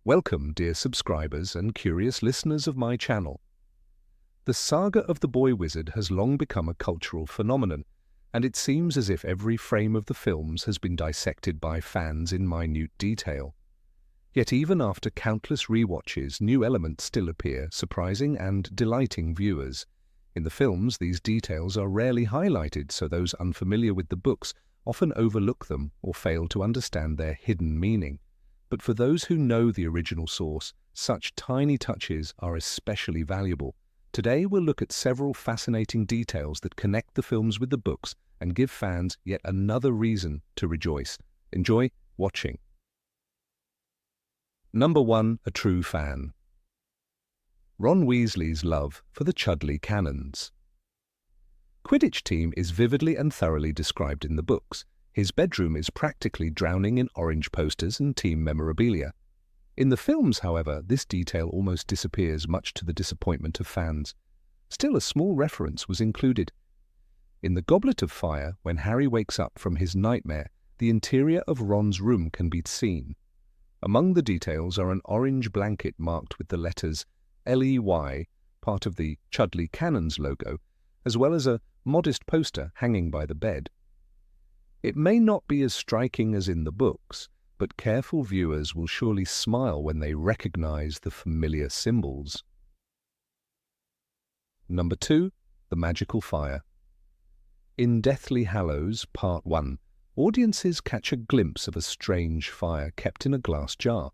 Welcome, dear subscribers and curious listeners of my channel. The saga of the boy wizard has long become a cultural phenomenon, and it seems as if every frame of the films has been dissected by fans in minute detail. Yet even after countless rewatches, new elements still appear, surprising and delighting viewers. In the films, these details are rarely highlighted, so those unfamiliar with the books often overlook them or fail to understand their hidden meaning. But for those who know the original source, such tiny touches are especially valuable. Today we'll look at several fascinating details that connect the films with the books and give fans yet another reason to rejoice. Enjoy watching. Number 1. A true fan. Ron Weasley's love for the Chudley Cannons. Quidditch team is vividly and thoroughly described in the books. His bedroom is practically drowning in orange posters and team memorabilia. In the films, however, this detail almost disappears, much to the disappointment of fans. Still, a small reference was included. In the Goblet of Fire, when Harry wakes up from his nightmare, the interior of Ron's room can be seen. Among the details are an orange blanket marked with the letters LEY, part of the Chudley Cannons logo, as well as a modest poster hanging by the bed. It may not be as striking as in the books, but careful viewers will surely smile when they recognize the familiar symbols. Number 2. The Magical Fire. In Deathly Hallows Part 1, audiences catch a glimpse of a strange fire kept in a glass jar.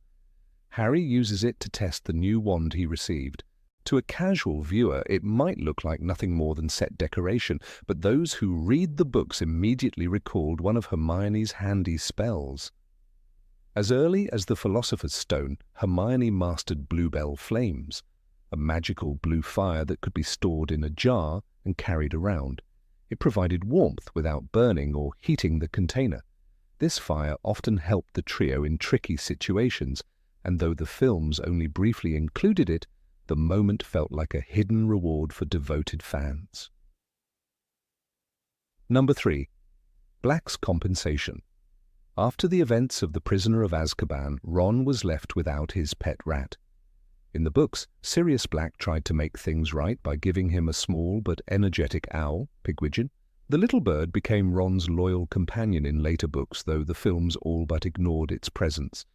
Harry uses it to test the new wand he received. To a casual viewer, it might look like nothing more than set decoration, but those who read the books immediately recalled one of Hermione's handy spells. As early as the Philosopher's Stone, Hermione mastered Bluebell Flames, a magical blue fire that could be stored in a jar and carried around. It provided warmth without burning or heating the container. This fire often helped the trio in tricky situations, and though the films only briefly included it, the moment felt like a hidden reward for devoted fans. Number 3. Black's compensation. After the events of The Prisoner of Azkaban, Ron was left without his pet rat. In the books, Sirius Black tried to make things right by giving him a small but energetic owl, Pigwidgeon. The little bird became Ron's loyal companion in later books, though the films all but ignored its presence.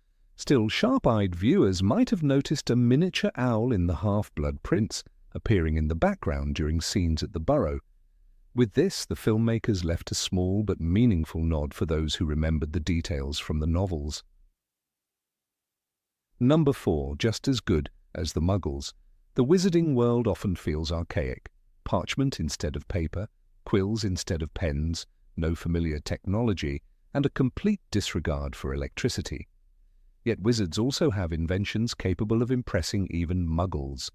Still, sharp-eyed viewers might have noticed a miniature owl in the Half-Blood Prince appearing in the background during scenes at the Burrow. With this, the filmmakers left a small but meaningful nod for those who remembered the details from the novels. Number 4. Just as good as the Muggles. The wizarding world often feels archaic. Parchment instead of paper, quills instead of pens, no familiar technology, and a complete disregard for electricity. Yet wizards also have inventions capable of impressing even Muggles.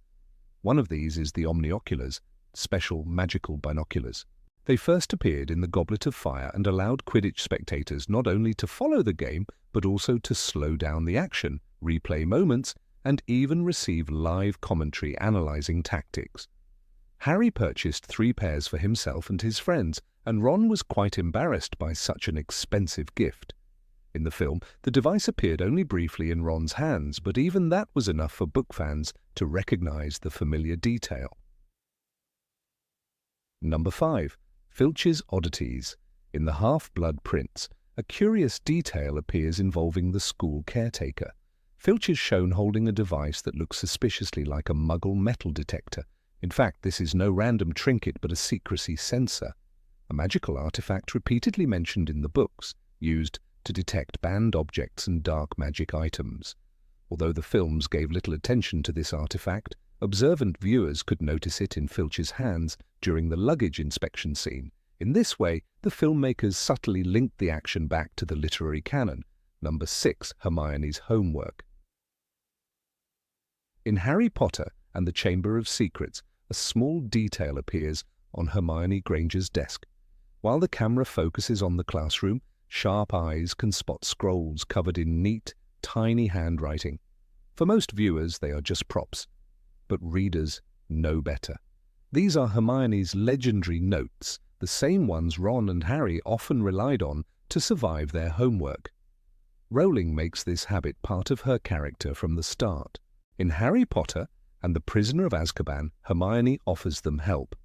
One of these is the Omnioculars, special magical binoculars. They first appeared in the Goblet of Fire and allowed Quidditch spectators not only to follow the game, but also to slow down the action, replay moments, and even receive live commentary analyzing tactics. Harry purchased 3 pairs for himself and his friends, and Ron was quite embarrassed by such an expensive gift. In the film, the device appeared only briefly in Ron's hands, but even that was enough for book fans to recognize the familiar detail. Number 5. Filch's Oddities. In The Half-Blood Prince, a curious detail appears involving the school caretaker. Filch is shown holding a device that looks suspiciously like a Muggle metal detector. In fact, this is no random trinket but a secrecy sensor, a magical artifact repeatedly mentioned in the books, used to detect banned objects and dark magic items. Although the films gave little attention to this artifact, observant viewers could notice it in Filch's hands during the luggage inspection scene. In this way, the filmmakers subtly linked the action back to the literary canon. Number 6. Hermione's homework. In Harry Potter and the Chamber of Secrets, a small detail appears on Hermione Granger's desk. While the camera focuses on the classroom, sharp eyes can spot scrolls covered in neat, tiny handwriting. For most viewers, they are just props, but readers know better. These are Hermione's legendary notes, the same ones Ron and Harry often relied on to survive their homework. Rowling makes this habit part of her character from the start. In Harry Potter and the Prisoner of Azkaban, Hermione offers them help.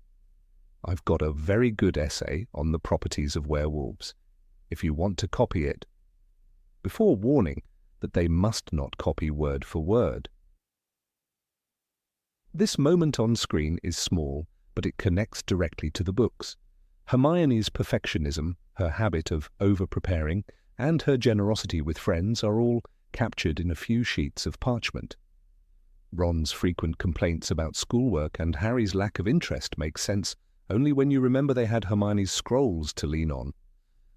"I've got a very good essay on the properties of werewolves, if you want to copy it," before warning that they must not copy word for word. This moment on screen is small, but it connects directly to the books. Hermione's perfectionism, her habit of over-preparing, and her generosity with friends are all captured in a few sheets of parchment. Ron's frequent complaints about schoolwork and Harry's lack of interest make sense only when you remember they had Hermione's scrolls to lean on.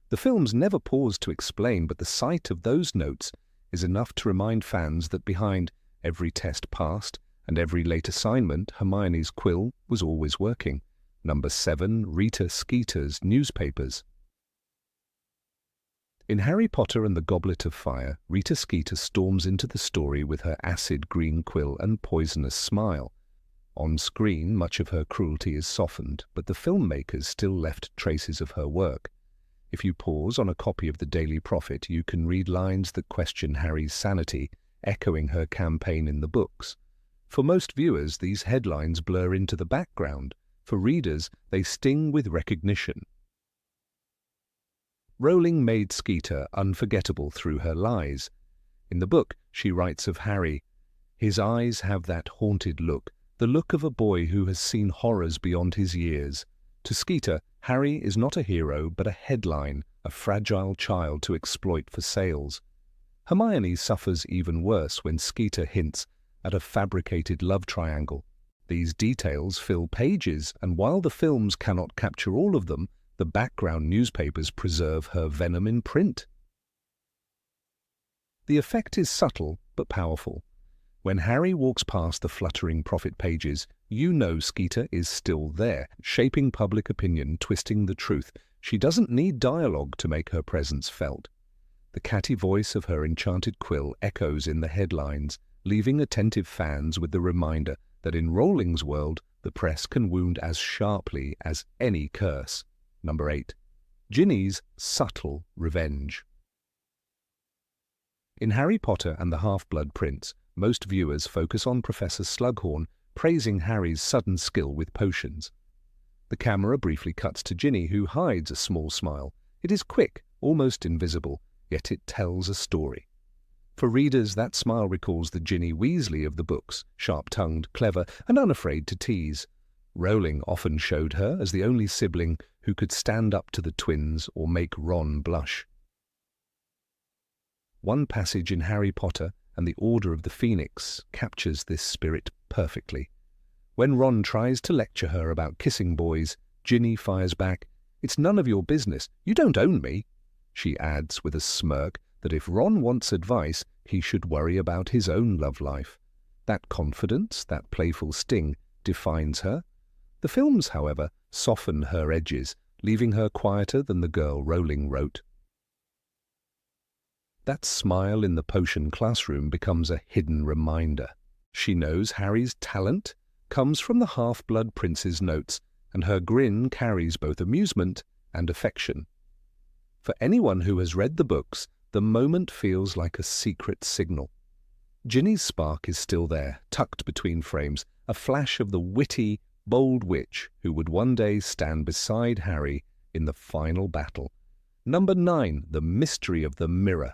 The films never pause to explain, but the sight of those notes is enough to remind fans that behind every test passed and every late assignment, Hermione's quill was always working. Number 7, Rita Skeeter's newspapers. In Harry Potter and the Goblet of Fire, Rita Skeeter storms into the story with her acid green quill and poisonous smile. On screen, much of her cruelty is softened, but the filmmakers still left traces of her work. If you pause on a copy of the Daily Prophet, you can read lines that question Harry's sanity, echoing her campaign in the books. For most viewers, these headlines blur into the background. For readers, they sting with recognition. Rowling made Skeeter unforgettable through her lies. In the book, she writes of Harry, "His eyes have that haunted look, the look of a boy who has seen horrors beyond his years." To Skeeter, Harry is not a hero but a headline, a fragile child to exploit for sales. Hermione suffers even worse when Skeeter hints at a fabricated love triangle. These details fill pages, and while the films cannot capture all of them, the background newspapers preserve her venom in print. The effect is subtle but powerful. When Harry walks past the fluttering prophet pages, you know Skeeter is still there, shaping public opinion, twisting the truth. She doesn't need dialogue to make her presence felt. The catty voice of her enchanted quill echoes in the headlines, leaving attentive fans with the reminder that in Rowling's world, the press can wound as sharply as any curse. Number 8. Ginny's subtle revenge. In Harry Potter and the Half-Blood Prince, most viewers focus on Professor Slughorn praising Harry's sudden skill with potions. The camera briefly cuts to Ginny, who hides a small smile. It is quick, almost invisible, yet it tells a story. For readers, that smile recalls the Ginny Weasley of the books, sharp-tongued, clever, and unafraid to tease. Rowling often showed her as the only sibling who could stand up to the twins or make Ron blush. One passage in Harry Potter and the Order of the Phoenix captures this spirit perfectly. When Ron tries to lecture her about kissing boys, Ginny fires back, "It's none of your business. You don't own me." She adds with a smirk that if Ron wants advice, he should worry about his own love life. That confidence, that playful sting, defines her. The films, however, soften her edges, leaving her quieter than the girl Rowling wrote. That smile in the potion classroom becomes a hidden reminder. She knows Harry's talent comes from the Half-Blood Prince's notes, and her grin carries both amusement and affection. For anyone who has read the books, the moment feels like a secret signal. Ginny's spark is still there, tucked between frames, a flash of the witty, bold witch who would one day stand beside Harry in the final battle. Number 9. The Mystery of the Mirror.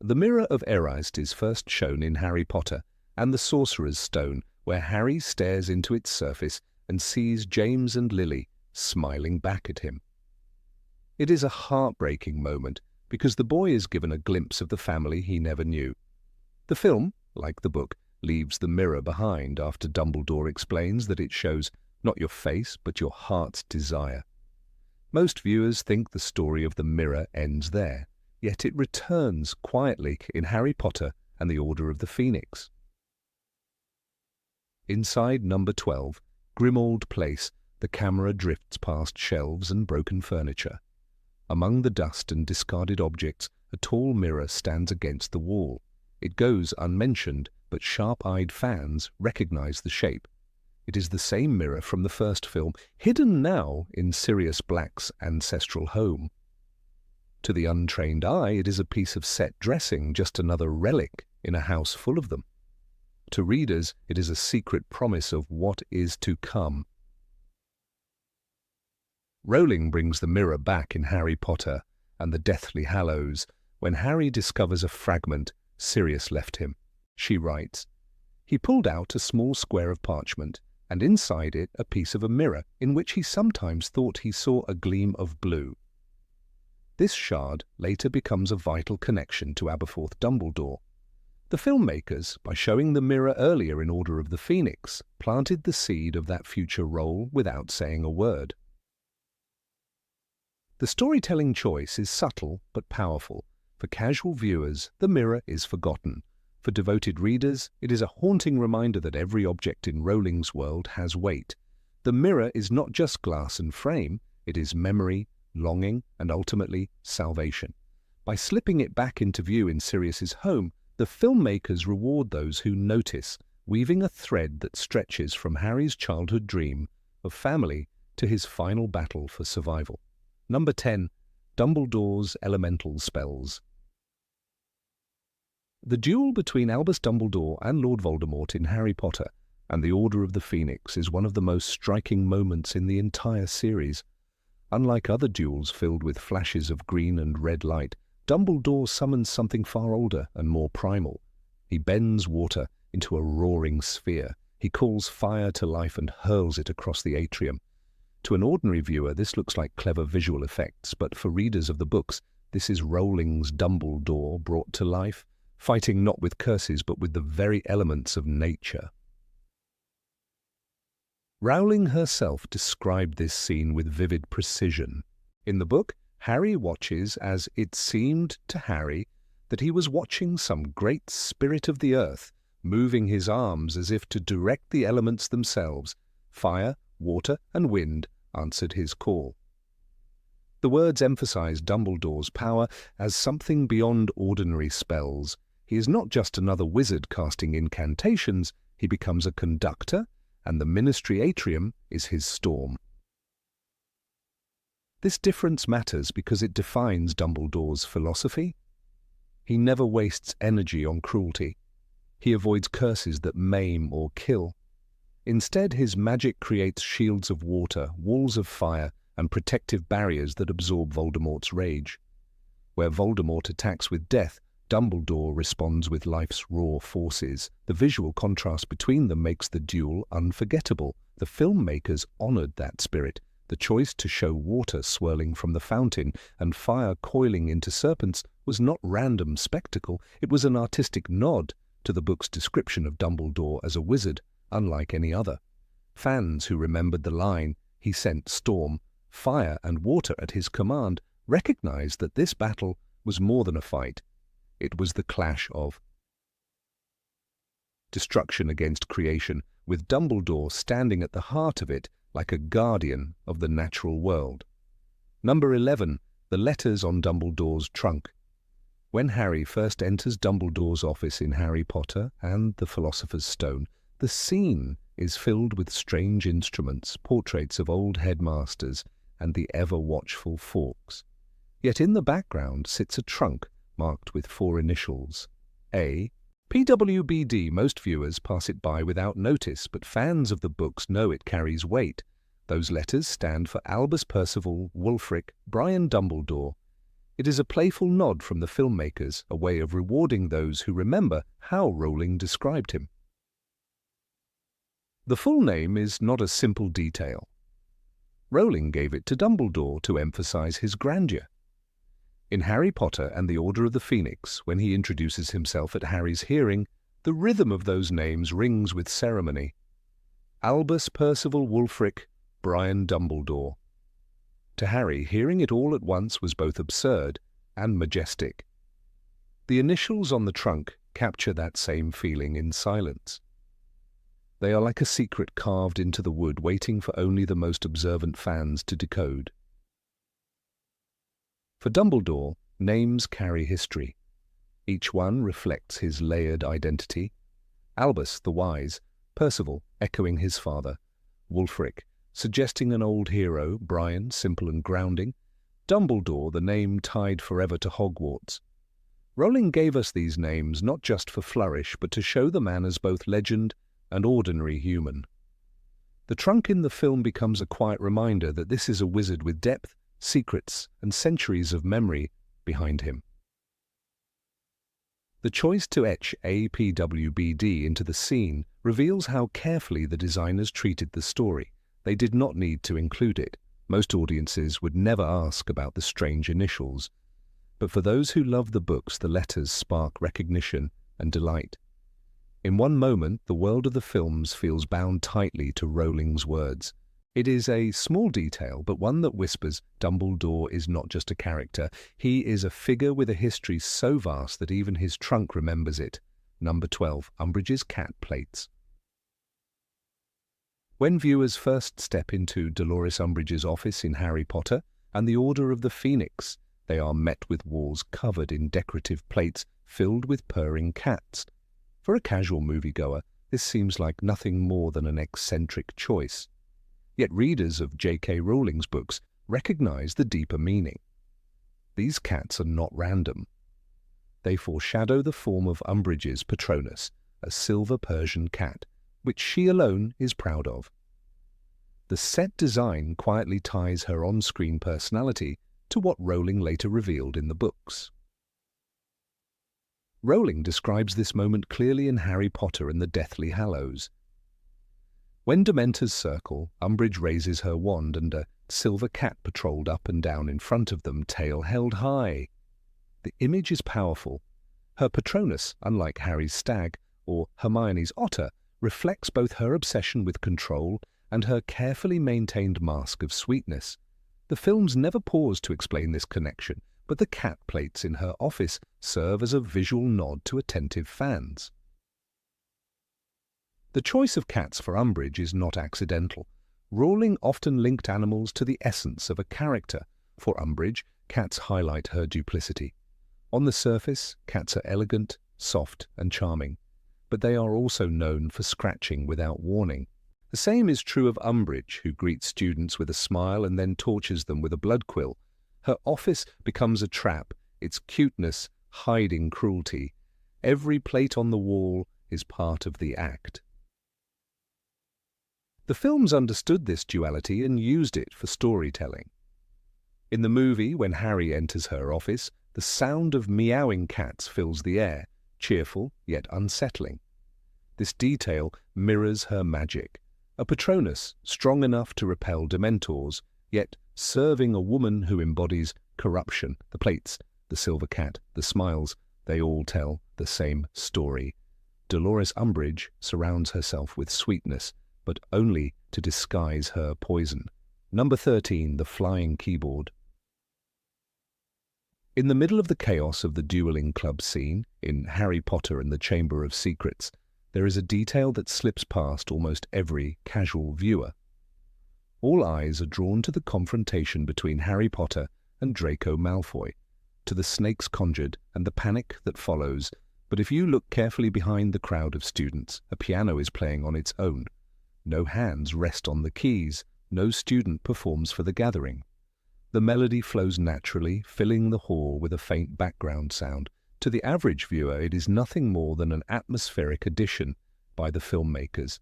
The Mirror of Erised is first shown in Harry Potter and the Sorcerer's Stone, where Harry stares into its surface and sees James and Lily smiling back at him. It is a heartbreaking moment because the boy is given a glimpse of the family he never knew. The film, like the book, leaves the mirror behind after Dumbledore explains that it shows not your face but your heart's desire. Most viewers think the story of the mirror ends there, yet it returns quietly in Harry Potter and the Order of the Phoenix. Inside number 12, Grimmauld Place, the camera drifts past shelves and broken furniture. Among the dust and discarded objects, a tall mirror stands against the wall. It goes unmentioned, but sharp-eyed fans recognize the shape. It is the same mirror from the first film, hidden now in Sirius Black's ancestral home. To the untrained eye, it is a piece of set dressing, just another relic in a house full of them. To readers, it is a secret promise of what is to come. Rowling brings the mirror back in Harry Potter and the Deathly Hallows when Harry discovers a fragment Sirius left him. She writes, "He pulled out a small square of parchment, and inside it a piece of a mirror in which he sometimes thought he saw a gleam of blue." This shard later becomes a vital connection to Aberforth Dumbledore. The filmmakers, by showing the mirror earlier in Order of the Phoenix, planted the seed of that future role without saying a word. The storytelling choice is subtle but powerful. For casual viewers, the mirror is forgotten. For devoted readers, it is a haunting reminder that every object in Rowling's world has weight. The mirror is not just glass and frame, it is memory, longing, and ultimately salvation. By slipping it back into view in Sirius's home, the filmmakers reward those who notice, weaving a thread that stretches from Harry's childhood dream of family to his final battle for survival. Number 10. Dumbledore's elemental spells. The duel between Albus Dumbledore and Lord Voldemort in Harry Potter and the Order of the Phoenix is one of the most striking moments in the entire series. Unlike other duels filled with flashes of green and red light, Dumbledore summons something far older and more primal. He bends water into a roaring sphere. He calls fire to life and hurls it across the atrium. To an ordinary viewer, this looks like clever visual effects, but for readers of the books, this is Rowling's Dumbledore brought to life, fighting not with curses but with the very elements of nature. Rowling herself described this scene with vivid precision. In the book, Harry watches as it seemed to Harry that he was watching some great spirit of the earth, moving his arms as if to direct the elements themselves. Fire, water, and wind answered his call. The words emphasize Dumbledore's power as something beyond ordinary spells. He is not just another wizard casting incantations, he becomes a conductor, and the Ministry Atrium is his storm. This difference matters because it defines Dumbledore's philosophy. He never wastes energy on cruelty. He avoids curses that maim or kill. Instead, his magic creates shields of water, walls of fire, and protective barriers that absorb Voldemort's rage. Where Voldemort attacks with death, Dumbledore responds with life's raw forces. The visual contrast between them makes the duel unforgettable. The filmmakers honored that spirit. The choice to show water swirling from the fountain and fire coiling into serpents was not random spectacle. It was an artistic nod to the book's description of Dumbledore as a wizard, unlike any other. Fans who remembered the line, "He sent storm, fire and water at his command," recognized that this battle was more than a fight. It was the clash of destruction against creation, with Dumbledore standing at the heart of it like a guardian of the natural world. Number 11. The letters on Dumbledore's trunk. When Harry first enters Dumbledore's office in Harry Potter and the Philosopher's Stone, the scene is filled with strange instruments, portraits of old headmasters, and the ever-watchful Fawkes. Yet in the background sits a trunk marked with 4 initials, A. PWBD. Most viewers pass it by without notice, but fans of the books know it carries weight. Those letters stand for Albus Percival Wulfric Brian Dumbledore. It is a playful nod from the filmmakers, a way of rewarding those who remember how Rowling described him. The full name is not a simple detail. Rowling gave it to Dumbledore to emphasize his grandeur. In Harry Potter and the Order of the Phoenix, when he introduces himself at Harry's hearing, the rhythm of those names rings with ceremony. Albus Percival Wulfric Brian Dumbledore. To Harry, hearing it all at once was both absurd and majestic. The initials on the trunk capture that same feeling in silence. They are like a secret carved into the wood, waiting for only the most observant fans to decode. For Dumbledore, names carry history. Each one reflects his layered identity. Albus, the wise; Percival, echoing his father; Wulfric, suggesting an old hero; Brian, simple and grounding; Dumbledore, the name tied forever to Hogwarts. Rowling gave us these names not just for flourish, but to show the man as both legend and ordinary human. The trunk in the film becomes a quiet reminder that this is a wizard with depth, secrets, and centuries of memory behind him. The choice to etch APWBD into the scene reveals how carefully the designers treated the story. They did not need to include it. Most audiences would never ask about the strange initials. But for those who love the books, the letters spark recognition and delight. In one moment, the world of the films feels bound tightly to Rowling's words. It is a small detail, but one that whispers Dumbledore is not just a character. He is a figure with a history so vast that even his trunk remembers it. Number 12, Umbridge's cat plates. When viewers first step into Dolores Umbridge's office in Harry Potter and the Order of the Phoenix, they are met with walls covered in decorative plates filled with purring cats. For a casual moviegoer, this seems like nothing more than an eccentric choice. Yet readers of J.K. Rowling's books recognize the deeper meaning. These cats are not random. They foreshadow the form of Umbridge's Patronus, a silver Persian cat, which she alone is proud of. The set design quietly ties her on-screen personality to what Rowling later revealed in the books. Rowling describes this moment clearly in Harry Potter and the Deathly Hallows. When Dementors circle, Umbridge raises her wand and a silver cat patrolled up and down in front of them, tail held high. The image is powerful. Her Patronus, unlike Harry's stag or Hermione's otter, reflects both her obsession with control and her carefully maintained mask of sweetness. The films never pause to explain this connection, but the cat plates in her office serve as a visual nod to attentive fans. The choice of cats for Umbridge is not accidental. Rowling often linked animals to the essence of a character. For Umbridge, cats highlight her duplicity. On the surface, cats are elegant, soft, and charming, but they are also known for scratching without warning. The same is true of Umbridge, who greets students with a smile and then tortures them with a blood quill. Her office becomes a trap, its cuteness hiding cruelty. Every plate on the wall is part of the act. The films understood this duality and used it for storytelling. In the movie, when Harry enters her office, the sound of meowing cats fills the air, cheerful yet unsettling. This detail mirrors her magic, a Patronus strong enough to repel Dementors, yet serving a woman who embodies corruption. The plates, the silver cat, the smiles, they all tell the same story. Dolores Umbridge surrounds herself with sweetness, but only to disguise her poison. Number 13, the flying keyboard. In the middle of the chaos of the dueling club scene, in Harry Potter and the Chamber of Secrets, there is a detail that slips past almost every casual viewer. All eyes are drawn to the confrontation between Harry Potter and Draco Malfoy, to the snakes conjured and the panic that follows. But if you look carefully behind the crowd of students, a piano is playing on its own. No hands rest on the keys, no student performs for the gathering. The melody flows naturally, filling the hall with a faint background sound. To the average viewer, it is nothing more than an atmospheric addition by the filmmakers.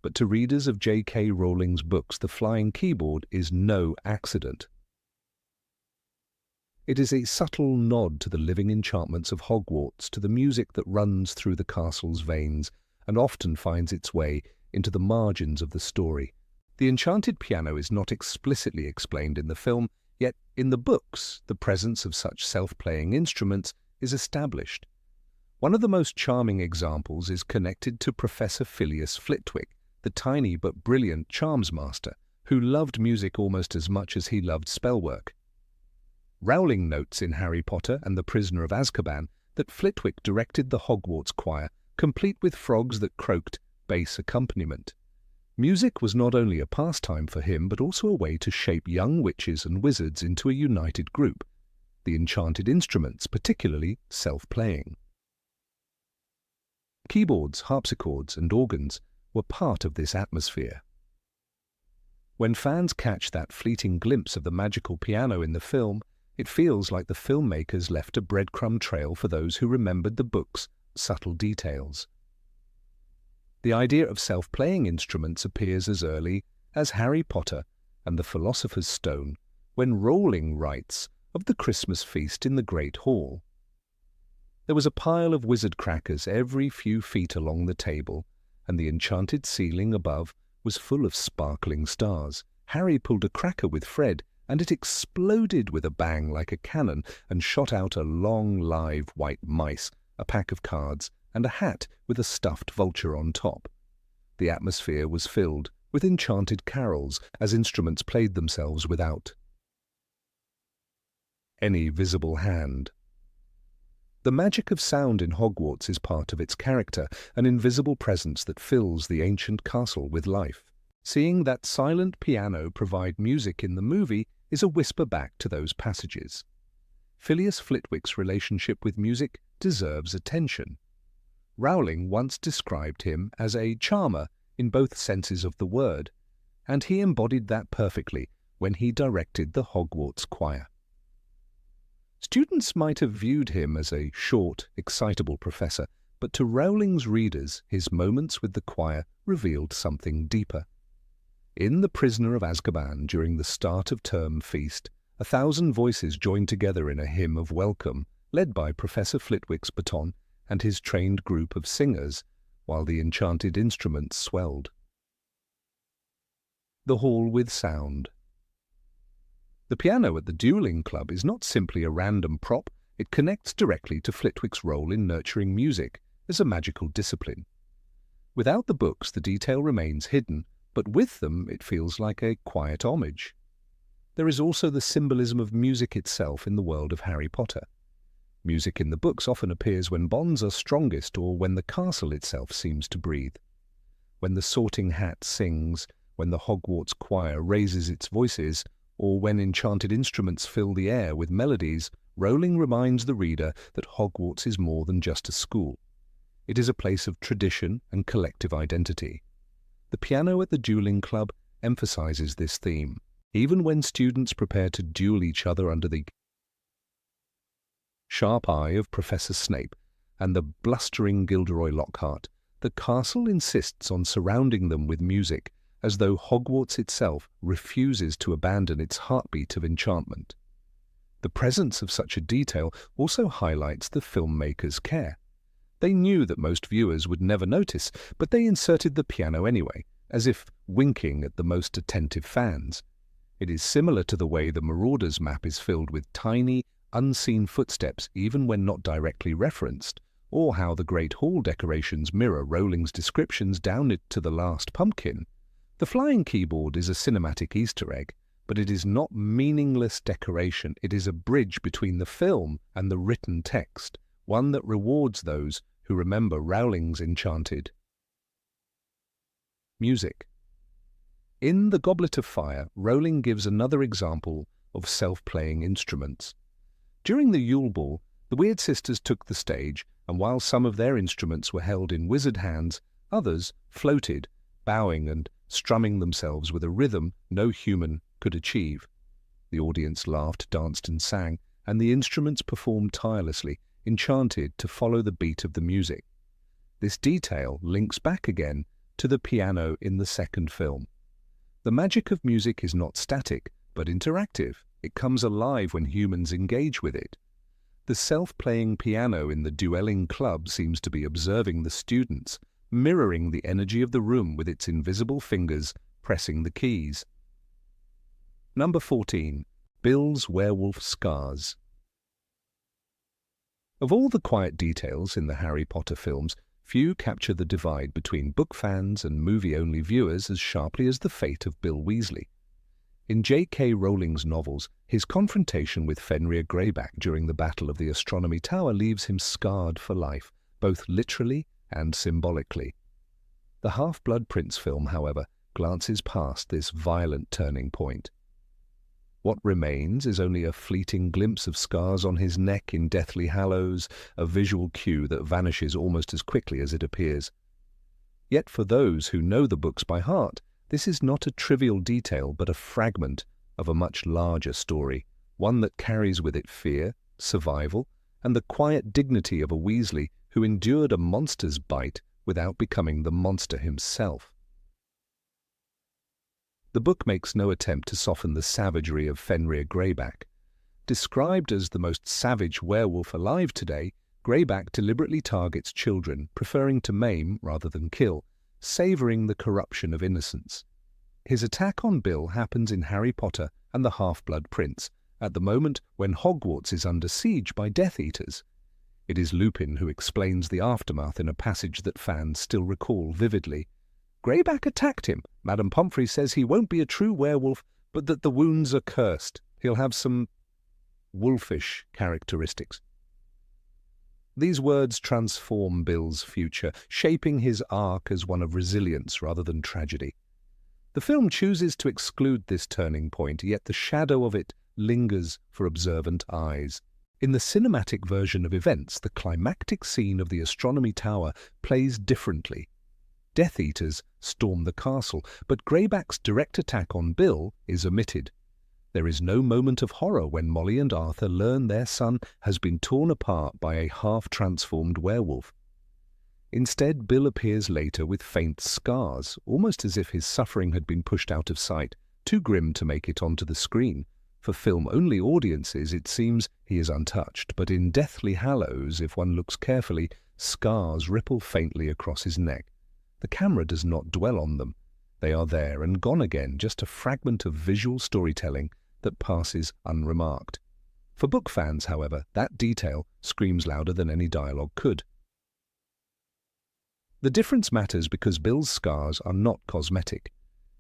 But to readers of J.K. Rowling's books, the flying keyboard is no accident. It is a subtle nod to the living enchantments of Hogwarts, to the music that runs through the castle's veins and often finds its way into the margins of the story. The enchanted piano is not explicitly explained in the film, yet in the books the presence of such self-playing instruments is established. One of the most charming examples is connected to Professor Phileas Flitwick, the tiny but brilliant charms master, who loved music almost as much as he loved spellwork. Rowling notes in Harry Potter and the Prisoner of Azkaban that Flitwick directed the Hogwarts choir, complete with frogs that croaked bass accompaniment. Music was not only a pastime for him, but also a way to shape young witches and wizards into a united group, the enchanted instruments particularly self-playing. Keyboards, harpsichords, and organs were part of this atmosphere. When fans catch that fleeting glimpse of the magical piano in the film, it feels like the filmmakers left a breadcrumb trail for those who remembered the book's subtle details. The idea of self-playing instruments appears as early as Harry Potter and the Philosopher's Stone, when Rowling writes of the Christmas feast in the Great Hall. There was a pile of wizard crackers every few feet along the table, and the enchanted ceiling above was full of sparkling stars. Harry pulled a cracker with Fred, and it exploded with a bang like a cannon and shot out a long, live white mice, a pack of cards, and a hat with a stuffed vulture on top. The atmosphere was filled with enchanted carols as instruments played themselves without any visible hand. The magic of sound in Hogwarts is part of its character, an invisible presence that fills the ancient castle with life. Seeing that silent piano provide music in the movie is a whisper back to those passages. Phileas Flitwick's relationship with music deserves attention. Rowling once described him as a charmer in both senses of the word, and he embodied that perfectly when he directed the Hogwarts choir. Students might have viewed him as a short, excitable professor, but to Rowling's readers, his moments with the choir revealed something deeper. In The Prisoner of Azkaban, during the start of term feast, 1,000 voices joined together in a hymn of welcome, led by Professor Flitwick's baton and his trained group of singers, while the enchanted instruments swelled. The Hall with Sound. The piano at the Dueling Club is not simply a random prop, it connects directly to Flitwick's role in nurturing music as a magical discipline. Without the books, the detail remains hidden, but with them it feels like a quiet homage. There is also the symbolism of music itself in the world of Harry Potter. Music in the books often appears when bonds are strongest or when the castle itself seems to breathe. When the Sorting Hat sings, when the Hogwarts choir raises its voices, or when enchanted instruments fill the air with melodies, Rowling reminds the reader that Hogwarts is more than just a school. It is a place of tradition and collective identity. The piano at the Dueling Club emphasizes this theme. Even when students prepare to duel each other under the sharp eye of Professor Snape and the blustering Gilderoy Lockhart, the castle insists on surrounding them with music, as though Hogwarts itself refuses to abandon its heartbeat of enchantment. The presence of such a detail also highlights the filmmakers' care. They knew that most viewers would never notice, but they inserted the piano anyway, as if winking at the most attentive fans. It is similar to the way the Marauders map is filled with tiny, unseen footsteps even when not directly referenced, or how the Great Hall decorations mirror Rowling's descriptions down to the last pumpkin. The flying keyboard is a cinematic Easter egg, but it is not meaningless decoration. It is a bridge between the film and the written text, one that rewards those who remember Rowling's enchanted music. In The Goblet of Fire, Rowling gives another example of self-playing instruments. During the Yule Ball, the Weird Sisters took the stage, and while some of their instruments were held in wizard hands, others floated, bowing and strumming themselves with a rhythm no human could achieve. The audience laughed, danced and sang, and the instruments performed tirelessly, enchanted to follow the beat of the music. This detail links back again to the piano in the second film. The magic of music is not static, but interactive. It comes alive when humans engage with it. The self-playing piano in the Dueling Club seems to be observing the students, mirroring the energy of the room with its invisible fingers pressing the keys. Number 14. Bill's Werewolf Scars. Of all the quiet details in the Harry Potter films, few capture the divide between book fans and movie-only viewers as sharply as the fate of Bill Weasley. In J.K. Rowling's novels, his confrontation with Fenrir Greyback during the Battle of the Astronomy Tower leaves him scarred for life, both literally and symbolically. The Half-Blood Prince film, however, glances past this violent turning point. What remains is only a fleeting glimpse of scars on his neck in Deathly Hallows, a visual cue that vanishes almost as quickly as it appears. Yet for those who know the books by heart, This is not a trivial detail, but a fragment of a much larger story, one that carries with it fear, survival, and the quiet dignity of a Weasley who endured a monster's bite without becoming the monster himself. The book makes no attempt to soften the savagery of Fenrir Greyback. Described as the most savage werewolf alive today, Greyback deliberately targets children, preferring to maim rather than kill, savouring the corruption of innocence. His attack on Bill happens in Harry Potter and the Half-Blood Prince, at the moment when Hogwarts is under siege by Death Eaters. It is Lupin who explains the aftermath in a passage that fans still recall vividly. Greyback attacked him. Madame Pomfrey says he won't be a true werewolf, but that the wounds are cursed. He'll have some wolfish characteristics. These words transform Bill's future, shaping his arc as one of resilience rather than tragedy. The film chooses to exclude this turning point, yet the shadow of it lingers for observant eyes. In the cinematic version of events, the climactic scene of the Astronomy Tower plays differently. Death Eaters storm the castle, but Greyback's direct attack on Bill is omitted. There is no moment of horror when Molly and Arthur learn their son has been torn apart by a half-transformed werewolf. Instead, Bill appears later with faint scars, almost as if his suffering had been pushed out of sight, too grim to make it onto the screen. For film-only audiences, it seems he is untouched, but in Deathly Hallows, if one looks carefully, scars ripple faintly across his neck. The camera does not dwell on them. They are there and gone again, just a fragment of visual storytelling that passes unremarked. For book fans, however, that detail screams louder than any dialogue could. The difference matters because Bill's scars are not cosmetic.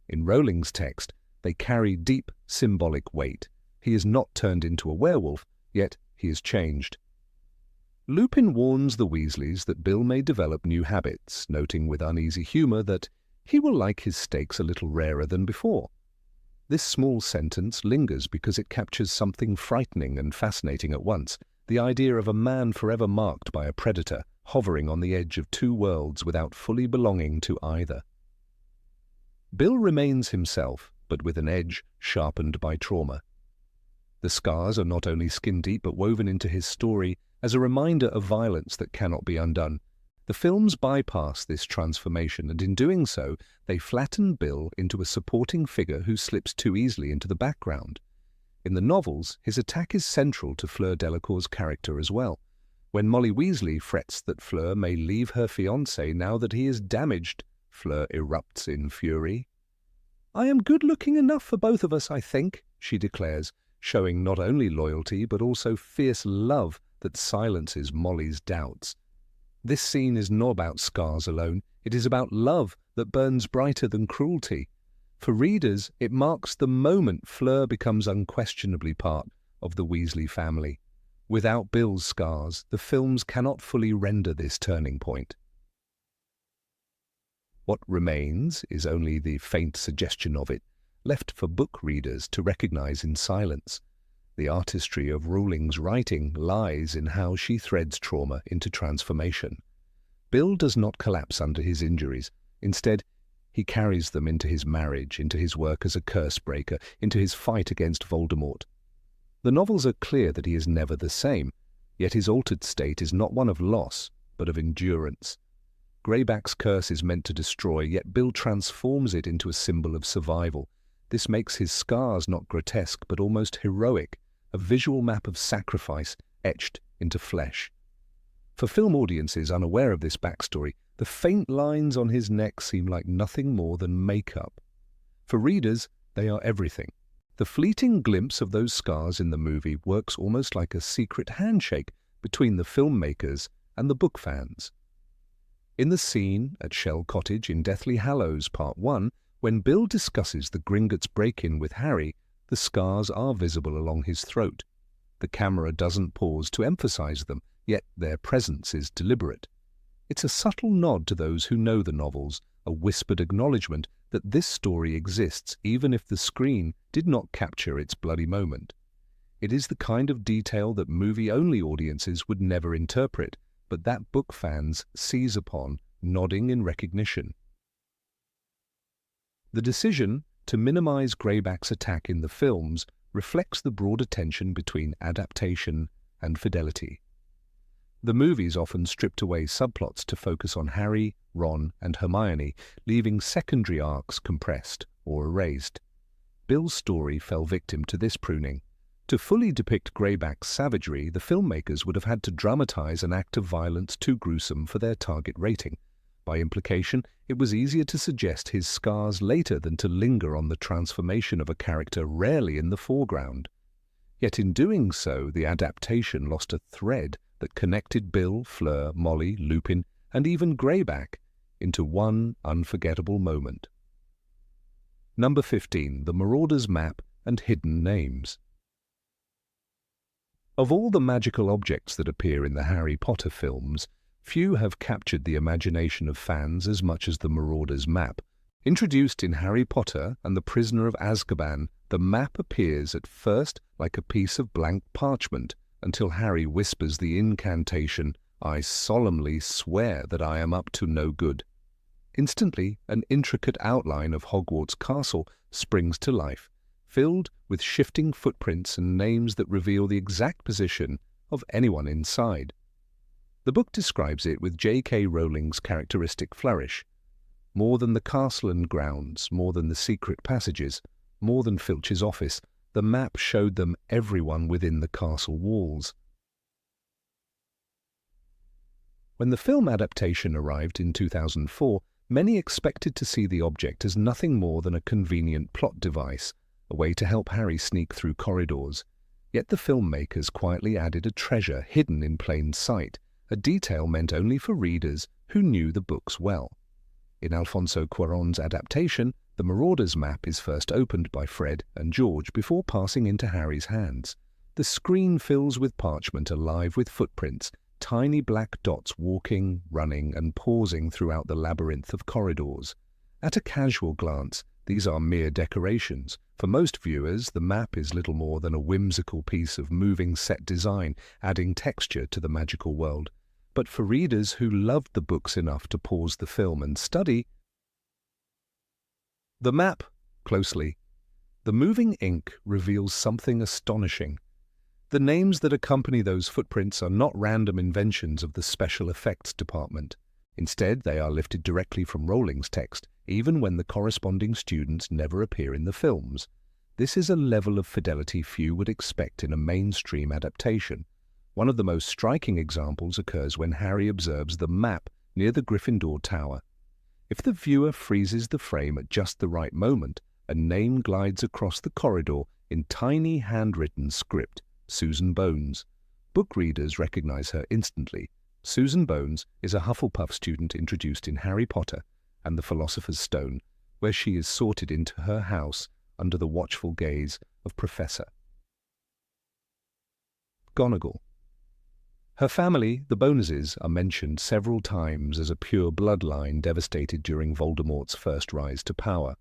In Rowling's text, they carry deep symbolic weight. He is not turned into a werewolf, yet he is changed. Lupin warns the Weasleys that Bill may develop new habits, noting with uneasy humour that he will like his steaks a little rarer than before. This small sentence lingers because it captures something frightening and fascinating at once, the idea of a man forever marked by a predator, hovering on the edge of two worlds without fully belonging to either. Bill remains himself, but with an edge sharpened by trauma. The scars are not only skin-deep but woven into his story as a reminder of violence that cannot be undone. The films bypass this transformation, and in doing so, they flatten Bill into a supporting figure who slips too easily into the background. In the novels, his attack is central to Fleur Delacour's character as well. When Molly Weasley frets that Fleur may leave her fiancé now that he is damaged, Fleur erupts in fury. "I am good-looking enough for both of us, I think," she declares, showing not only loyalty but also fierce love that silences Molly's doubts. This scene is not about scars alone, it is about love that burns brighter than cruelty. For readers, it marks the moment Fleur becomes unquestionably part of the Weasley family. Without Bill's scars, the films cannot fully render this turning point. What remains is only the faint suggestion of it, left for book readers to recognize in silence. The artistry of Rowling's writing lies in how she threads trauma into transformation. Bill does not collapse under his injuries. Instead, he carries them into his marriage, into his work as a curse breaker, into his fight against Voldemort. The novels are clear that he is never the same, yet his altered state is not one of loss, but of endurance. Greyback's curse is meant to destroy, yet Bill transforms it into a symbol of survival. This makes his scars not grotesque, but almost heroic, a visual map of sacrifice etched into flesh. For film audiences unaware of this backstory, the faint lines on his neck seem like nothing more than makeup. For readers, they are everything. The fleeting glimpse of those scars in the movie works almost like a secret handshake between the filmmakers and the book fans. In the scene at Shell Cottage in Deathly Hallows Part 1, when Bill discusses the Gringotts break-in with Harry, the scars are visible along his throat. The camera doesn't pause to emphasize them, yet their presence is deliberate. It's a subtle nod to those who know the novels, a whispered acknowledgement that this story exists even if the screen did not capture its bloody moment. It is the kind of detail that movie-only audiences would never interpret, but that book fans seize upon, nodding in recognition. The decision to minimize Greyback's attack in the films reflects the broader tension between adaptation and fidelity. The movies often stripped away subplots to focus on Harry, Ron, and Hermione, leaving secondary arcs compressed or erased. Bill's story fell victim to this pruning. To fully depict Greyback's savagery, the filmmakers would have had to dramatize an act of violence too gruesome for their target rating. By implication, it was easier to suggest his scars later than to linger on the transformation of a character rarely in the foreground. Yet in doing so, the adaptation lost a thread that connected Bill, Fleur, Molly, Lupin, and even Greyback into one unforgettable moment. Number 15. The Marauder's Map and Hidden Names. Of all the magical objects that appear in the Harry Potter films, few have captured the imagination of fans as much as the Marauder's Map. Introduced in Harry Potter and the Prisoner of Azkaban, the map appears at first like a piece of blank parchment until Harry whispers the incantation, "I solemnly swear that I am up to no good." Instantly, an intricate outline of Hogwarts Castle springs to life, filled with shifting footprints and names that reveal the exact position of anyone inside. The book describes it with J.K. Rowling's characteristic flourish. More than the castle and grounds, more than the secret passages, more than Filch's office, the map showed them everyone within the castle walls. When the film adaptation arrived in 2004, many expected to see the object as nothing more than a convenient plot device, a way to help Harry sneak through corridors. Yet the filmmakers quietly added a treasure hidden in plain sight, a detail meant only for readers who knew the books well. In Alfonso Cuarón's adaptation, the Marauder's Map is first opened by Fred and George before passing into Harry's hands. The screen fills with parchment alive with footprints, tiny black dots walking, running, and pausing throughout the labyrinth of corridors. At a casual glance, these are mere decorations. For most viewers, the map is little more than a whimsical piece of moving set design, adding texture to the magical world. But for readers who loved the books enough to pause the film and study the map closely, the moving ink reveals something astonishing. The names that accompany those footprints are not random inventions of the special effects department. Instead, they are lifted directly from Rowling's text, even when the corresponding students never appear in the films. This is a level of fidelity few would expect in a mainstream adaptation. One of the most striking examples occurs when Harry observes the map near the Gryffindor Tower. If the viewer freezes the frame at just the right moment, a name glides across the corridor in tiny handwritten script, Susan Bones. Book readers recognize her instantly. Susan Bones is a Hufflepuff student introduced in Harry Potter and the Philosopher's Stone, where she is sorted into her house under the watchful gaze of Professor McGonagall. Her family, the Boneses, are mentioned several times as a pure bloodline devastated during Voldemort's first rise to power.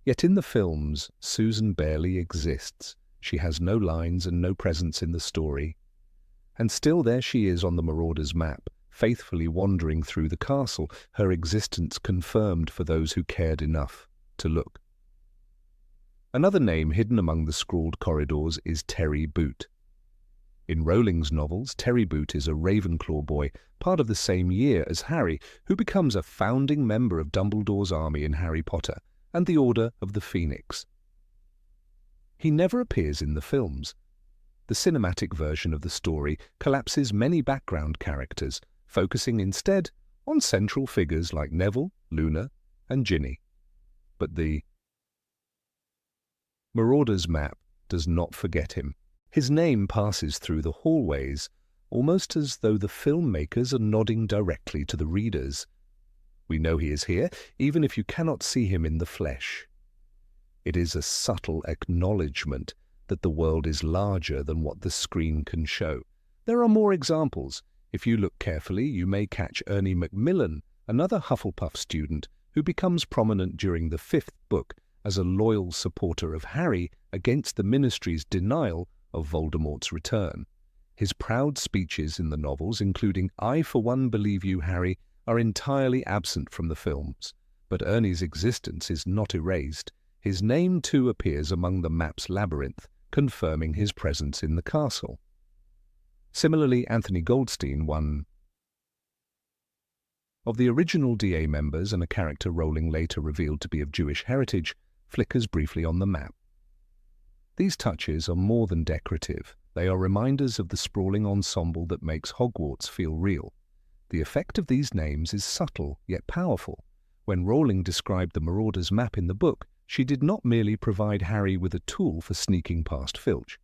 Yet in the films, Susan barely exists. She has no lines and no presence in the story. And still there she is on the Marauder's Map, faithfully wandering through the castle, her existence confirmed for those who cared enough to look. Another name hidden among the scrawled corridors is Terry Boot. In Rowling's novels, Terry Boot is a Ravenclaw boy, part of the same year as Harry, who becomes a founding member of Dumbledore's army in Harry Potter and the Order of the Phoenix. He never appears in the films. The cinematic version of the story collapses many background characters, focusing instead on central figures like Neville, Luna, and Ginny. But the Marauder's Map does not forget him. His name passes through the hallways, almost as though the filmmakers are nodding directly to the readers. We know he is here, even if you cannot see him in the flesh. It is a subtle acknowledgement that the world is larger than what the screen can show. There are more examples. If you look carefully, you may catch Ernie Macmillan, another Hufflepuff student who becomes prominent during the 5th book as a loyal supporter of Harry against the Ministry's denial of Voldemort's return. His proud speeches in the novels, including "I for one believe you, Harry," are entirely absent from the films. But Ernie's existence is not erased. His name too appears among the map's labyrinth, confirming his presence in the castle. Similarly, Anthony Goldstein, one of the original DA members and a character Rowling later revealed to be of Jewish heritage, flickers briefly on the map. These touches are more than decorative. They are reminders of the sprawling ensemble that makes Hogwarts feel real. The effect of these names is subtle yet powerful. When Rowling described the Marauders map in the book, she did not merely provide Harry with a tool for sneaking past Filch.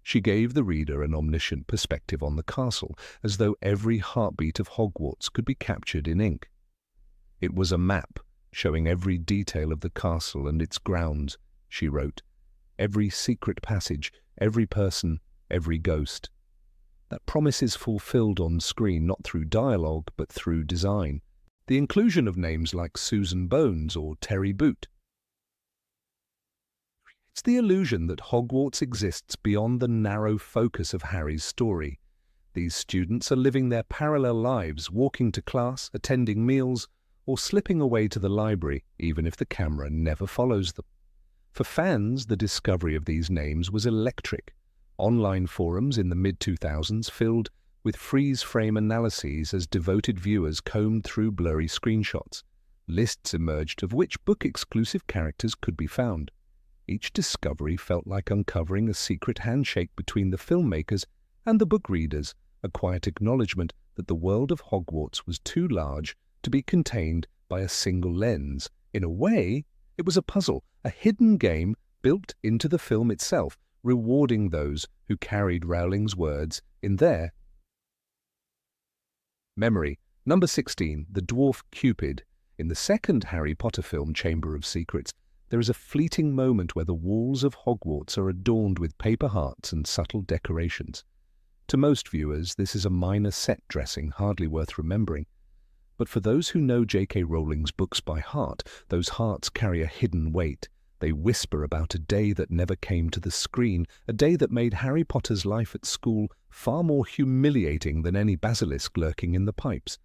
She gave the reader an omniscient perspective on the castle, as though every heartbeat of Hogwarts could be captured in ink. It was a map, showing every detail of the castle and its grounds, she wrote. Every secret passage, every person, every ghost. That promise is fulfilled on screen not through dialogue but through design. The inclusion of names like Susan Bones or Terry Boot. It's the illusion that Hogwarts exists beyond the narrow focus of Harry's story. These students are living their parallel lives, walking to class, attending meals, or slipping away to the library, even if the camera never follows them. For fans, the discovery of these names was electric. Online forums in the mid-2000s filled with freeze-frame analyses as devoted viewers combed through blurry screenshots. Lists emerged of which book-exclusive characters could be found. Each discovery felt like uncovering a secret handshake between the filmmakers and the book readers, a quiet acknowledgement that the world of Hogwarts was too large to be contained by a single lens. In a way, it was a puzzle, a hidden game built into the film itself, rewarding those who carried Rowling's words in their memory. Number 16, the dwarf Cupid. In the second Harry Potter film, Chamber of Secrets, there is a fleeting moment where the walls of Hogwarts are adorned with paper hearts and subtle decorations. To most viewers, this is a minor set dressing, hardly worth remembering. But for those who know J.K. Rowling's books by heart, those hearts carry a hidden weight. They whisper about a day that never came to the screen, a day that made Harry Potter's life at school far more humiliating than any basilisk lurking in the pipes.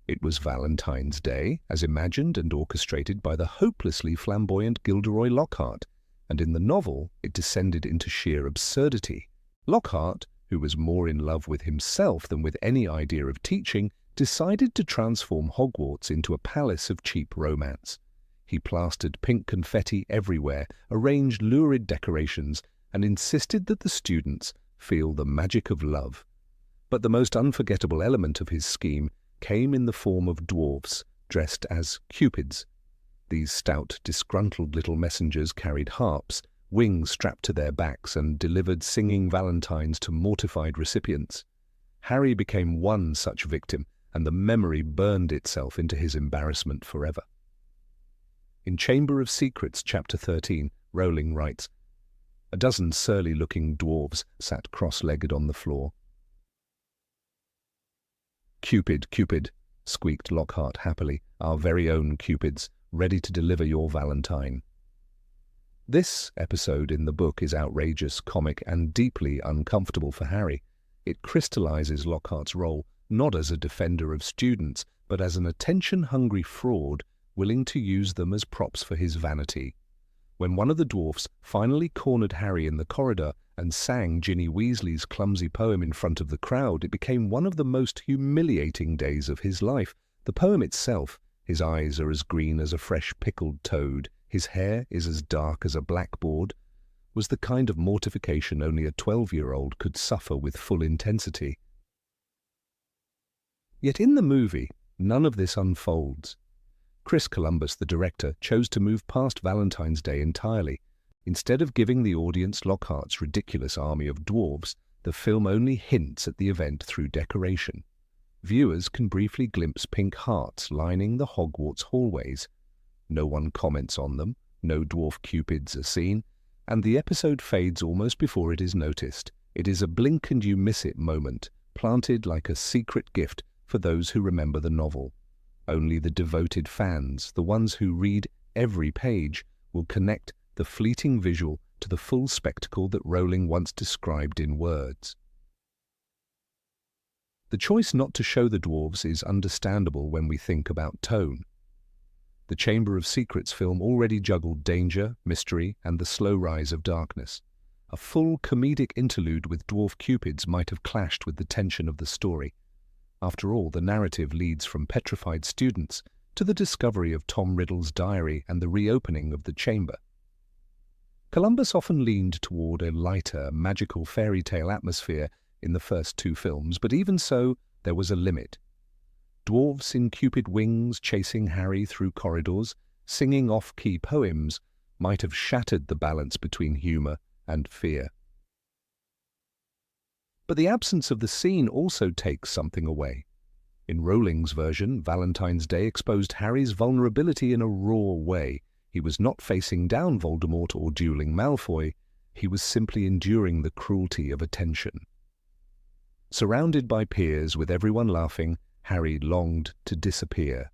It was Valentine's Day, as imagined and orchestrated by the hopelessly flamboyant Gilderoy Lockhart, and in the novel it descended into sheer absurdity. Lockhart, who was more in love with himself than with any idea of teaching, decided to transform Hogwarts into a palace of cheap romance. He plastered pink confetti everywhere, arranged lurid decorations, and insisted that the students feel the magic of love. But the most unforgettable element of his scheme came in the form of dwarfs, dressed as cupids. These stout, disgruntled little messengers carried harps, wings strapped to their backs, and delivered singing valentines to mortified recipients. Harry became one such victim, and the memory burned itself into his embarrassment forever. In Chamber of Secrets, Chapter 13, Rowling writes, "A dozen surly-looking dwarves sat cross-legged on the floor. Cupid, Cupid, squeaked Lockhart happily, our very own Cupids, ready to deliver your Valentine." This episode in the book is outrageous, comic, and deeply uncomfortable for Harry. It crystallizes Lockhart's role not as a defender of students, but as an attention-hungry fraud willing to use them as props for his vanity. When one of the dwarfs finally cornered Harry in the corridor and sang Ginny Weasley's clumsy poem in front of the crowd, it became one of the most humiliating days of his life. The poem itself, his eyes are as green as a fresh pickled toad, his hair is as dark as a blackboard, was the kind of mortification only a 12-year-old could suffer with full intensity. Yet in the movie, none of this unfolds. Chris Columbus, the director, chose to move past Valentine's Day entirely. Instead of giving the audience Lockhart's ridiculous army of dwarves, the film only hints at the event through decoration. Viewers can briefly glimpse pink hearts lining the Hogwarts hallways. No one comments on them, no dwarf cupids are seen, and the episode fades almost before it is noticed. It is a blink-and-you-miss-it moment, planted like a secret gift for those who remember the novel. Only the devoted fans, the ones who read every page, will connect the fleeting visual to the full spectacle that Rowling once described in words. The choice not to show the dwarves is understandable when we think about tone. The Chamber of Secrets film already juggled danger, mystery, and the slow rise of darkness. A full comedic interlude with dwarf cupids might have clashed with the tension of the story. After all, the narrative leads from petrified students to the discovery of Tom Riddle's diary and the reopening of the chamber. Columbus often leaned toward a lighter, magical fairy tale atmosphere in the first two films, but even so, there was a limit. Dwarves in Cupid wings chasing Harry through corridors, singing off-key poems, might have shattered the balance between humor and fear. But the absence of the scene also takes something away. In Rowling's version, Valentine's Day exposed Harry's vulnerability in a raw way. He was not facing down Voldemort or dueling Malfoy, he was simply enduring the cruelty of attention. Surrounded by peers with everyone laughing, Harry longed to disappear.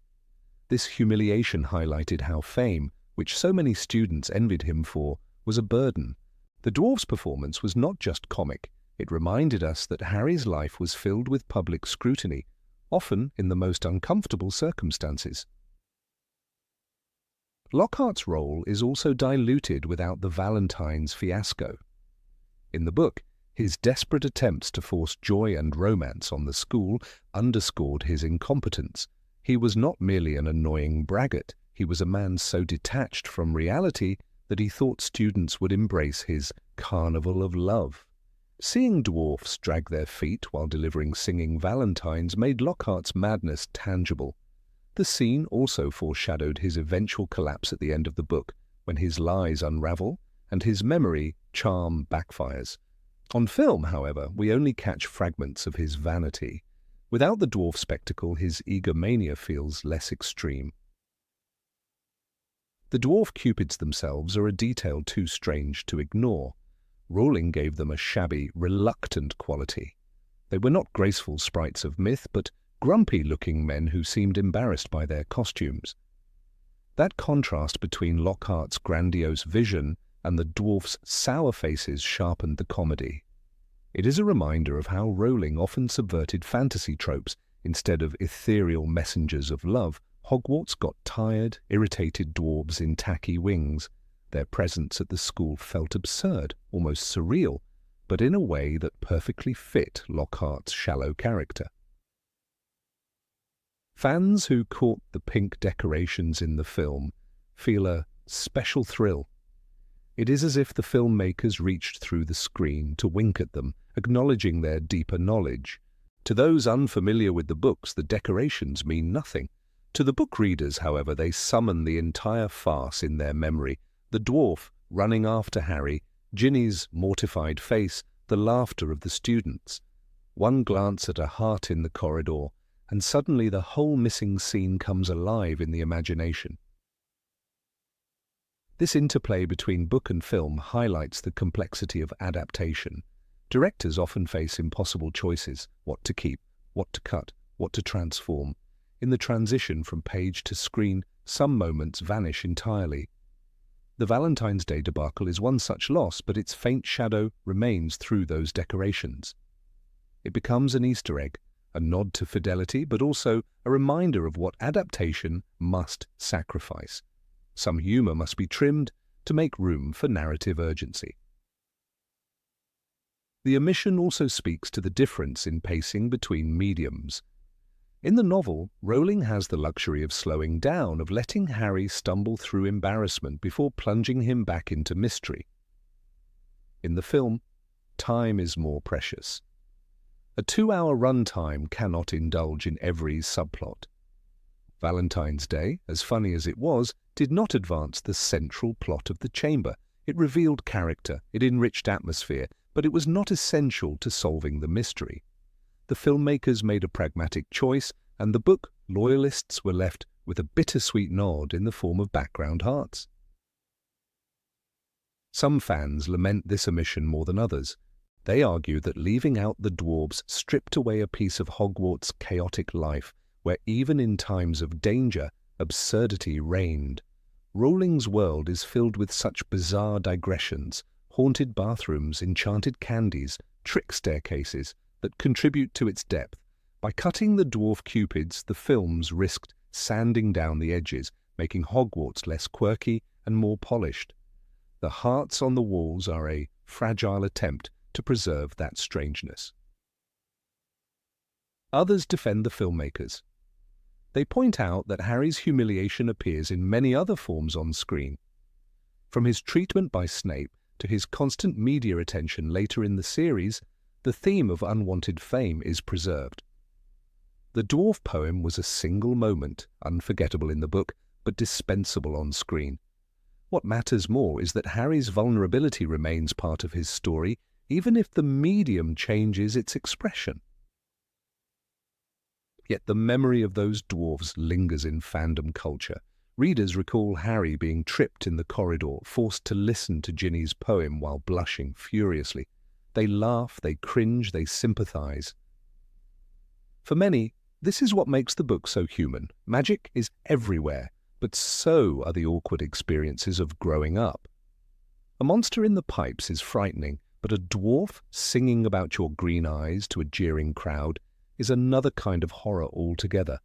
This humiliation highlighted how fame, which so many students envied him for, was a burden. The dwarf's performance was not just comic, it reminded us that Harry's life was filled with public scrutiny, often in the most uncomfortable circumstances. Lockhart's role is also diluted without the Valentine's fiasco. In the book, his desperate attempts to force joy and romance on the school underscored his incompetence. He was not merely an annoying braggart, he was a man so detached from reality that he thought students would embrace his carnival of love. Seeing dwarfs drag their feet while delivering singing valentines made Lockhart's madness tangible. The scene also foreshadowed his eventual collapse at the end of the book, when his lies unravel and his memory charm backfires. On film, however, we only catch fragments of his vanity. Without the dwarf spectacle, his egomania feels less extreme. The dwarf cupids themselves are a detail too strange to ignore. Rowling gave them a shabby, reluctant quality. They were not graceful sprites of myth, but grumpy-looking men who seemed embarrassed by their costumes. That contrast between Lockhart's grandiose vision and the dwarf's sour faces sharpened the comedy. It is a reminder of how Rowling often subverted fantasy tropes. Instead of ethereal messengers of love, Hogwarts got tired, irritated dwarves in tacky wings. Their presence at the school felt absurd, almost surreal, but in a way that perfectly fit Lockhart's shallow character. Fans who caught the pink decorations in the film feel a special thrill. It is as if the filmmakers reached through the screen to wink at them, acknowledging their deeper knowledge. To those unfamiliar with the books, the decorations mean nothing. To the book readers, however, they summon the entire farce in their memory. The dwarf running after Harry, Ginny's mortified face, the laughter of the students. One glance at a heart in the corridor, and suddenly the whole missing scene comes alive in the imagination. This interplay between book and film highlights the complexity of adaptation. Directors often face impossible choices: what to keep, what to cut, what to transform. In the transition from page to screen, some moments vanish entirely. The Valentine's Day debacle is one such loss, but its faint shadow remains through those decorations. It becomes an Easter egg, a nod to fidelity, but also a reminder of what adaptation must sacrifice. Some humor must be trimmed to make room for narrative urgency. The omission also speaks to the difference in pacing between mediums. In the novel, Rowling has the luxury of slowing down, of letting Harry stumble through embarrassment before plunging him back into mystery. In the film, time is more precious. A 2-hour runtime cannot indulge in every subplot. Valentine's Day, as funny as it was, did not advance the central plot of the chamber. It revealed character, it enriched atmosphere, but it was not essential to solving the mystery. The filmmakers made a pragmatic choice, and the book loyalists were left with a bittersweet nod in the form of background hearts. Some fans lament this omission more than others. They argue that leaving out the dwarves stripped away a piece of Hogwarts' chaotic life, where even in times of danger, absurdity reigned. Rowling's world is filled with such bizarre digressions, haunted bathrooms, enchanted candies, trick staircases, that contribute to its depth. By cutting the dwarf cupids, the films risked sanding down the edges. making Hogwarts less quirky and more polished. The hearts on the walls are a fragile attempt to preserve that strangeness. Others defend the filmmakers. They point out that Harry's humiliation appears in many other forms on screen. From his treatment by Snape to his constant media attention later in the series, the theme of unwanted fame is preserved. The dwarf poem was a single moment, unforgettable in the book, but dispensable on screen. What matters more is that Harry's vulnerability remains part of his story, even if the medium changes its expression. Yet the memory of those dwarves lingers in fandom culture. Readers recall Harry being tripped in the corridor, forced to listen to Ginny's poem while blushing furiously. They laugh, they cringe, they sympathize. For many, this is what makes the book so human. Magic is everywhere, but so are the awkward experiences of growing up. A monster in the pipes is frightening, but a dwarf singing about your green eyes to a jeering crowd is another kind of horror altogether.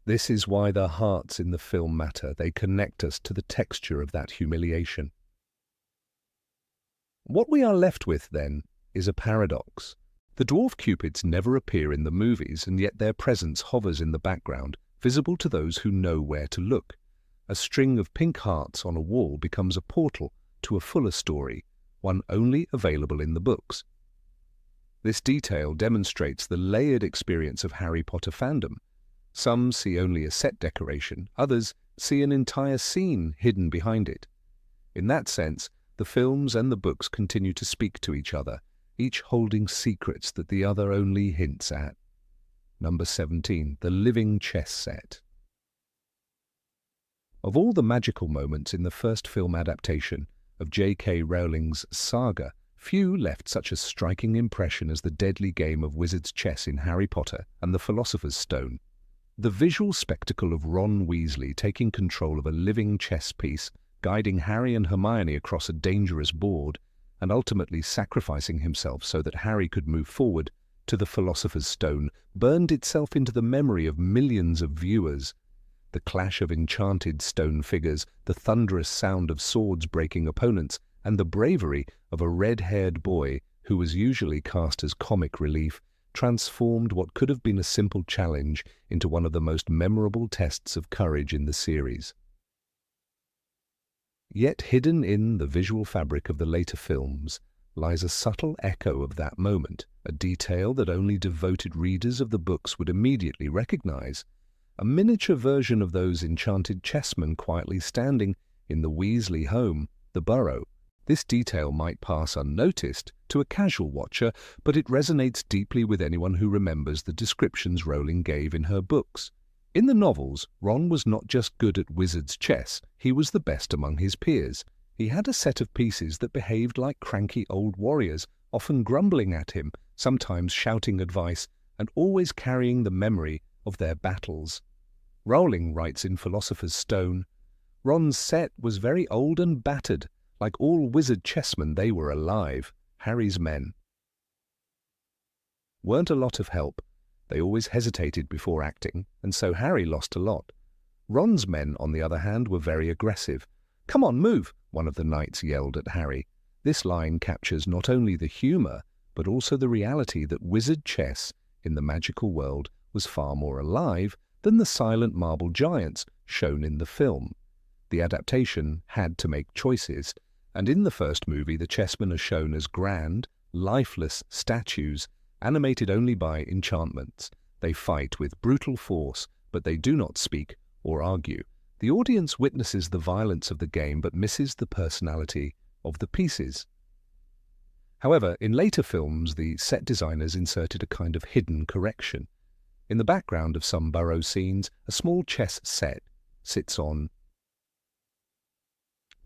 This is why the hearts in the film matter. They connect us to the texture of that humiliation. What we are left with, then, is a paradox. The dwarf cupids never appear in the movies, and yet their presence hovers in the background, visible to those who know where to look. A string of pink hearts on a wall becomes a portal to a fuller story, one only available in the books. This detail demonstrates the layered experience of Harry Potter fandom. Some see only a set decoration, others see an entire scene hidden behind it. In that sense, the films and the books continue to speak to each other, each holding secrets that the other only hints at. Number 17, the living chess set. Of all the magical moments in the first film adaptation of J.K. Rowling's saga, few left such a striking impression as the deadly game of wizard's chess in Harry Potter and the Philosopher's Stone. The visual spectacle of Ron Weasley taking control of a living chess piece, guiding Harry and Hermione across a dangerous board, and ultimately sacrificing himself so that Harry could move forward to the Philosopher's Stone, burned itself into the memory of millions of viewers. The clash of enchanted stone figures, the thunderous sound of swords breaking opponents, and the bravery of a red-haired boy who was usually cast as comic relief, transformed what could have been a simple challenge into one of the most memorable tests of courage in the series. Yet hidden in the visual fabric of the later films lies a subtle echo of that moment, a detail that only devoted readers of the books would immediately recognize. A miniature version of those enchanted chessmen quietly standing in the Weasley home, the Burrow. This detail might pass unnoticed to a casual watcher, but it resonates deeply with anyone who remembers the descriptions Rowling gave in her books. In the novels, Ron was not just good at wizard's chess, he was the best among his peers. He had a set of pieces that behaved like cranky old warriors, often grumbling at him, sometimes shouting advice, and always carrying the memory of their battles. Rowling writes in Philosopher's Stone, "Ron's set was very old and battered. Like all wizard chessmen, they were alive. Harry's men weren't a lot of help. They always hesitated before acting, and so Harry lost a lot. Ron's men, on the other hand, were very aggressive. 'Come on, move,' one of the knights yelled at Harry. This line captures not only the humour, but also the reality that wizard chess in the magical world was far more alive than the silent marble giants shown in the film. The adaptation had to make choices, and in the first movie the chessmen are shown as grand, lifeless statues, animated only by enchantments. They fight with brutal force, but they do not speak or argue. The audience witnesses the violence of the game but misses the personality of the pieces. However, in later films, the set designers inserted a kind of hidden correction. In the background of some Burrow scenes, a small chess set sits on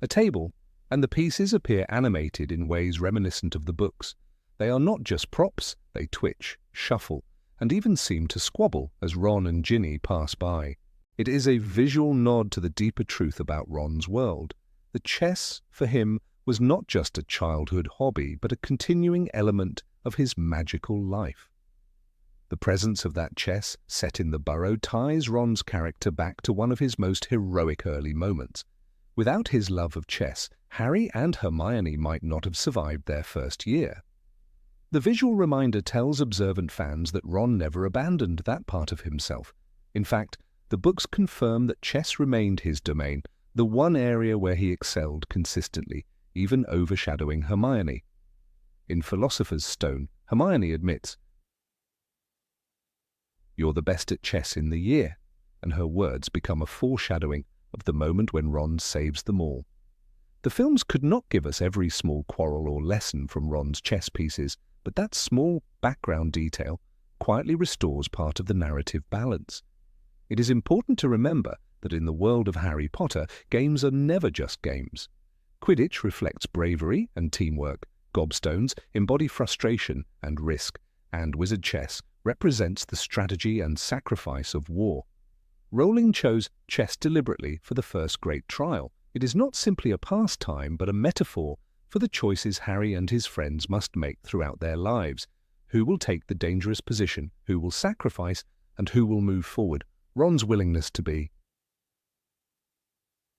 a table, and the pieces appear animated in ways reminiscent of the books. They are not just props, they twitch, shuffle, and even seem to squabble as Ron and Ginny pass by. It is a visual nod to the deeper truth about Ron's world. The chess, for him, was not just a childhood hobby, but a continuing element of his magical life. The presence of that chess set in the burrow ties Ron's character back to one of his most heroic early moments. Without his love of chess, Harry and Hermione might not have survived their first year. The visual reminder tells observant fans that Ron never abandoned that part of himself. In fact, the books confirm that chess remained his domain, the one area where he excelled consistently, even overshadowing Hermione. In Philosopher's Stone, Hermione admits, "You're the best at chess in the year," and her words become a foreshadowing of the moment when Ron saves them all. The films could not give us every small quarrel or lesson from Ron's chess pieces, but that small background detail quietly restores part of the narrative balance. It is important to remember that in the world of Harry Potter, games are never just games. Quidditch reflects bravery and teamwork, gobstones embody frustration and risk, and wizard chess represents the strategy and sacrifice of war. Rowling chose chess deliberately for the first great trial. It is not simply a pastime, but a metaphor for the choices Harry and his friends must make throughout their lives. Who will take the dangerous position, who will sacrifice, and who will move forward? Ron's willingness to be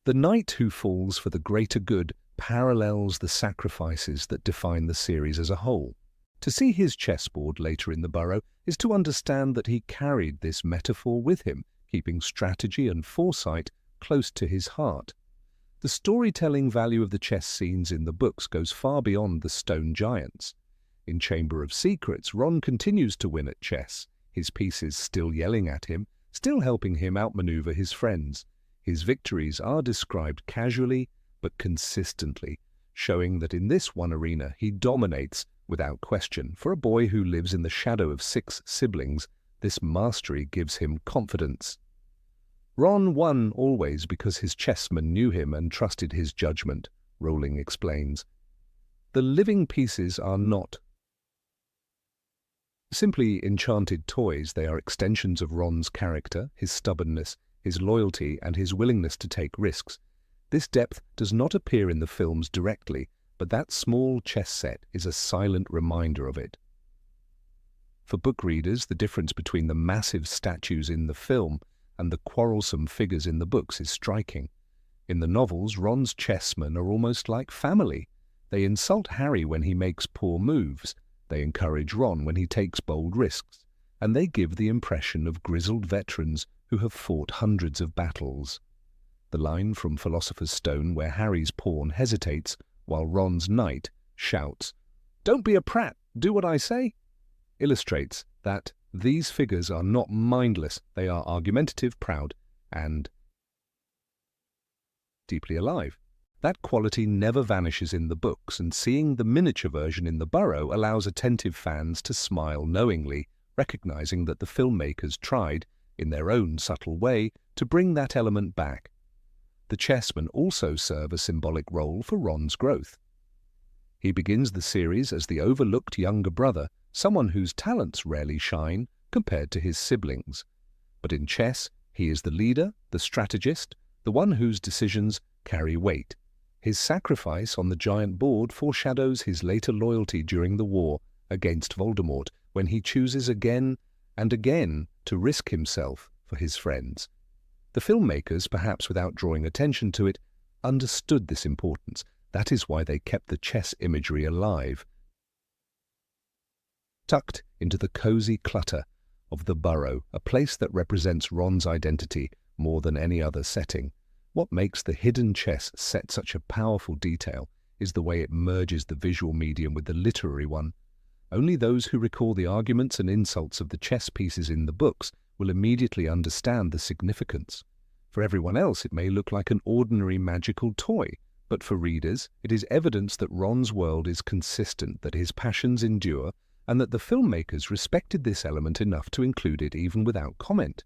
the knight who falls for the greater good parallels the sacrifices that define the series as a whole. To see his chessboard later in the burrow is to understand that he carried this metaphor with him, keeping strategy and foresight close to his heart. The storytelling value of the chess scenes in the books goes far beyond the stone giants. In Chamber of Secrets, Ron continues to win at chess, his pieces still yelling at him, still helping him outmaneuver his friends. His victories are described casually but consistently, showing that in this one arena he dominates without question. For a boy who lives in the shadow of 6 siblings, this mastery gives him confidence. Ron won always because his chessmen knew him and trusted his judgment, Rowling explains. The living pieces are not simply enchanted toys, they are extensions of Ron's character, his stubbornness, his loyalty, and his willingness to take risks. This depth does not appear in the films directly, but that small chess set is a silent reminder of it. For book readers, the difference between the massive statues in the film and the quarrelsome figures in the books is striking. In the novels, Ron's chessmen are almost like family. They insult Harry when he makes poor moves, they encourage Ron when he takes bold risks, and they give the impression of grizzled veterans who have fought hundreds of battles. The line from Philosopher's Stone where Harry's pawn hesitates while Ron's knight shouts, "Don't be a prat, do what I say," illustrates that these figures are not mindless, they are argumentative, proud, and deeply alive. That quality never vanishes in the books, and seeing the miniature version in the burrow allows attentive fans to smile knowingly, recognizing that the filmmakers tried, in their own subtle way, to bring that element back. The chessmen also serve a symbolic role for Ron's growth. He begins the series as the overlooked younger brother, someone whose talents rarely shine compared to his siblings. But in chess, he is the leader, the strategist, the one whose decisions carry weight. His sacrifice on the giant board foreshadows his later loyalty during the war against Voldemort, when he chooses again and again to risk himself for his friends. The filmmakers, perhaps without drawing attention to it, understood this importance. That is why they kept the chess imagery alive, tucked into the cozy clutter of the burrow, a place that represents Ron's identity more than any other setting. What makes the hidden chess set such a powerful detail is the way it merges the visual medium with the literary one. Only those who recall the arguments and insults of the chess pieces in the books will immediately understand the significance. For everyone else, it may look like an ordinary magical toy, but for readers, it is evidence that Ron's world is consistent, that his passions endure, and that the filmmakers respected this element enough to include it even without comment.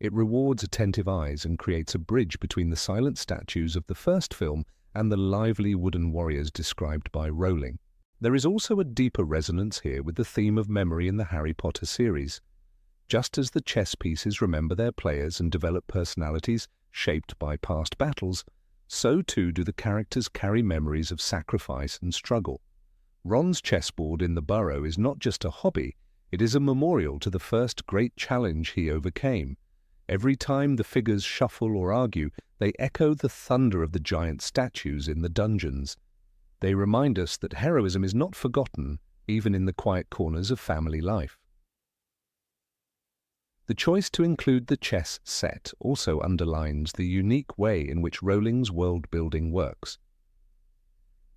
It rewards attentive eyes and creates a bridge between the silent statues of the first film and the lively wooden warriors described by Rowling. There is also a deeper resonance here with the theme of memory in the Harry Potter series. Just as the chess pieces remember their players and develop personalities shaped by past battles, so too do the characters carry memories of sacrifice and struggle. Ron's chessboard in the burrow is not just a hobby, It is a memorial to the first great challenge he overcame. Every time the figures shuffle or argue, they echo the thunder of the giant statues in the dungeons. They remind us that heroism is not forgotten, even in the quiet corners of family life. The choice to include the chess set also underlines the unique way in which Rowling's world-building works.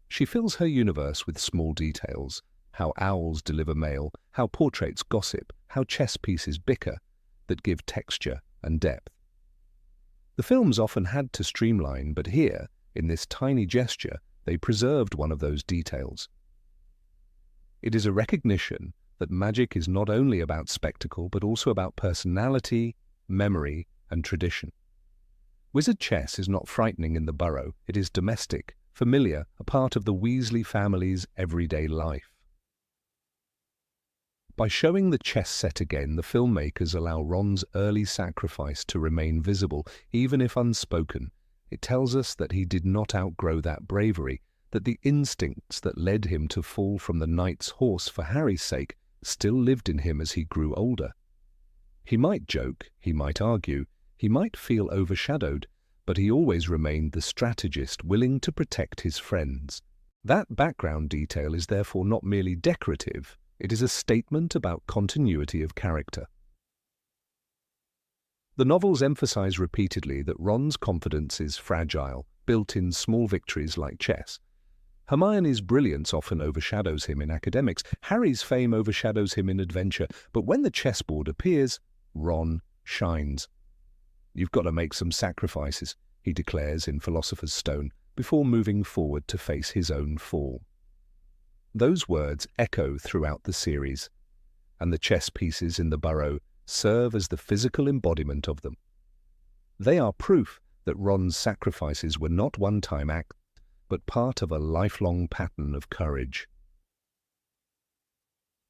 She fills her universe with small details: how owls deliver mail, how portraits gossip, how chess pieces bicker, that give texture and depth. The films often had to streamline, but here, in this tiny gesture, they preserved one of those details. It is a recognition that magic is not only about spectacle, but also about personality, memory, and tradition. Wizard chess is not frightening in the burrow. It is domestic, familiar, a part of the Weasley family's everyday life. By showing the chess set again, the filmmakers allow Ron's early sacrifice to remain visible, even if unspoken. It tells us that he did not outgrow that bravery, that the instincts that led him to fall from the knight's horse for Harry's sake still lived in him as he grew older. He might joke, he might argue, he might feel overshadowed, but he always remained the strategist willing to protect his friends. That background detail is therefore not merely decorative, it is a statement about continuity of character. The novels emphasize repeatedly that Ron's confidence is fragile, built in small victories like chess. Hermione's brilliance often overshadows him in academics. Harry's fame overshadows him in adventure. But when the chessboard appears, Ron shines. "You've got to make some sacrifices," he declares in Philosopher's Stone, before moving forward to face his own fall. Those words echo throughout the series, and the chess pieces in the burrow serve as the physical embodiment of them. They are proof that Ron's sacrifices were not one-time acts, but part of a lifelong pattern of courage.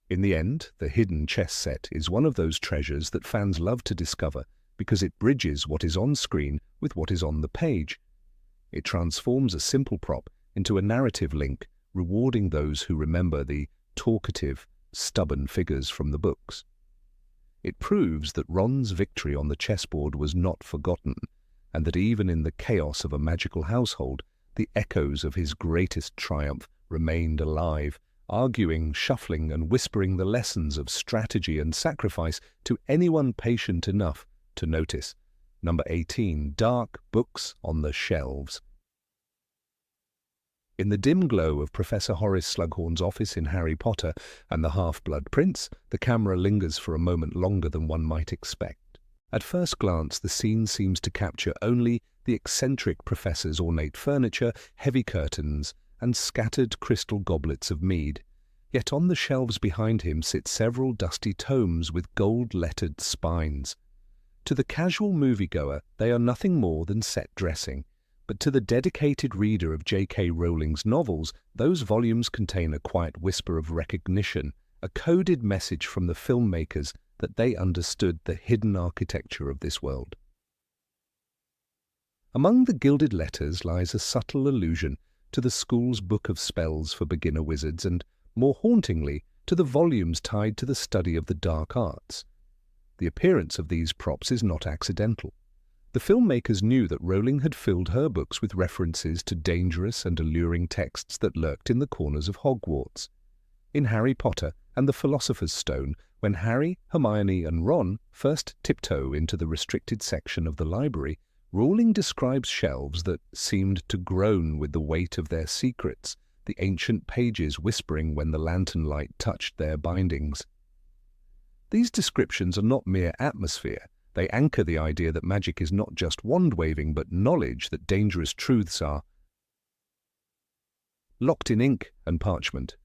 In the end, the hidden chess set is one of those treasures that fans love to discover because it bridges what is on screen with what is on the page. It transforms a simple prop into a narrative link, rewarding those who remember the talkative, stubborn figures from the books. It proves that Ron's victory on the chessboard was not forgotten, and that even in the chaos of a magical household, the echoes of his greatest triumph remained alive, arguing, shuffling, and whispering the lessons of strategy and sacrifice to anyone patient enough to notice. Number 18, Dark Books on the Shelves. In the dim glow of Professor Horace Slughorn's office in Harry Potter and the Half-Blood Prince, the camera lingers for a moment longer than one might expect. At first glance, the scene seems to capture only the eccentric professor's ornate furniture, heavy curtains, and scattered crystal goblets of mead. Yet on the shelves behind him sit several dusty tomes with gold-lettered spines. To the casual moviegoer, they are nothing more than set dressing. But to the dedicated reader of J.K. Rowling's novels, those volumes contain a quiet whisper of recognition, a coded message from the filmmakers that they understood the hidden architecture of this world. Among the gilded letters lies a subtle allusion to the school's book of spells for beginner wizards and, more hauntingly, to the volumes tied to the study of the dark arts. The appearance of these props is not accidental. The filmmakers knew that Rowling had filled her books with references to dangerous and alluring texts that lurked in the corners of Hogwarts. In Harry Potter and the Philosopher's Stone, when Harry, Hermione, and Ron first tiptoe into the restricted section of the library, Rowling describes shelves that seemed to groan with the weight of their secrets, the ancient pages whispering when the lantern light touched their bindings. These descriptions are not mere atmosphere. They anchor the idea that magic is not just wand-waving, but knowledge that dangerous truths are locked in ink and parchment.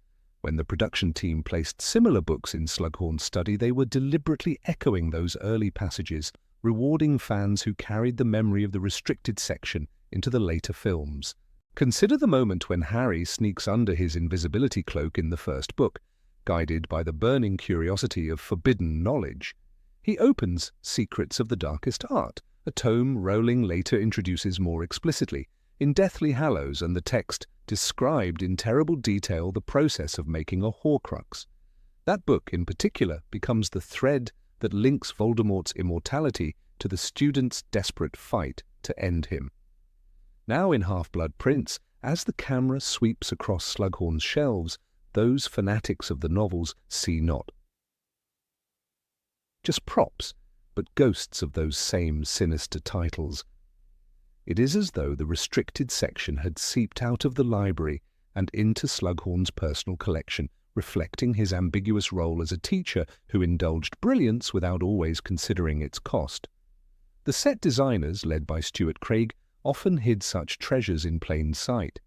When the production team placed similar books in Slughorn's study, they were deliberately echoing those early passages, rewarding fans who carried the memory of the restricted section into the later films. Consider the moment when Harry sneaks under his invisibility cloak in the first book, guided by the burning curiosity of forbidden knowledge. He opens Secrets of the Darkest Art, a tome Rowling later introduces more explicitly, in Deathly Hallows, and the text described in terrible detail the process of making a Horcrux. That book, in particular, becomes the thread that links Voldemort's immortality to the students' desperate fight to end him. Now in Half-Blood Prince, as the camera sweeps across Slughorn's shelves, those fanatics of the novels see not just props, but ghosts of those same sinister titles. It is as though the restricted section had seeped out of the library and into Slughorn's personal collection, reflecting his ambiguous role as a teacher who indulged brilliance without always considering its cost. The set designers, led by Stuart Craig, often hid such treasures in plain sight.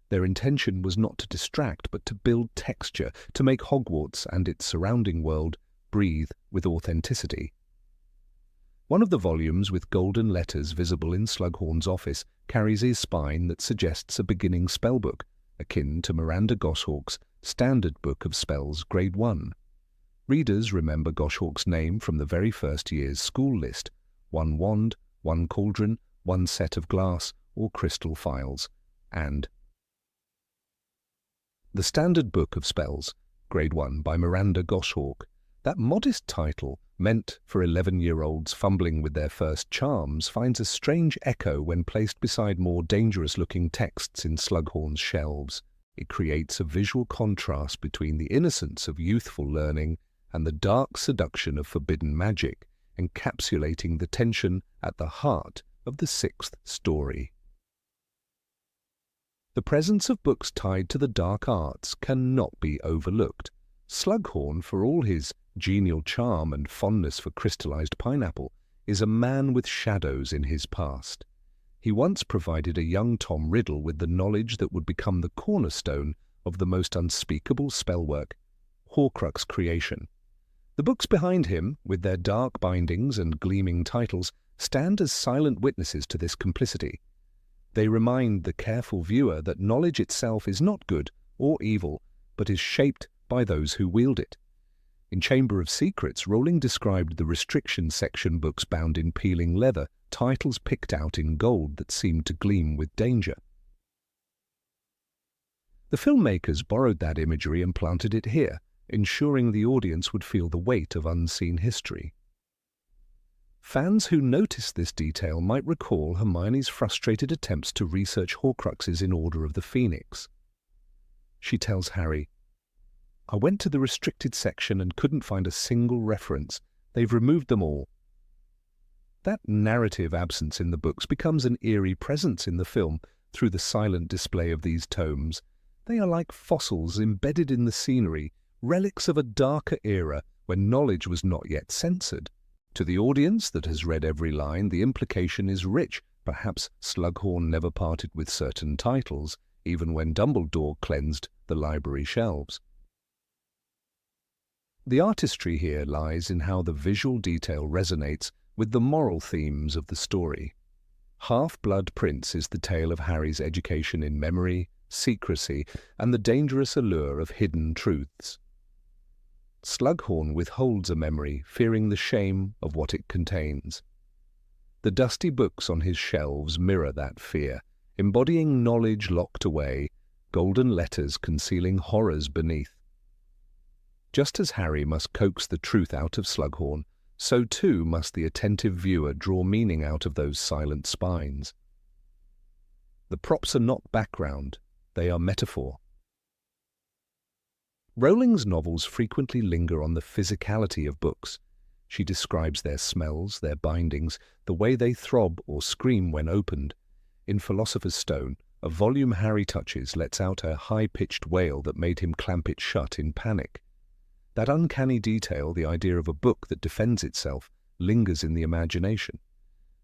Their intention was not to distract, but to build texture, to make Hogwarts and its surrounding world breathe with authenticity. One of the volumes with golden letters visible in Slughorn's office carries a spine that suggests a beginning spellbook, akin to Miranda Goshawk's Standard Book of Spells Grade 1. Readers remember Goshawk's name from the very first year's school list: 1 wand, 1 cauldron, 1 set of glass or crystal phials, and The Standard Book of Spells Grade 1 by Miranda Goshawk. That modest title, meant for 11-year-olds fumbling with their first charms, finds a strange echo when placed beside more dangerous-looking texts in Slughorn's shelves. It creates a visual contrast between the innocence of youthful learning and the dark seduction of forbidden magic, encapsulating the tension at the heart of the 6th story. The presence of books tied to the dark arts cannot be overlooked. Slughorn, for all his genial charm and fondness for crystallized pineapple, is a man with shadows in his past. He once provided a young Tom Riddle with the knowledge that would become the cornerstone of the most unspeakable spellwork, Horcrux creation. The books behind him, with their dark bindings and gleaming titles, stand as silent witnesses to this complicity. They remind the careful viewer that knowledge itself is not good or evil, but is shaped by those who wield it. In Chamber of Secrets, Rowling described the restriction section books bound in peeling leather, titles picked out in gold that seemed to gleam with danger. The filmmakers borrowed that imagery and planted it here, ensuring the audience would feel the weight of unseen history. Fans who noticed this detail might recall Hermione's frustrated attempts to research Horcruxes in Order of the Phoenix. She tells Harry, "I went to the restricted section and couldn't find a single reference. They've removed them all." That narrative absence in the books becomes an eerie presence in the film through the silent display of these tomes. They are like fossils embedded in the scenery, relics of a darker era when knowledge was not yet censored. To the audience that has read every line, the implication is rich. Perhaps Slughorn never parted with certain titles, even when Dumbledore cleansed the library shelves. The artistry here lies in how the visual detail resonates with the moral themes of the story. Half-Blood Prince is the tale of Harry's education in memory, secrecy, and the dangerous allure of hidden truths. Slughorn withholds a memory, fearing the shame of what it contains. The dusty books on his shelves mirror that fear, embodying knowledge locked away, golden letters concealing horrors beneath. Just as Harry must coax the truth out of Slughorn, so too must the attentive viewer draw meaning out of those silent spines. The props are not background, they are metaphor. Rowling's novels frequently linger on the physicality of books. She describes their smells, their bindings, the way they throb or scream when opened. In Philosopher's Stone, a volume Harry touches lets out a high-pitched wail that made him clamp it shut in panic. That uncanny detail, the idea of a book that defends itself, lingers in the imagination.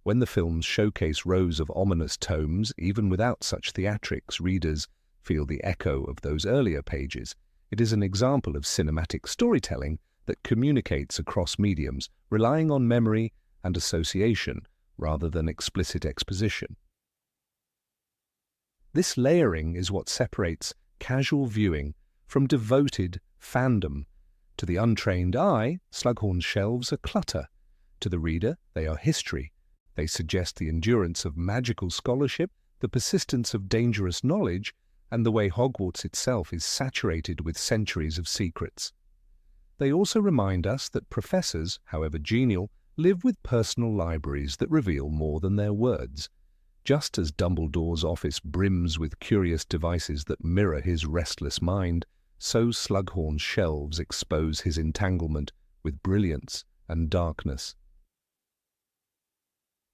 When the films showcase rows of ominous tomes, even without such theatrics, readers feel the echo of those earlier pages. It is an example of cinematic storytelling that communicates across mediums, relying on memory and association rather than explicit exposition. This layering is what separates casual viewing from devoted fandom. To the untrained eye, Slughorn's shelves are clutter. To the reader, they are history. They suggest the endurance of magical scholarship, the persistence of dangerous knowledge, and the way Hogwarts itself is saturated with centuries of secrets. They also remind us that professors, however genial, live with personal libraries that reveal more than their words. Just as Dumbledore's office brims with curious devices that mirror his restless mind, so Slughorn's shelves expose his entanglement with brilliance and darkness.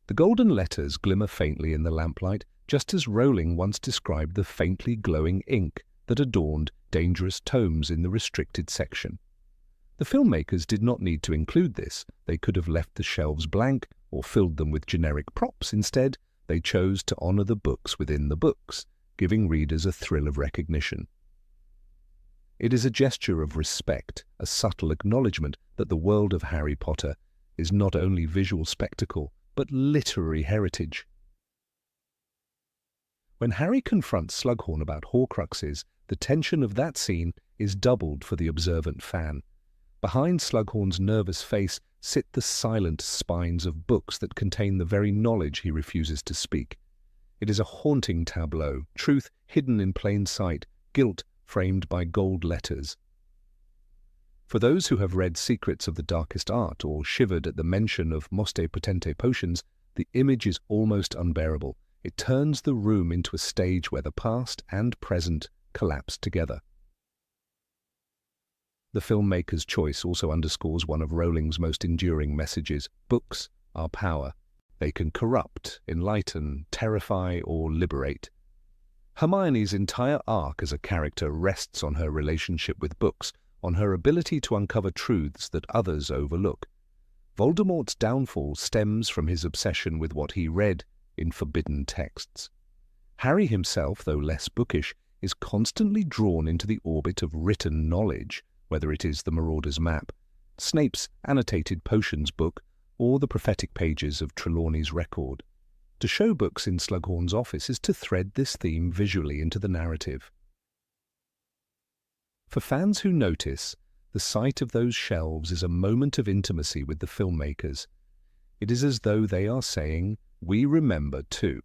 The golden letters glimmer faintly in the lamplight, just as Rowling once described the faintly glowing ink that adorned dangerous tomes in the restricted section. The filmmakers did not need to include this. They could have left the shelves blank or filled them with generic props. Instead, they chose to honor the books within the books, giving readers a thrill of recognition. It is a gesture of respect, a subtle acknowledgement that the world of Harry Potter is not only visual spectacle, but literary heritage. When Harry confronts Slughorn about Horcruxes, the tension of that scene is doubled for the observant fan. Behind Slughorn's nervous face sit the silent spines of books that contain the very knowledge he refuses to speak. It is a haunting tableau, truth hidden in plain sight, guilt framed by gold letters. For those who have read Secrets of the Darkest Art or shivered at the mention of Moste Potente potions, the image is almost unbearable. It turns the room into a stage where the past and present collapse together. The filmmaker's choice also underscores one of Rowling's most enduring messages. Books are power. They can corrupt, enlighten, terrify, or liberate. Hermione's entire arc as a character rests on her relationship with books, on her ability to uncover truths that others overlook. Voldemort's downfall stems from his obsession with what he read in forbidden texts. Harry himself, though less bookish, is constantly drawn into the orbit of written knowledge, whether it is the Marauder's Map, Snape's annotated potions book, or the prophetic pages of Trelawney's record. To show books in Slughorn's office is to thread this theme visually into the narrative. For fans who notice, the sight of those shelves is a moment of intimacy with the filmmakers. It is as though they are saying, "We remember too.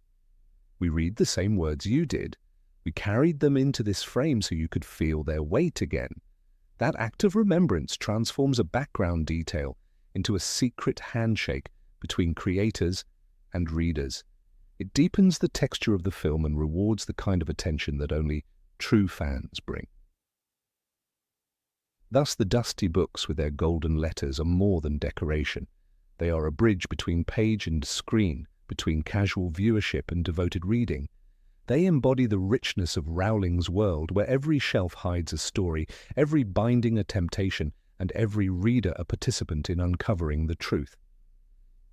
We read the same words you did. We carried them into this frame so you could feel their weight again." That act of remembrance transforms a background detail into a secret handshake between creators and readers. It deepens the texture of the film and rewards the kind of attention that only true fans bring. Thus, the dusty books with their golden letters are more than decoration. They are a bridge between page and screen, between casual viewership and devoted reading. They embody the richness of Rowling's world, where every shelf hides a story, every binding a temptation, and every reader a participant in uncovering the truth.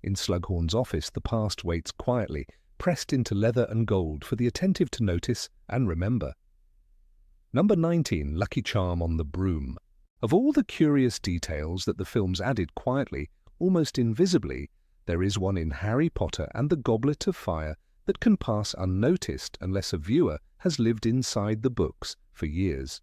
In Slughorn's office, the past waits quietly, pressed into leather and gold for the attentive to notice and remember. Number 19, Lucky Charm on the Broom. Of all the curious details that the films added quietly, almost invisibly, there is one in Harry Potter and the Goblet of Fire that can pass unnoticed unless a viewer has lived inside the books for years.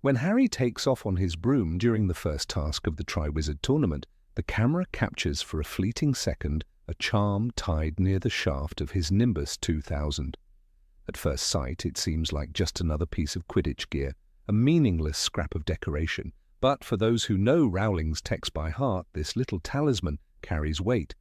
When Harry takes off on his broom during the first task of the Triwizard Tournament, the camera captures for a fleeting second a charm tied near the shaft of his Nimbus 2000. At first sight, it seems like just another piece of Quidditch gear, a meaningless scrap of decoration. But for those who know Rowling's text by heart, this little talisman carries weight.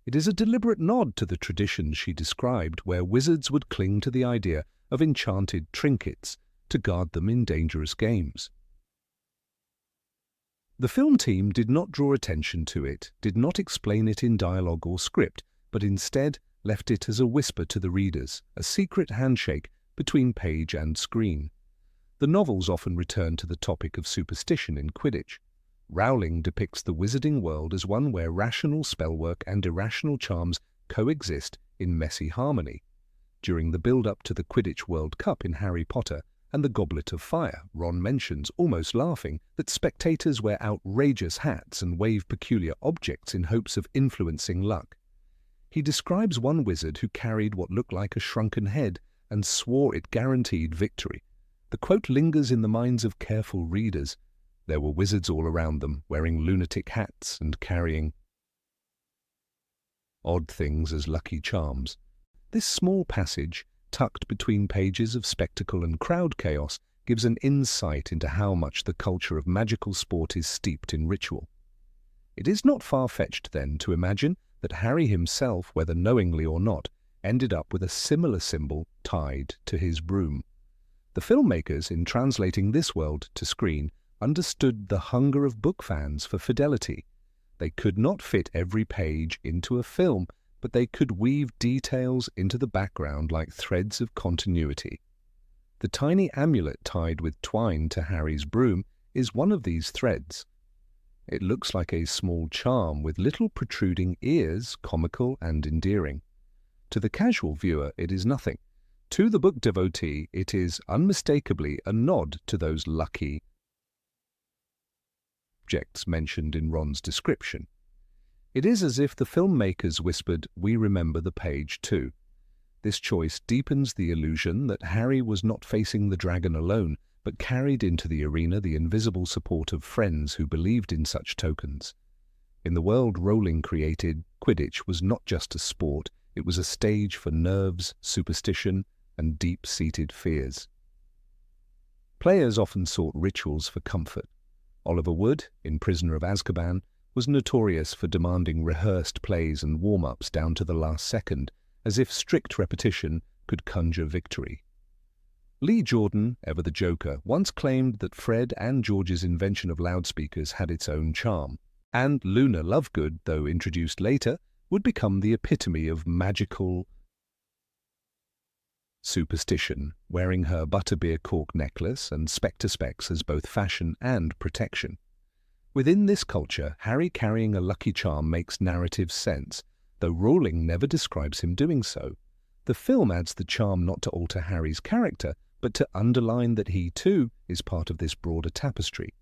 It is a deliberate nod to the traditions she described, where wizards would cling to the idea of enchanted trinkets to guard them in dangerous games. The film team did not draw attention to it, did not explain it in dialogue or script, but instead left it as a whisper to the readers, a secret handshake between page and screen. The novels often return to the topic of superstition in Quidditch. Rowling depicts the wizarding world as one where rational spellwork and irrational charms coexist in messy harmony. During the build-up to the Quidditch World Cup in Harry Potter and the Goblet of Fire, Ron mentions, almost laughing, that spectators wear outrageous hats and wave peculiar objects in hopes of influencing luck. He describes one wizard who carried what looked like a shrunken head and swore it guaranteed victory. The quote lingers in the minds of careful readers. There were wizards all around them, wearing lunatic hats and carrying odd things as lucky charms. This small passage, tucked between pages of spectacle and crowd chaos, gives an insight into how much the culture of magical sport is steeped in ritual. It is not far-fetched, then, to imagine that Harry himself, whether knowingly or not, ended up with a similar symbol tied to his broom. The filmmakers, in translating this world to screen, understood the hunger of book fans for fidelity. They could not fit every page into a film, but they could weave details into the background like threads of continuity. The tiny amulet tied with twine to Harry's broom is one of these threads. It looks like a small charm with little protruding ears, comical and endearing. To the casual viewer, it is nothing. To the book devotee, it is unmistakably a nod to those lucky objects mentioned in Ron's description. It is as if the filmmakers whispered, "We remember the page too." This choice deepens the illusion that Harry was not facing the dragon alone, but carried into the arena the invisible support of friends who believed in such tokens. In the world Rowling created, Quidditch was not just a sport, it was a stage for nerves, superstition, and deep-seated fears. Players often sought rituals for comfort. Oliver Wood, in Prisoner of Azkaban, was notorious for demanding rehearsed plays and warm-ups down to the last second, as if strict repetition could conjure victory. Lee Jordan, ever the Joker, once claimed that Fred and George's invention of loudspeakers had its own charm, and Luna Lovegood, though introduced later, would become the epitome of magical superstition, wearing her butterbeer cork necklace and spectre specs as both fashion and protection. Within this culture, Harry carrying a lucky charm makes narrative sense, though Rowling never describes him doing so. The film adds the charm not to alter Harry's character, but to underline that he, too, is part of this broader tapestry.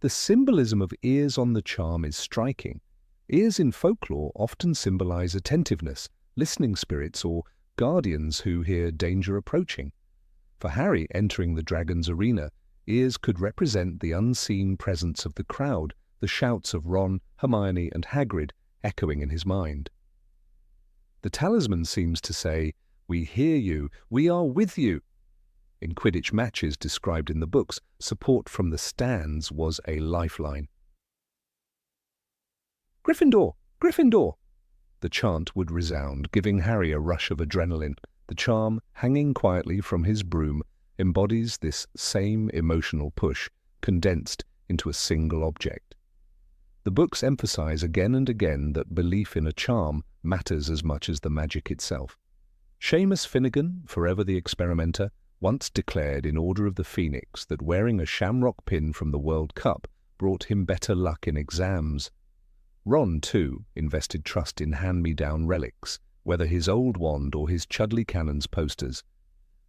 The symbolism of ears on the charm is striking. Ears in folklore often symbolize attentiveness, listening spirits, or guardians who hear danger approaching. For Harry entering the dragon's arena, ears could represent the unseen presence of the crowd, the shouts of Ron, Hermione, and Hagrid echoing in his mind. The talisman seems to say, "We hear you, we are with you." In Quidditch matches described in the books, support from the stands was a lifeline. "Gryffindor! Gryffindor!" The chant would resound, giving Harry a rush of adrenaline. The charm, hanging quietly from his broom, embodies this same emotional push, condensed into a single object. The books emphasize again and again that belief in a charm matters as much as the magic itself. Seamus Finnegan, forever the experimenter, once declared in Order of the Phoenix that wearing a shamrock pin from the World Cup brought him better luck in exams. Ron, too, invested trust in hand-me-down relics, whether his old wand or his Chudley Cannon's posters.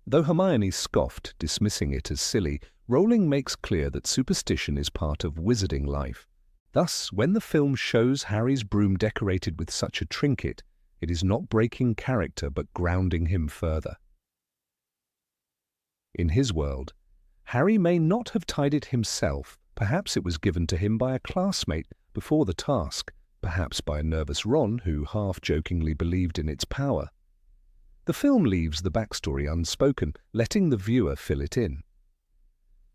Though Hermione scoffed, dismissing it as silly, Rowling makes clear that superstition is part of wizarding life. Thus, when the film shows Harry's broom decorated with such a trinket, it is not breaking character but grounding him further. In his world, Harry may not have tied it himself. Perhaps it was given to him by a classmate before the task, perhaps by a nervous Ron who half-jokingly believed in its power. The film leaves the backstory unspoken, letting the viewer fill it in.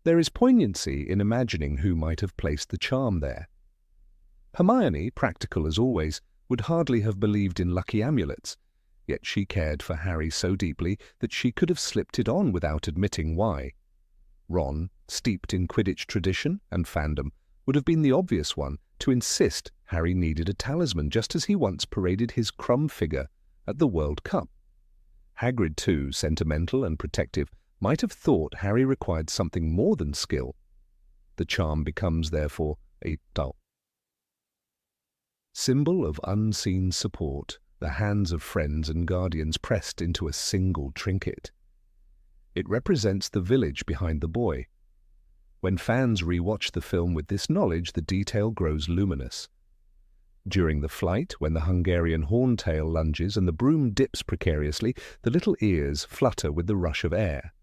There is poignancy in imagining who might have placed the charm there. Hermione, practical as always, would hardly have believed in lucky amulets, yet she cared for Harry so deeply that she could have slipped it on without admitting why. Ron, steeped in Quidditch tradition and fandom, would have been the obvious one to insist Harry needed a talisman, just as he once paraded his crumb figure at the World Cup. Hagrid, too, sentimental and protective, might have thought Harry required something more than skill. The charm becomes, therefore, a dull symbol of unseen support, the hands of friends and guardians pressed into a single trinket. It represents the village behind the boy. When fans rewatch the film with this knowledge, the detail grows luminous. During the flight, when the Hungarian horntail lunges and the broom dips precariously, the little ears flutter with the rush of air.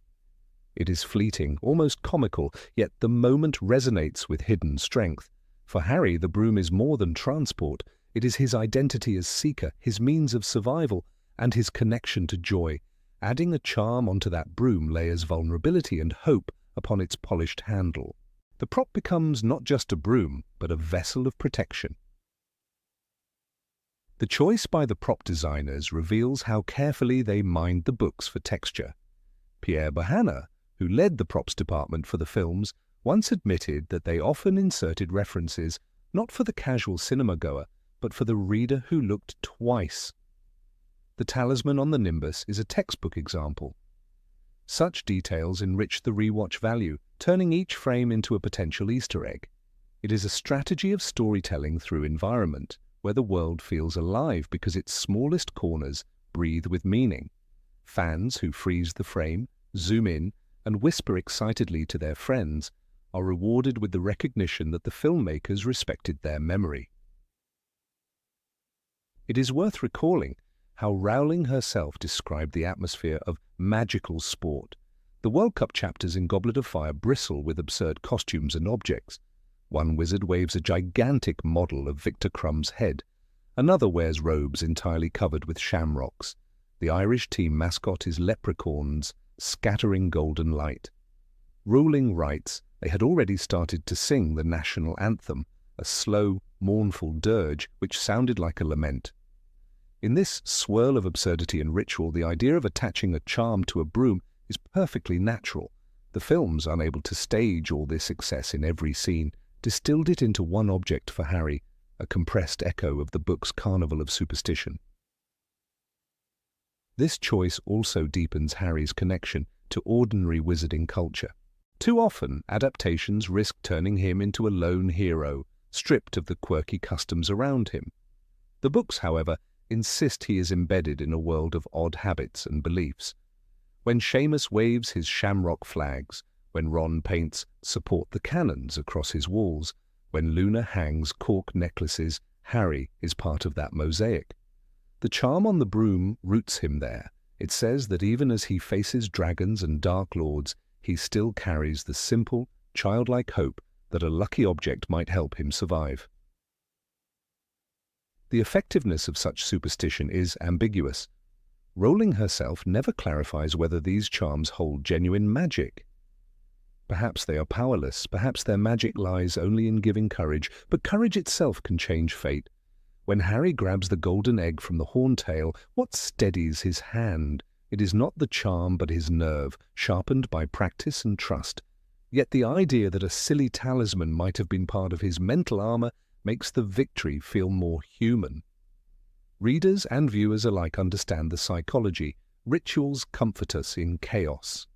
It is fleeting, almost comical, yet the moment resonates with hidden strength. For Harry, the broom is more than transport. It is his identity as seeker, his means of survival, and his connection to joy. Adding a charm onto that broom layers vulnerability and hope, upon its polished handle. The prop becomes not just a broom, but a vessel of protection. The choice by the prop designers reveals how carefully they mined the books for texture. Pierre Bohanna, who led the props department for the films, once admitted that they often inserted references not for the casual cinema-goer, but for the reader who looked twice. The talisman on the nimbus is a textbook example. Such details enrich the rewatch value, turning each frame into a potential Easter egg. It is a strategy of storytelling through environment, where the world feels alive because its smallest corners breathe with meaning. Fans who freeze the frame, zoom in, and whisper excitedly to their friends are rewarded with the recognition that the filmmakers respected their memory. It is worth recalling how Rowling herself described the atmosphere of magical sport. The World Cup chapters in Goblet of Fire bristle with absurd costumes and objects. One wizard waves a gigantic model of Victor Crumb's head. Another wears robes entirely covered with shamrocks. The Irish team mascot is leprechauns scattering golden light. Rowling writes they had already started to sing the national anthem, a slow, mournful dirge which sounded like a lament. In this swirl of absurdity and ritual, the idea of attaching a charm to a broom is perfectly natural. The films, unable to stage all this excess in every scene, distilled it into one object for Harry, a compressed echo of the book's carnival of superstition. This choice also deepens Harry's connection to ordinary wizarding culture. Too often, adaptations risk turning him into a lone hero, stripped of the quirky customs around him. The books, however, insist he is embedded in a world of odd habits and beliefs. When Seamus waves his shamrock flags, when Ron paints "support the cannons" across his walls, when Luna hangs cork necklaces, Harry is part of that mosaic. The charm on the broom roots him there. It says that even as he faces dragons and dark lords, he still carries the simple, childlike hope that a lucky object might help him survive. The effectiveness of such superstition is ambiguous. Rowling herself never clarifies whether these charms hold genuine magic. Perhaps they are powerless, perhaps their magic lies only in giving courage, but courage itself can change fate. When Harry grabs the golden egg from the horntail, what steadies his hand? It is not the charm but his nerve, sharpened by practice and trust. Yet the idea that a silly talisman might have been part of his mental armor makes the victory feel more human. Readers and viewers alike understand the psychology. Rituals comfort us in chaos.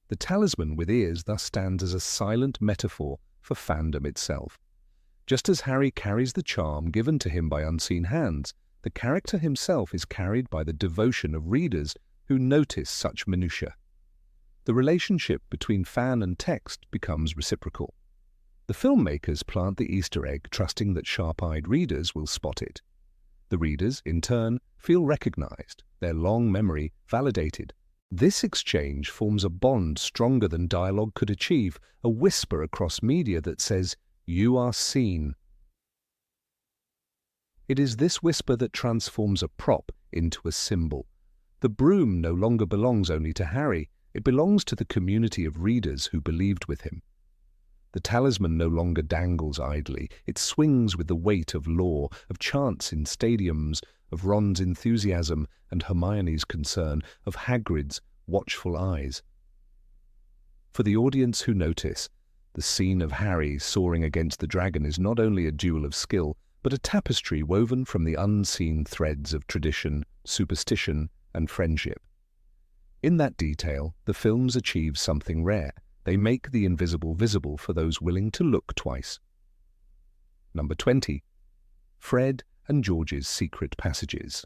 The talisman with ears thus stands as a silent metaphor for fandom itself. Just as Harry carries the charm given to him by unseen hands, the character himself is carried by the devotion of readers who notice such minutiae. The relationship between fan and text becomes reciprocal. The filmmakers plant the Easter egg, trusting that sharp-eyed readers will spot it. The readers, in turn, feel recognized, their long memory validated. This exchange forms a bond stronger than dialogue could achieve, a whisper across media that says, "You are seen." It is this whisper that transforms a prop into a symbol. The broom no longer belongs only to Harry, it belongs to the community of readers who believed with him. The talisman no longer dangles idly, it swings with the weight of lore, of chants in stadiums, of Ron's enthusiasm and Hermione's concern, of Hagrid's watchful eyes. For the audience who notice, the scene of Harry soaring against the dragon is not only a duel of skill, but a tapestry woven from the unseen threads of tradition, superstition, and friendship. In that detail, the films achieve something rare. They make the invisible visible for those willing to look twice. Number 20. Fred and George's secret passages.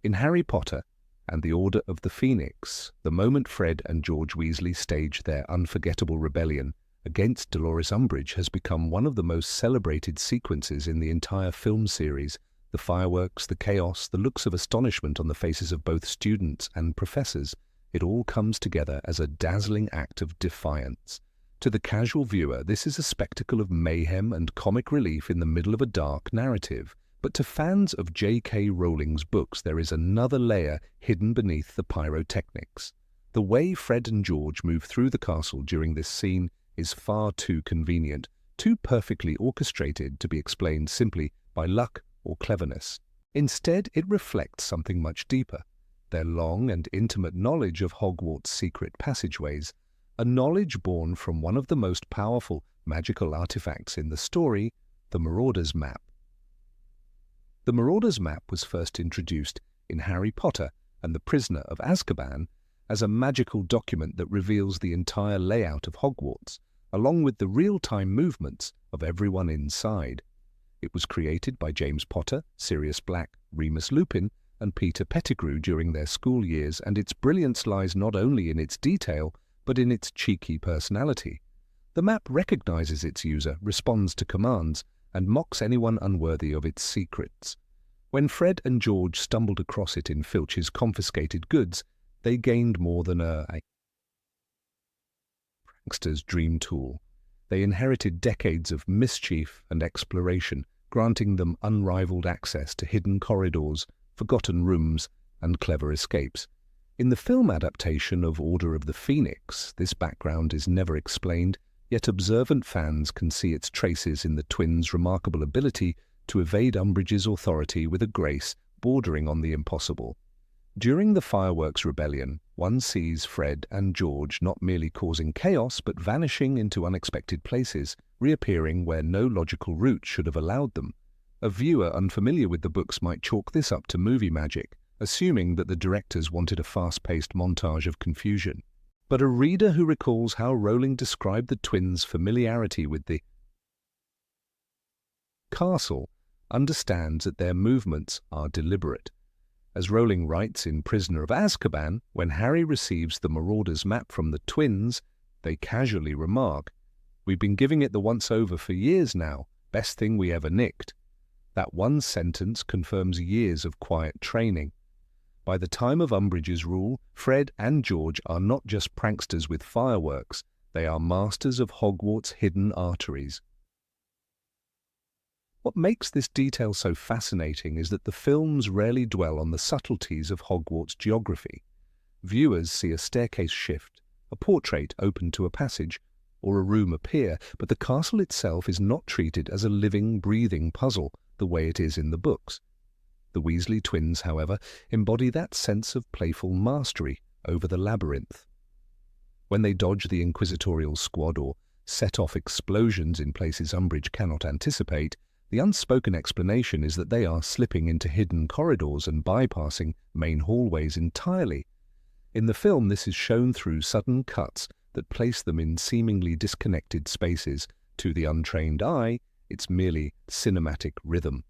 In Harry Potter and the Order of the Phoenix, the moment Fred and George Weasley stage their unforgettable rebellion against Dolores Umbridge has become one of the most celebrated sequences in the entire film series. The fireworks, the chaos, the looks of astonishment on the faces of both students and professors, it all comes together as a dazzling act of defiance. To the casual viewer, this is a spectacle of mayhem and comic relief in the middle of a dark narrative. But to fans of J.K. Rowling's books, there is another layer hidden beneath the pyrotechnics. The way Fred and George move through the castle during this scene is far too convenient, too perfectly orchestrated to be explained simply by luck or cleverness. Instead, it reflects something much deeper: their long and intimate knowledge of Hogwarts' secret passageways, a knowledge born from one of the most powerful magical artifacts in the story, the Marauder's Map. The Marauder's Map was first introduced in Harry Potter and the Prisoner of Azkaban as a magical document that reveals the entire layout of Hogwarts, along with the real-time movements of everyone inside. It was created by James Potter, Sirius Black, Remus Lupin, and Peter Pettigrew during their school years, and its brilliance lies not only in its detail, but in its cheeky personality. The map recognizes its user, responds to commands, and mocks anyone unworthy of its secrets. When Fred and George stumbled across it in Filch's confiscated goods, they gained more than a prankster's dream tool. They inherited decades of mischief and exploration, granting them unrivaled access to hidden corridors, forgotten rooms, and clever escapes. In the film adaptation of Order of the Phoenix, this background is never explained, yet observant fans can see its traces in the twins' remarkable ability to evade Umbridge's authority with a grace bordering on the impossible. During the fireworks rebellion, one sees Fred and George not merely causing chaos but vanishing into unexpected places, reappearing where no logical route should have allowed them. A viewer unfamiliar with the books might chalk this up to movie magic, assuming that the directors wanted a fast-paced montage of confusion. But a reader who recalls how Rowling described the twins' familiarity with the castle understands that their movements are deliberate. As Rowling writes in Prisoner of Azkaban, when Harry receives the Marauder's Map from the twins, they casually remark, "We've been giving it the once-over for years now, best thing we ever nicked." That one sentence confirms years of quiet training. By the time of Umbridge's rule, Fred and George are not just pranksters with fireworks, they are masters of Hogwarts' hidden arteries. What makes this detail so fascinating is that the films rarely dwell on the subtleties of Hogwarts geography. Viewers see a staircase shift, a portrait open to a passage, or a room appear, but the castle itself is not treated as a living, breathing puzzle the way it is in the books. The Weasley twins, however, embody that sense of playful mastery over the labyrinth. When they dodge the inquisitorial squad or set off explosions in places Umbridge cannot anticipate, the unspoken explanation is that they are slipping into hidden corridors and bypassing main hallways entirely. In the film, this is shown through sudden cuts that place them in seemingly disconnected spaces. To the untrained eye, it's merely cinematic rhythm.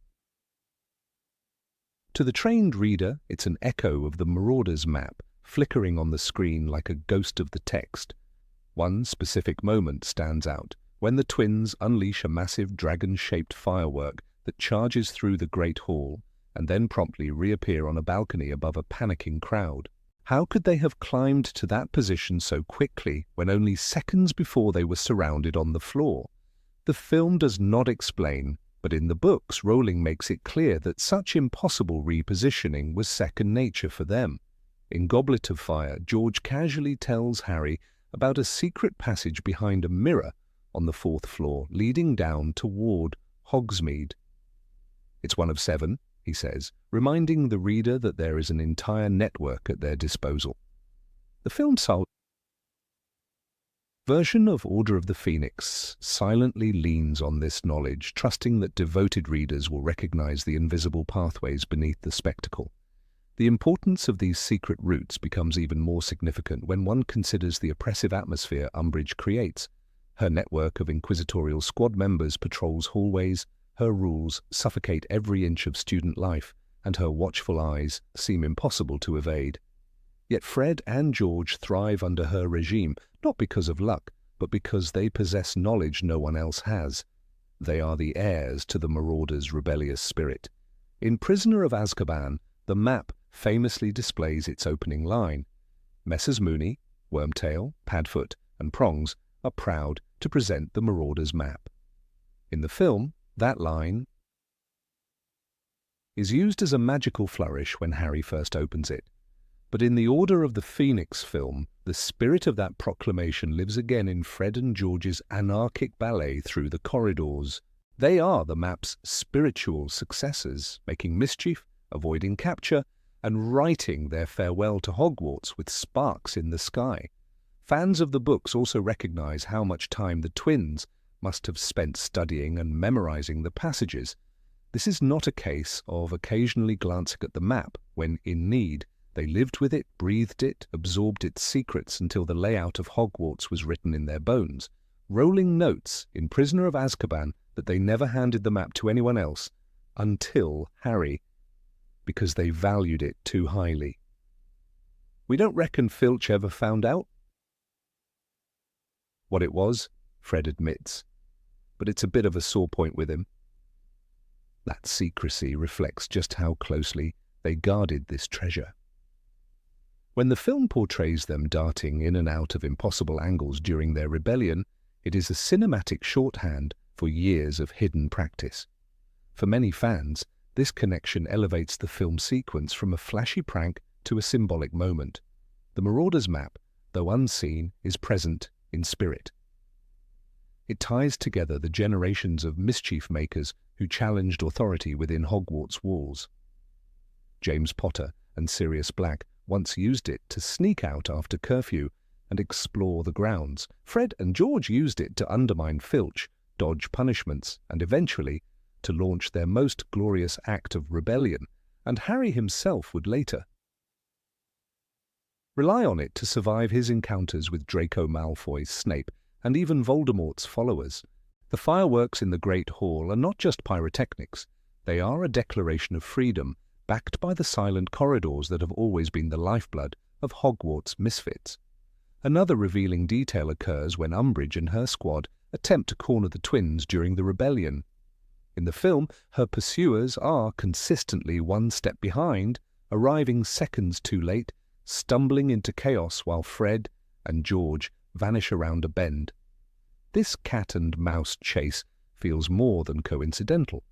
To the trained reader, it's an echo of the Marauder's Map, flickering on the screen like a ghost of the text. One specific moment stands out, when the twins unleash a massive dragon-shaped firework that charges through the Great Hall and then promptly reappear on a balcony above a panicking crowd. How could they have climbed to that position so quickly when only seconds before they were surrounded on the floor? The film does not explain, but in the books, Rowling makes it clear that such impossible repositioning was second nature for them. In Goblet of Fire, George casually tells Harry about a secret passage behind a mirror on the 4th floor, leading down toward Hogsmeade. "It's one of 7, he says, reminding the reader that there is an entire network at their disposal. The film's version of Order of the Phoenix silently leans on this knowledge, trusting that devoted readers will recognize the invisible pathways beneath the spectacle. The importance of these secret routes becomes even more significant when one considers the oppressive atmosphere Umbridge creates. Her network of inquisitorial squad members patrols hallways, her rules suffocate every inch of student life, and her watchful eyes seem impossible to evade. Yet Fred and George thrive under her regime, not because of luck, but because they possess knowledge no one else has. They are the heirs to the Marauder's rebellious spirit. In Prisoner of Azkaban, the map famously displays its opening line. Messrs. Mooney, Wormtail, Padfoot, and Prongs are proud to present the Marauder's Map. In the film, that line is used as a magical flourish when Harry first opens it. But in the Order of the Phoenix film, the spirit of that proclamation lives again in Fred and George's anarchic ballet through the corridors. They are the map's spiritual successors, making mischief, avoiding capture, and writing their farewell to Hogwarts with sparks in the sky. Fans of the books also recognize how much time the twins must have spent studying and memorizing the passages. This is not a case of occasionally glancing at the map when in need. They lived with it, breathed it, absorbed its secrets until the layout of Hogwarts was written in their bones. Rolling notes in Prisoner of Azkaban that they never handed the map to anyone else until Harry, because they valued it too highly. We don't reckon Filch ever found out what it was, Fred admits, but it's a bit of a sore point with him. That secrecy reflects just how closely they guarded this treasure. When the film portrays them darting in and out of impossible angles during their rebellion, it is a cinematic shorthand for years of hidden practice. For many fans, this connection elevates the film sequence from a flashy prank to a symbolic moment. The Marauder's map, though unseen, is present in spirit. It ties together the generations of mischief makers who challenged authority within Hogwarts walls. James Potter and Sirius Black once used it to sneak out after curfew and explore the grounds. Fred and George used it to undermine Filch, dodge punishments, and eventually to launch their most glorious act of rebellion, and Harry himself would later rely on it to survive his encounters with Draco Malfoy, Snape, and even Voldemort's followers. The fireworks in the Great Hall are not just pyrotechnics, they are a declaration of freedom, backed by the silent corridors that have always been the lifeblood of Hogwarts misfits. Another revealing detail occurs when Umbridge and her squad attempt to corner the twins during the rebellion. In the film, her pursuers are consistently one step behind, arriving seconds too late, stumbling into chaos while Fred and George vanish around a bend. This cat-and-mouse chase feels more than coincidental.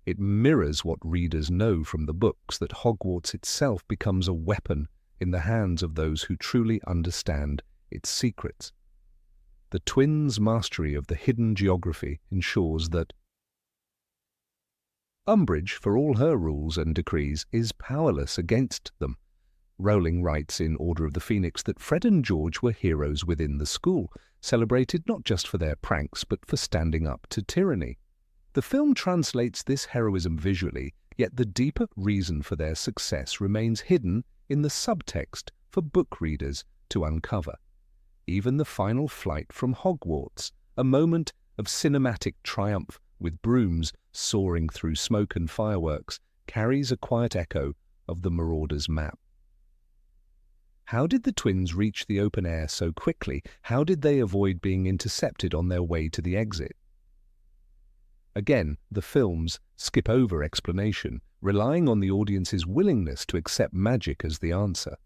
It mirrors what readers know from the books, that Hogwarts itself becomes a weapon in the hands of those who truly understand its secrets. The twins' mastery of the hidden geography ensures that Umbridge, for all her rules and decrees, is powerless against them. Rowling writes in Order of the Phoenix that Fred and George were heroes within the school, celebrated not just for their pranks but for standing up to tyranny. The film translates this heroism visually, yet the deeper reason for their success remains hidden in the subtext for book readers to uncover. Even the final flight from Hogwarts, a moment of cinematic triumph with brooms soaring through smoke and fireworks, carries a quiet echo of the Marauder's map. How did the twins reach the open air so quickly? How did they avoid being intercepted on their way to the exit? Again, the films skip over explanation, relying on the audience's willingness to accept magic as the answer.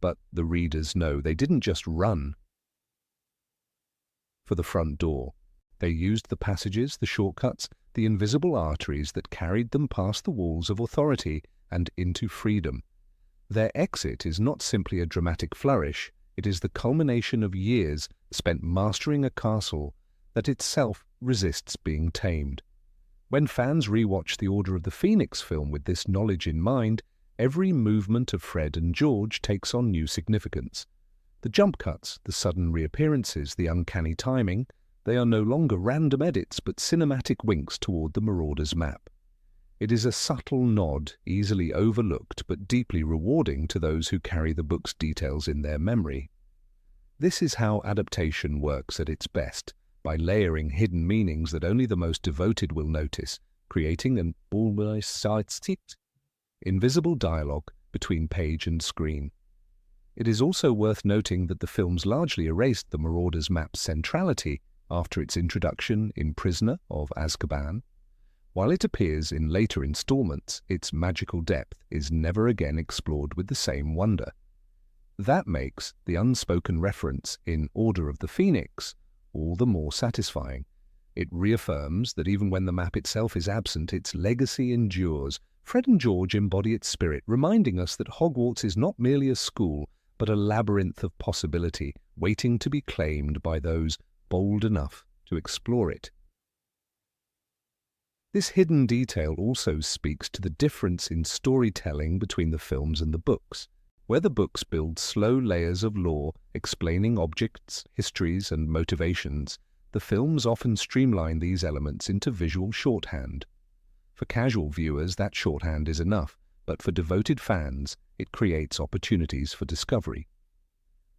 But the readers know they didn't just run for the front door. They used the passages, the shortcuts, the invisible arteries that carried them past the walls of authority and into freedom. Their exit is not simply a dramatic flourish, it is the culmination of years spent mastering a castle that itself resists being tamed. When fans rewatch the Order of the Phoenix film with this knowledge in mind, every movement of Fred and George takes on new significance. The jump cuts, the sudden reappearances, the uncanny timing, they are no longer random edits but cinematic winks toward the Marauder's map. It is a subtle nod, easily overlooked but deeply rewarding to those who carry the book's details in their memory. This is how adaptation works at its best, by layering hidden meanings that only the most devoted will notice, creating an almost invisible dialogue between page and screen. It is also worth noting that the films largely erased the Marauder's map's centrality after its introduction in Prisoner of Azkaban. While it appears in later installments, its magical depth is never again explored with the same wonder. That makes the unspoken reference in Order of the Phoenix all the more satisfying. It reaffirms that even when the map itself is absent, its legacy endures. Fred and George embody its spirit, reminding us that Hogwarts is not merely a school, but a labyrinth of possibility, waiting to be claimed by those bold enough to explore it. This hidden detail also speaks to the difference in storytelling between the films and the books. Where the books build slow layers of lore explaining objects, histories, and motivations, the films often streamline these elements into visual shorthand. For casual viewers, that shorthand is enough, but for devoted fans, it creates opportunities for discovery.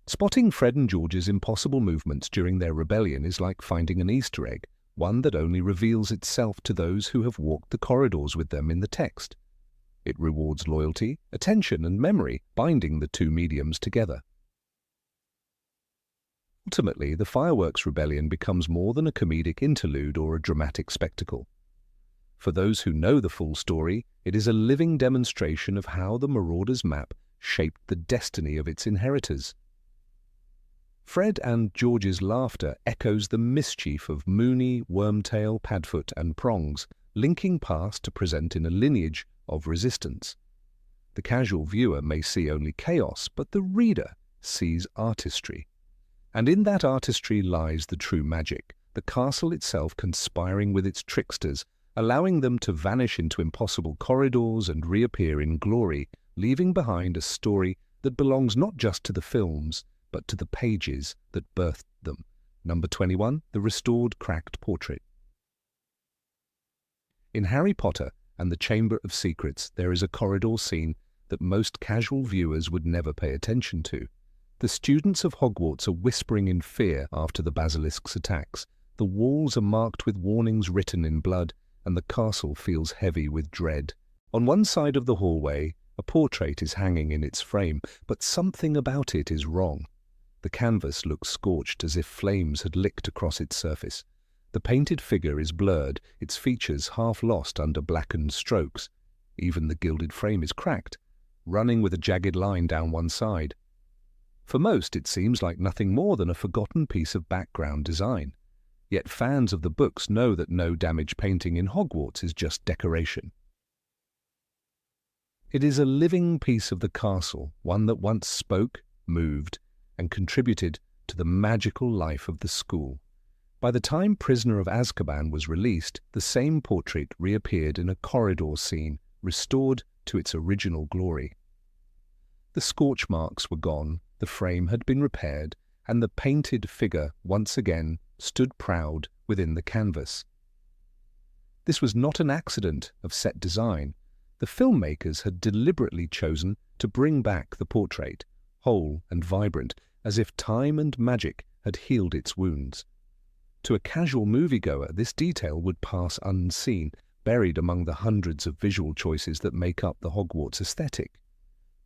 Spotting Fred and George's impossible movements during their rebellion is like finding an Easter egg, one that only reveals itself to those who have walked the corridors with them in the text. It rewards loyalty, attention, and memory, binding the two mediums together. Ultimately, the Fireworks Rebellion becomes more than a comedic interlude or a dramatic spectacle. For those who know the full story, it is a living demonstration of how the Marauders' map shaped the destiny of its inheritors. Fred and George's laughter echoes the mischief of Moony, Wormtail, Padfoot, and Prongs, linking past to present in a lineage of resistance. The casual viewer may see only chaos, but the reader sees artistry. And in that artistry lies the true magic, the castle itself conspiring with its tricksters, allowing them to vanish into impossible corridors and reappear in glory, leaving behind a story that belongs not just to the films, but to the pages that birthed them. Number 21, the restored cracked portrait. In Harry Potter and the Chamber of Secrets, there is a corridor scene that most casual viewers would never pay attention to. The students of Hogwarts are whispering in fear after the basilisk's attacks. The walls are marked with warnings written in blood, and the castle feels heavy with dread. On one side of the hallway, a portrait is hanging in its frame, but something about it is wrong. The canvas looks scorched as if flames had licked across its surface. The painted figure is blurred, its features half lost under blackened strokes. Even the gilded frame is cracked, running with a jagged line down one side. For most, it seems like nothing more than a forgotten piece of background design. Yet fans of the books know that no damaged painting in Hogwarts is just decoration. It is a living piece of the castle, one that once spoke, moved, and contributed to the magical life of the school. By the time Prisoner of Azkaban was released, the same portrait reappeared in a corridor scene, restored to its original glory. The scorch marks were gone, the frame had been repaired, and the painted figure once again stood proud within the canvas. This was not an accident of set design. The filmmakers had deliberately chosen to bring back the portrait, whole and vibrant, as if time and magic had healed its wounds. To a casual moviegoer, this detail would pass unseen, buried among the hundreds of visual choices that make up the Hogwarts aesthetic.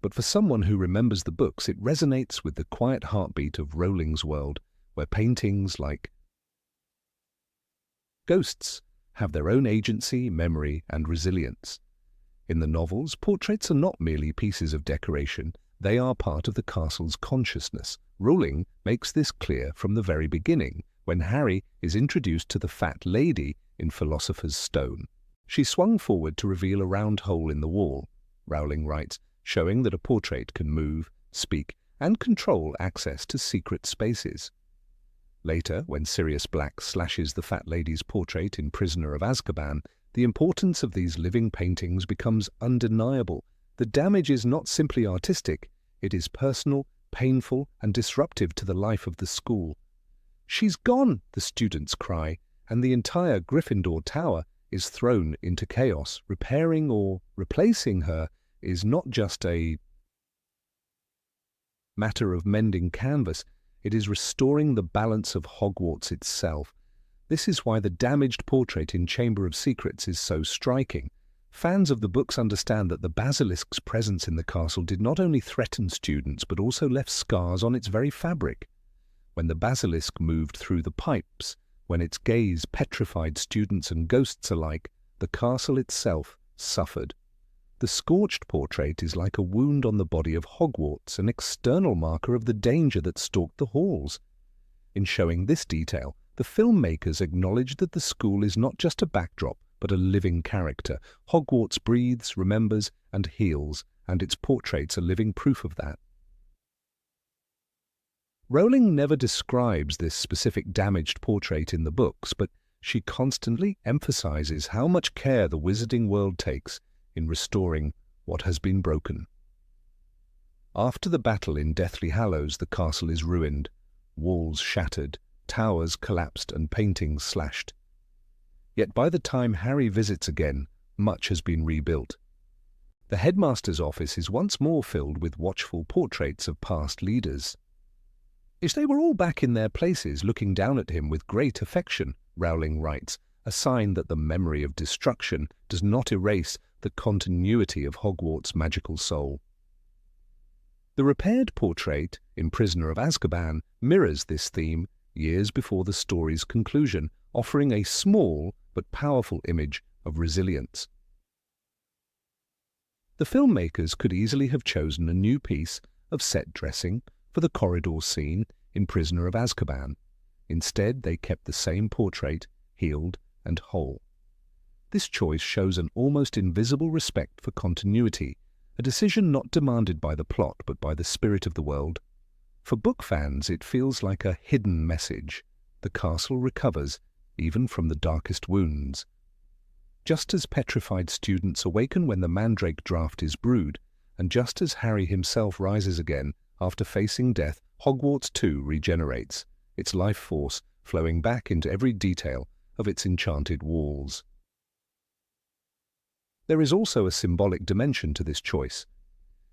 But for someone who remembers the books, it resonates with the quiet heartbeat of Rowling's world, where paintings like ghosts have their own agency, memory, and resilience. In the novels, portraits are not merely pieces of decoration, they are part of the castle's consciousness. Rowling makes this clear from the very beginning, when Harry is introduced to the Fat Lady in Philosopher's Stone. She swung forward to reveal a round hole in the wall, Rowling writes, showing that a portrait can move, speak, and control access to secret spaces. Later, when Sirius Black slashes the Fat Lady's portrait in Prisoner of Azkaban, the importance of these living paintings becomes undeniable. The damage is not simply artistic, it is personal, painful, and disruptive to the life of the school. "She's gone!" the students cry, and the entire Gryffindor Tower is thrown into chaos. Repairing or replacing her is not just a matter of mending canvas, it is restoring the balance of Hogwarts itself. This is why the damaged portrait in Chamber of Secrets is so striking. Fans of the books understand that the basilisk's presence in the castle did not only threaten students, but also left scars on its very fabric. When the basilisk moved through the pipes, when its gaze petrified students and ghosts alike, the castle itself suffered. The scorched portrait is like a wound on the body of Hogwarts, an external marker of the danger that stalked the halls. In showing this detail, the filmmakers acknowledge that the school is not just a backdrop, but a living character. Hogwarts breathes, remembers, and heals, and its portraits are living proof of that. Rowling never describes this specific damaged portrait in the books, but she constantly emphasizes how much care the wizarding world takes in restoring what has been broken. After the battle in Deathly Hallows, the castle is ruined, walls shattered, towers collapsed, and paintings slashed. Yet by the time Harry visits again, much has been rebuilt. The headmaster's office is once more filled with watchful portraits of past leaders. "If they were all back in their places looking down at him with great affection," Rowling writes, a sign that the memory of destruction does not erase the continuity of Hogwarts' magical soul. The repaired portrait in Prisoner of Azkaban mirrors this theme years before the story's conclusion, offering a small but powerful image of resilience. The filmmakers could easily have chosen a new piece of set dressing for the corridor scene in Prisoner of Azkaban. Instead, they kept the same portrait, healed and whole. This choice shows an almost invisible respect for continuity, a decision not demanded by the plot but by the spirit of the world. For book fans, it feels like a hidden message. The castle recovers, even from the darkest wounds. Just as petrified students awaken when the mandrake draught is brewed, and just as Harry himself rises again after facing death, Hogwarts too regenerates, its life force flowing back into every detail of its enchanted walls. There is also a symbolic dimension to this choice.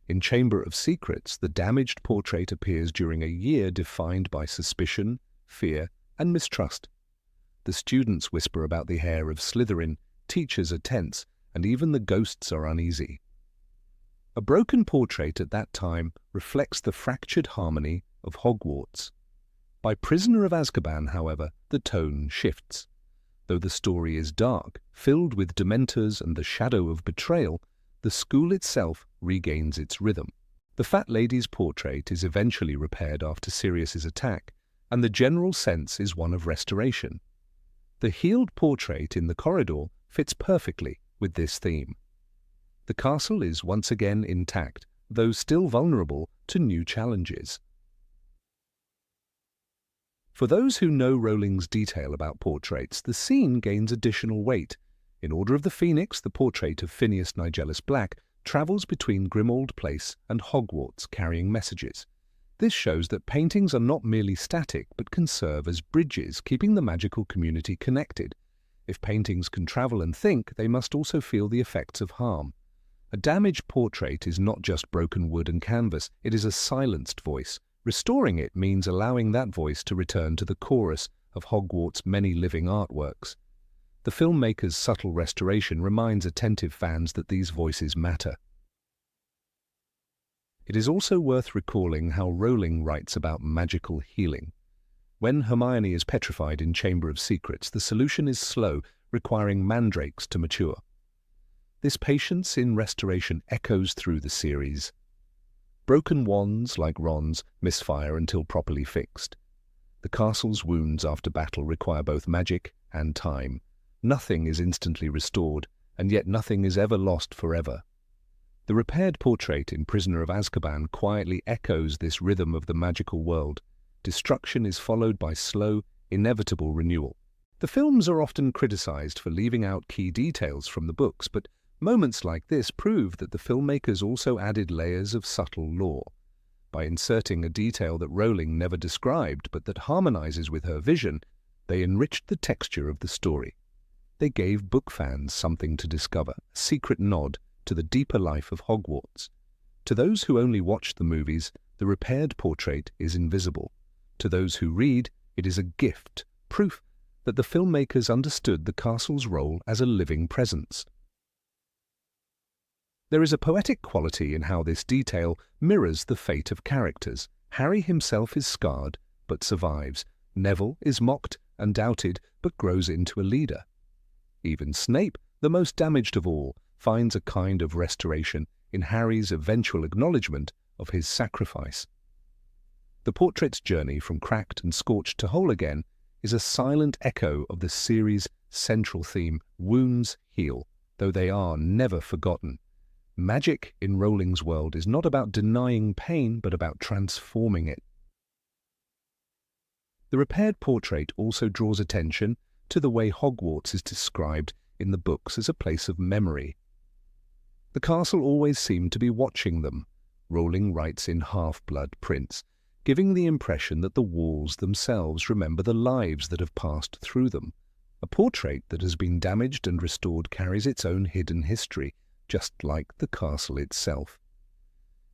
In Chamber of Secrets, the damaged portrait appears during a year defined by suspicion, fear, and mistrust. The students whisper about the heir of Slytherin, teachers are tense, and even the ghosts are uneasy. A broken portrait at that time reflects the fractured harmony of Hogwarts. By Prisoner of Azkaban, however, the tone shifts. Though the story is dark, filled with dementors and the shadow of betrayal, the school itself regains its rhythm. The Fat Lady's portrait is eventually repaired after Sirius's attack, and the general sense is one of restoration. The healed portrait in the corridor fits perfectly with this theme. The castle is once again intact, though still vulnerable to new challenges. For those who know Rowling's detail about portraits, the scene gains additional weight. In Order of the Phoenix, the portrait of Phineas Nigellus Black travels between Grimmauld Place and Hogwarts, carrying messages. This shows that paintings are not merely static, but can serve as bridges, keeping the magical community connected. If paintings can travel and think, they must also feel the effects of harm. A damaged portrait is not just broken wood and canvas, it is a silenced voice. Restoring it means allowing that voice to return to the chorus of Hogwarts' many living artworks. The filmmaker's subtle restoration reminds attentive fans that these voices matter. It is also worth recalling how Rowling writes about magical healing. When Hermione is petrified in Chamber of Secrets, the solution is slow, requiring mandrakes to mature. This patience in restoration echoes through the series. Broken wands, like Ron's, misfire until properly fixed. The castle's wounds after battle require both magic and time. Nothing is instantly restored, and yet nothing is ever lost forever. The repaired portrait in Prisoner of Azkaban quietly echoes this rhythm of the magical world. Destruction is followed by slow, inevitable renewal. The films are often criticized for leaving out key details from the books, but moments like this prove that the filmmakers also added layers of subtle lore. By inserting a detail that Rowling never described but that harmonizes with her vision, they enriched the texture of the story. They gave book fans something to discover, a secret nod to the deeper life of Hogwarts. To those who only watch the movies, the repaired portrait is invisible. To those who read, it is a gift, proof that the filmmakers understood the castle's role as a living presence. There is a poetic quality in how this detail mirrors the fate of characters. Harry himself is scarred, but survives. Neville is mocked and doubted, but grows into a leader. Even Snape, the most damaged of all, finds a kind of restoration in Harry's eventual acknowledgement of his sacrifice. The portrait's journey from cracked and scorched to whole again is a silent echo of the series' central theme, wounds heal, though they are never forgotten. Magic in Rowling's world is not about denying pain, but about transforming it. The repaired portrait also draws attention to the way Hogwarts is described in the books as a place of memory. The castle always seemed to be watching them, Rowling writes in Half-Blood Prince, giving the impression that the walls themselves remember the lives that have passed through them. A portrait that has been damaged and restored carries its own hidden history, just like the castle itself.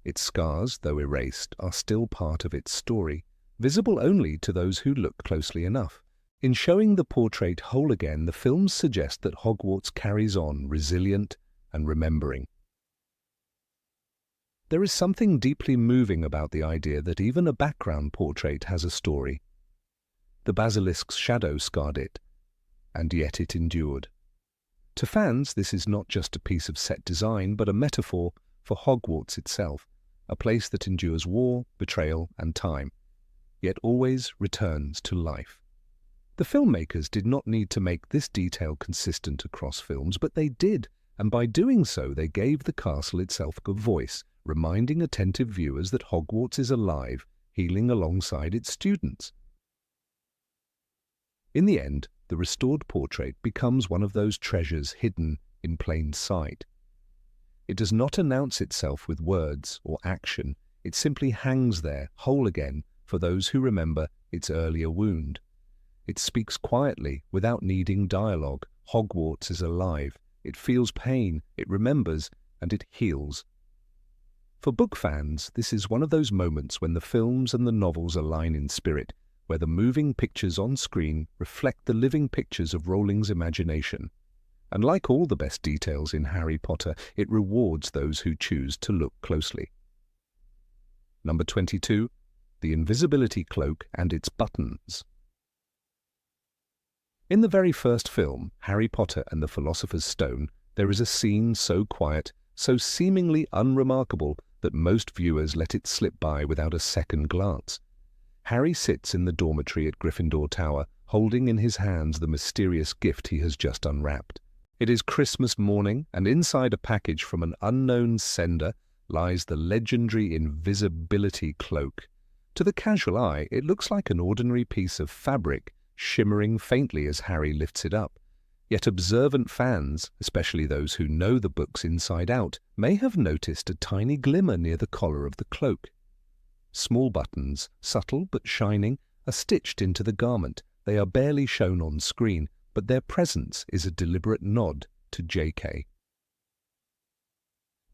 Its scars, though erased, are still part of its story, visible only to those who look closely enough. In showing the portrait whole again, the films suggest that Hogwarts carries on, resilient and remembering. There is something deeply moving about the idea that even a background portrait has a story. The basilisk's shadow scarred it, and yet it endured. To fans, this is not just a piece of set design, but a metaphor for Hogwarts itself, a place that endures war, betrayal, and time, yet always returns to life. The filmmakers did not need to make this detail consistent across films, but they did, and by doing so they gave the castle itself a voice, reminding attentive viewers that Hogwarts is alive, healing alongside its students. In the end, the restored portrait becomes one of those treasures hidden in plain sight. It does not announce itself with words or action. It simply hangs there, whole again, for those who remember its earlier wound. It speaks quietly, without needing dialogue. Hogwarts is alive. It feels pain, it remembers, and it heals. For book fans, this is one of those moments when the films and the novels align in spirit, where the moving pictures on screen reflect the living pictures of Rowling's imagination. And like all the best details in Harry Potter, it rewards those who choose to look closely. Number 22. The Invisibility Cloak and its Buttons. In the very first film, Harry Potter and the Philosopher's Stone, there is a scene so quiet, so seemingly unremarkable, that most viewers let it slip by without a second glance. Harry sits in the dormitory at Gryffindor Tower, holding in his hands the mysterious gift he has just unwrapped. It is Christmas morning, and inside a package from an unknown sender lies the legendary invisibility cloak. To the casual eye, it looks like an ordinary piece of fabric, shimmering faintly as Harry lifts it up. Yet observant fans, especially those who know the books inside out, may have noticed a tiny glimmer near the collar of the cloak. Small buttons, subtle but shining, are stitched into the garment. They are barely shown on screen, but their presence is a deliberate nod to J.K.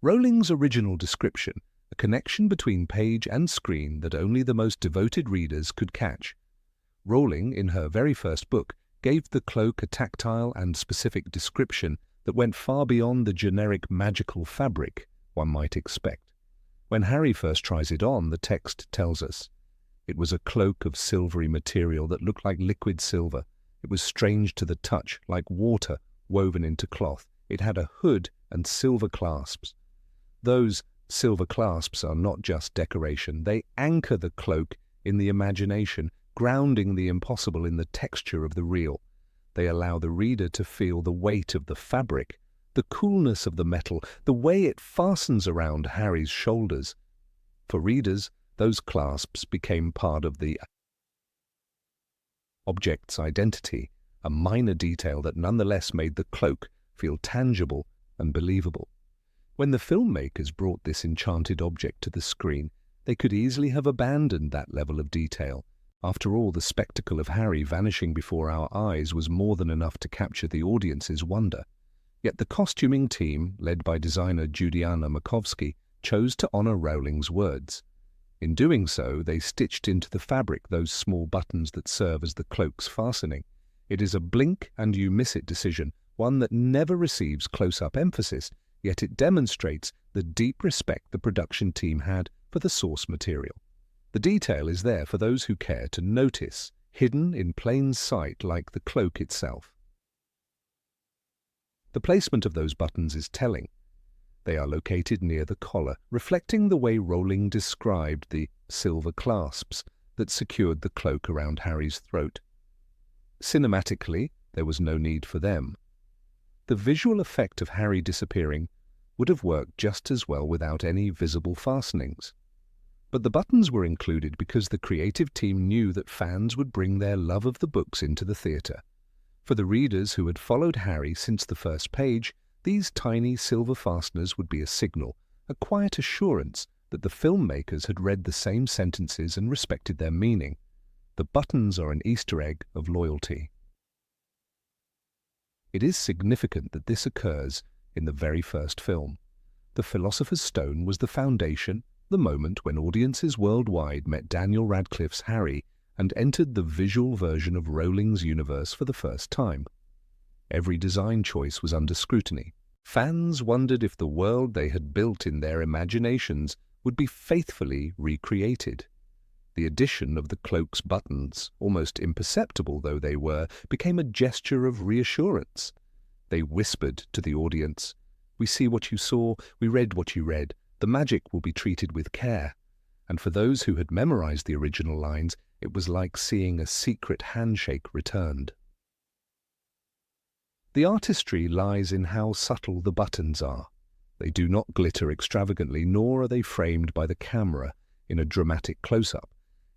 Rowling's original description, a connection between page and screen that only the most devoted readers could catch. Rowling, in her very first book, gave the cloak a tactile and specific description that went far beyond the generic magical fabric one might expect. When Harry first tries it on, the text tells us, "It was a cloak of silvery material that looked like liquid silver. It was strange to the touch, like water woven into cloth. It had a hood and silver clasps." Those silver clasps are not just decoration. They anchor the cloak in the imagination, grounding the impossible in the texture of the real. They allow the reader to feel the weight of the fabric, the coolness of the metal, the way it fastens around Harry's shoulders. For readers, those clasps became part of the object's identity, a minor detail that nonetheless made the cloak feel tangible and believable. When the filmmakers brought this enchanted object to the screen, they could easily have abandoned that level of detail. After all, the spectacle of Harry vanishing before our eyes was more than enough to capture the audience's wonder. Yet the costuming team, led by designer Judiana Makovsky, chose to honor Rowling's words. In doing so, they stitched into the fabric those small buttons that serve as the cloak's fastening. It is a blink-and-you-miss-it decision, one that never receives close-up emphasis, yet it demonstrates the deep respect the production team had for the source material. The detail is there for those who care to notice, hidden in plain sight like the cloak itself. The placement of those buttons is telling. They are located near the collar, reflecting the way Rowling described the silver clasps that secured the cloak around Harry's throat. Cinematically, there was no need for them. The visual effect of Harry disappearing would have worked just as well without any visible fastenings. But the buttons were included because the creative team knew that fans would bring their love of the books into the theatre. For the readers who had followed Harry since the first page, these tiny silver fasteners would be a signal, a quiet assurance that the filmmakers had read the same sentences and respected their meaning. The buttons are an Easter egg of loyalty. It is significant that this occurs in the very first film. The Philosopher's Stone was the foundation, the moment when audiences worldwide met Daniel Radcliffe's Harry and entered the visual version of Rowling's universe for the first time. Every design choice was under scrutiny. Fans wondered if the world they had built in their imaginations would be faithfully recreated. The addition of the cloak's buttons, almost imperceptible though they were, became a gesture of reassurance. They whispered to the audience, "We see what you saw, we read what you read. The magic will be treated with care." And for those who had memorized the original lines, it was like seeing a secret handshake returned. The artistry lies in how subtle the buttons are. They do not glitter extravagantly, nor are they framed by the camera in a dramatic close-up.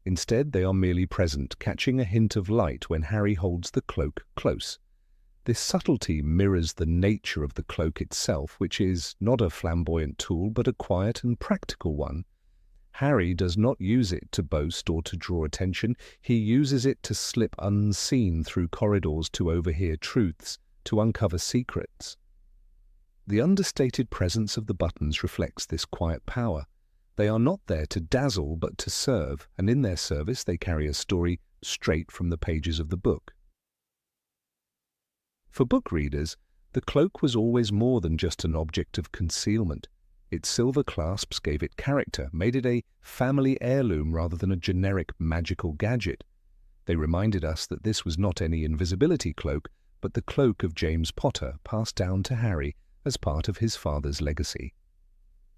Instead, they are merely present, catching a hint of light when Harry holds the cloak close. This subtlety mirrors the nature of the cloak itself, which is not a flamboyant tool, but a quiet and practical one. Harry does not use it to boast or to draw attention. He uses it to slip unseen through corridors, to overhear truths, to uncover secrets. The understated presence of the buttons reflects this quiet power. They are not there to dazzle, but to serve, and in their service they carry a story straight from the pages of the book. For book readers, the cloak was always more than just an object of concealment. Its silver clasps gave it character, made it a family heirloom rather than a generic magical gadget. They reminded us that this was not any invisibility cloak, but the cloak of James Potter, passed down to Harry as part of his father's legacy.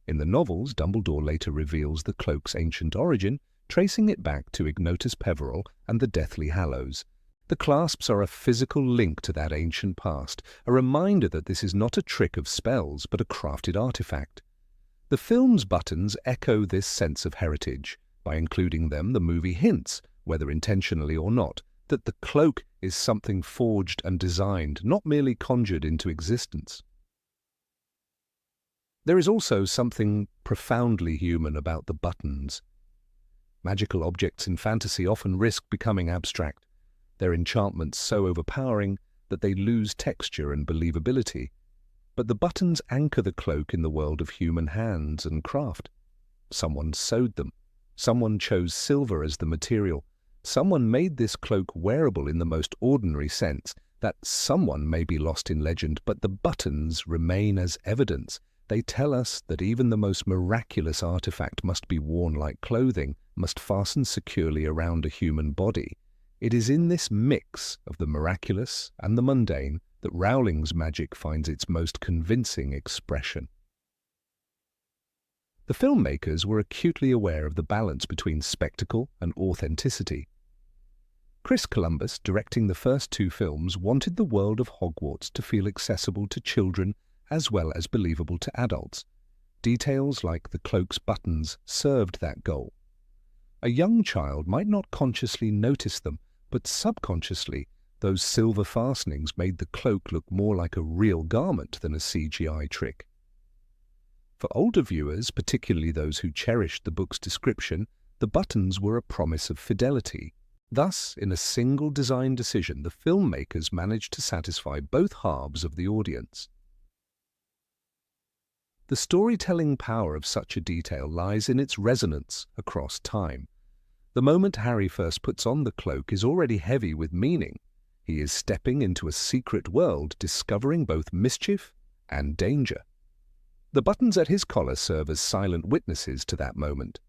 In the novels, Dumbledore later reveals the cloak's ancient origin, tracing it back to Ignotus Peverell and the Deathly Hallows. The clasps are a physical link to that ancient past, a reminder that this is not a trick of spells, but a crafted artifact. The film's buttons echo this sense of heritage. By including them, the movie hints, whether intentionally or not, that the cloak is something forged and designed, not merely conjured into existence. There is also something profoundly human about the buttons. Magical objects in fantasy often risk becoming abstract, their enchantments so overpowering that they lose texture and believability. But the buttons anchor the cloak in the world of human hands and craft. Someone sewed them. Someone chose silver as the material. Someone made this cloak wearable in the most ordinary sense. That someone may be lost in legend, but the buttons remain as evidence. They tell us that even the most miraculous artifact must be worn like clothing, must fasten securely around a human body. It is in this mix of the miraculous and the mundane that Rowling's magic finds its most convincing expression. The filmmakers were acutely aware of the balance between spectacle and authenticity. Chris Columbus, directing the first two films, wanted the world of Hogwarts to feel accessible to children as well as believable to adults. Details like the cloak's buttons served that goal. A young child might not consciously notice them, but subconsciously, those silver fastenings made the cloak look more like a real garment than a CGI trick. For older viewers, particularly those who cherished the book's description, the buttons were a promise of fidelity. Thus, in a single design decision, the filmmakers managed to satisfy both halves of the audience. The storytelling power of such a detail lies in its resonance across time. The moment Harry first puts on the cloak is already heavy with meaning. He is stepping into a secret world, discovering both mischief and danger. The buttons at his collar serve as silent witnesses to that moment.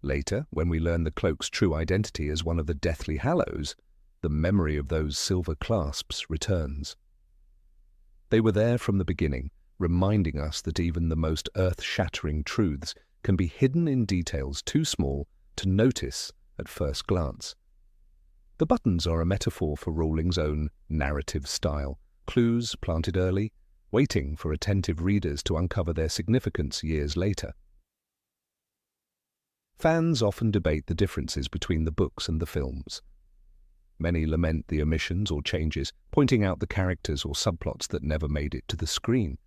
Later, when we learn the cloak's true identity as one of the Deathly Hallows, the memory of those silver clasps returns. They were there from the beginning, reminding us that even the most earth-shattering truths can be hidden in details too small to notice at first glance. The buttons are a metaphor for Rowling's own narrative style, clues planted early, waiting for attentive readers to uncover their significance years later. Fans often debate the differences between the books and the films. Many lament the omissions or changes, pointing out the characters or subplots that never made it to the screen.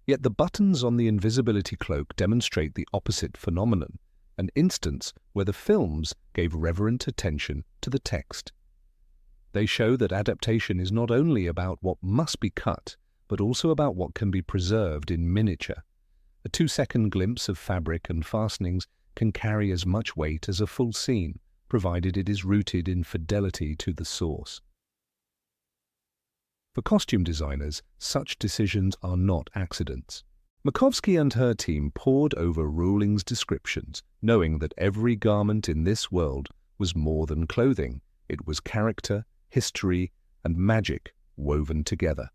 Yet the buttons on the invisibility cloak demonstrate the opposite phenomenon, an instance where the films gave reverent attention to the text. They show that adaptation is not only about what must be cut, but also about what can be preserved in miniature. A 2-second glimpse of fabric and fastenings can carry as much weight as a full scene, provided it is rooted in fidelity to the source. For costume designers, such decisions are not accidents. Makovsky and her team pored over Rowling's descriptions, knowing that every garment in this world was more than clothing. It was character, history, and magic woven together.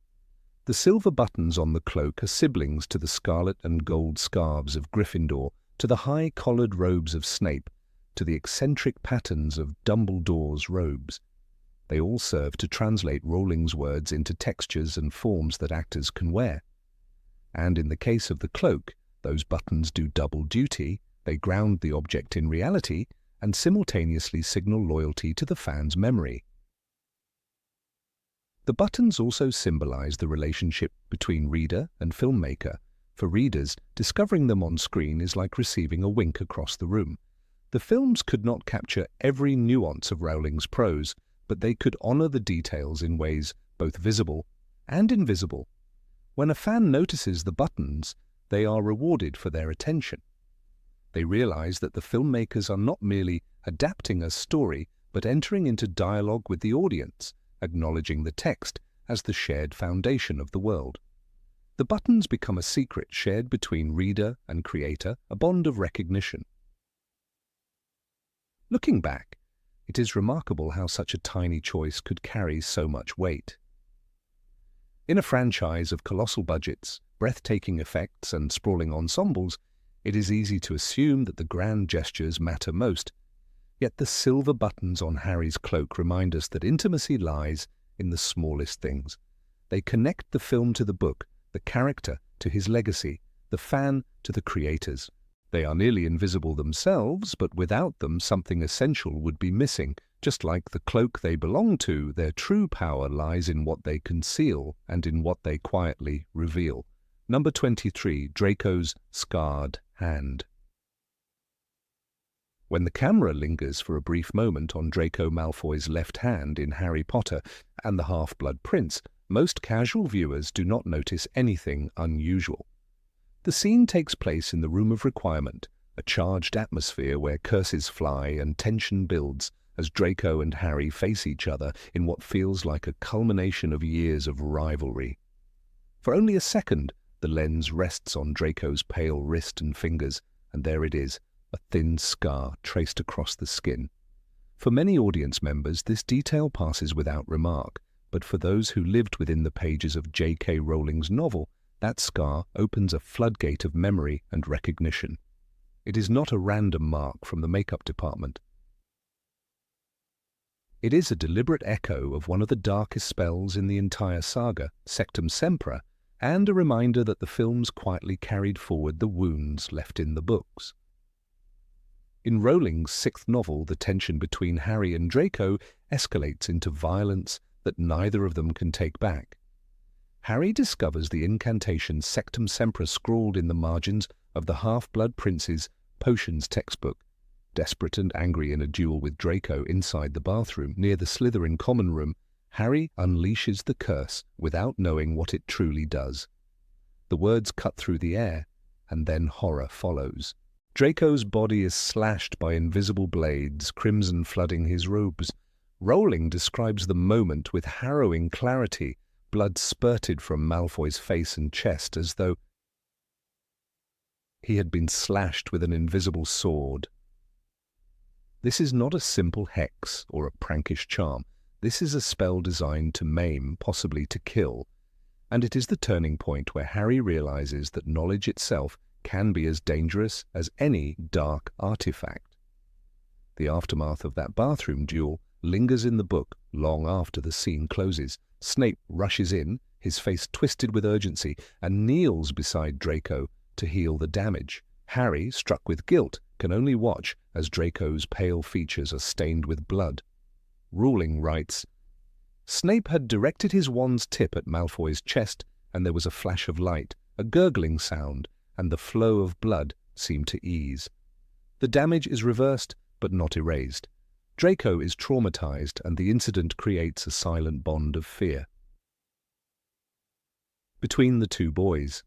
The silver buttons on the cloak are siblings to the scarlet and gold scarves of Gryffindor, to the high-collared robes of Snape, to the eccentric patterns of Dumbledore's robes. They all serve to translate Rowling's words into textures and forms that actors can wear. And in the case of the cloak, those buttons do double duty. They ground the object in reality and simultaneously signal loyalty to the fan's memory. The buttons also symbolize the relationship between reader and filmmaker. For readers, discovering them on screen is like receiving a wink across the room. The films could not capture every nuance of Rowling's prose, but they could honor the details in ways both visible and invisible. When a fan notices the buttons, they are rewarded for their attention. They realize that the filmmakers are not merely adapting a story, but entering into dialogue with the audience, acknowledging the text as the shared foundation of the world. The buttons become a secret shared between reader and creator, a bond of recognition. Looking back, it is remarkable how such a tiny choice could carry so much weight. In a franchise of colossal budgets, breathtaking effects, and sprawling ensembles, it is easy to assume that the grand gestures matter most. Yet the silver buttons on Harry's cloak remind us that intimacy lies in the smallest things. They connect the film to the book, the character to his legacy, the fan to the creators. They are nearly invisible themselves, but without them something essential would be missing. Just like the cloak they belong to, their true power lies in what they conceal and in what they quietly reveal. Number 23, Draco's Scarred Hand. When the camera lingers for a brief moment on Draco Malfoy's left hand in Harry Potter and the Half-Blood Prince, most casual viewers do not notice anything unusual. The scene takes place in the Room of Requirement, a charged atmosphere where curses fly and tension builds as Draco and Harry face each other in what feels like a culmination of years of rivalry. For only a second, the lens rests on Draco's pale wrist and fingers, and there it is, a thin scar traced across the skin. For many audience members, this detail passes without remark, but for those who lived within the pages of J.K. Rowling's novel, that scar opens a floodgate of memory and recognition. It is not a random mark from the makeup department. It is a deliberate echo of one of the darkest spells in the entire saga, Sectum Sempra, and a reminder that the films quietly carried forward the wounds left in the books. In Rowling's sixth novel, the tension between Harry and Draco escalates into violence that neither of them can take back. Harry discovers the incantation Sectum Sempra scrawled in the margins of the Half-Blood Prince's potions textbook. Desperate and angry in a duel with Draco inside the bathroom near the Slytherin common room, Harry unleashes the curse without knowing what it truly does. The words cut through the air, and then horror follows. Draco's body is slashed by invisible blades, crimson flooding his robes. Rowling describes the moment with harrowing clarity. Blood spurted from Malfoy's face and chest as though he had been slashed with an invisible sword. This is not a simple hex or a prankish charm. This is a spell designed to maim, possibly to kill. And it is the turning point where Harry realizes that knowledge itself can be as dangerous as any dark artifact. The aftermath of that bathroom duel lingers in the book long after the scene closes. Snape rushes in, his face twisted with urgency, and kneels beside Draco to heal the damage. Harry, struck with guilt, can only watch as Draco's pale features are stained with blood. Rowling writes, Snape had directed his wand's tip at Malfoy's chest, and there was a flash of light, a gurgling sound, and the flow of blood seemed to ease. The damage is reversed, but not erased. Draco is traumatized, and the incident creates a silent bond of fear between the two boys.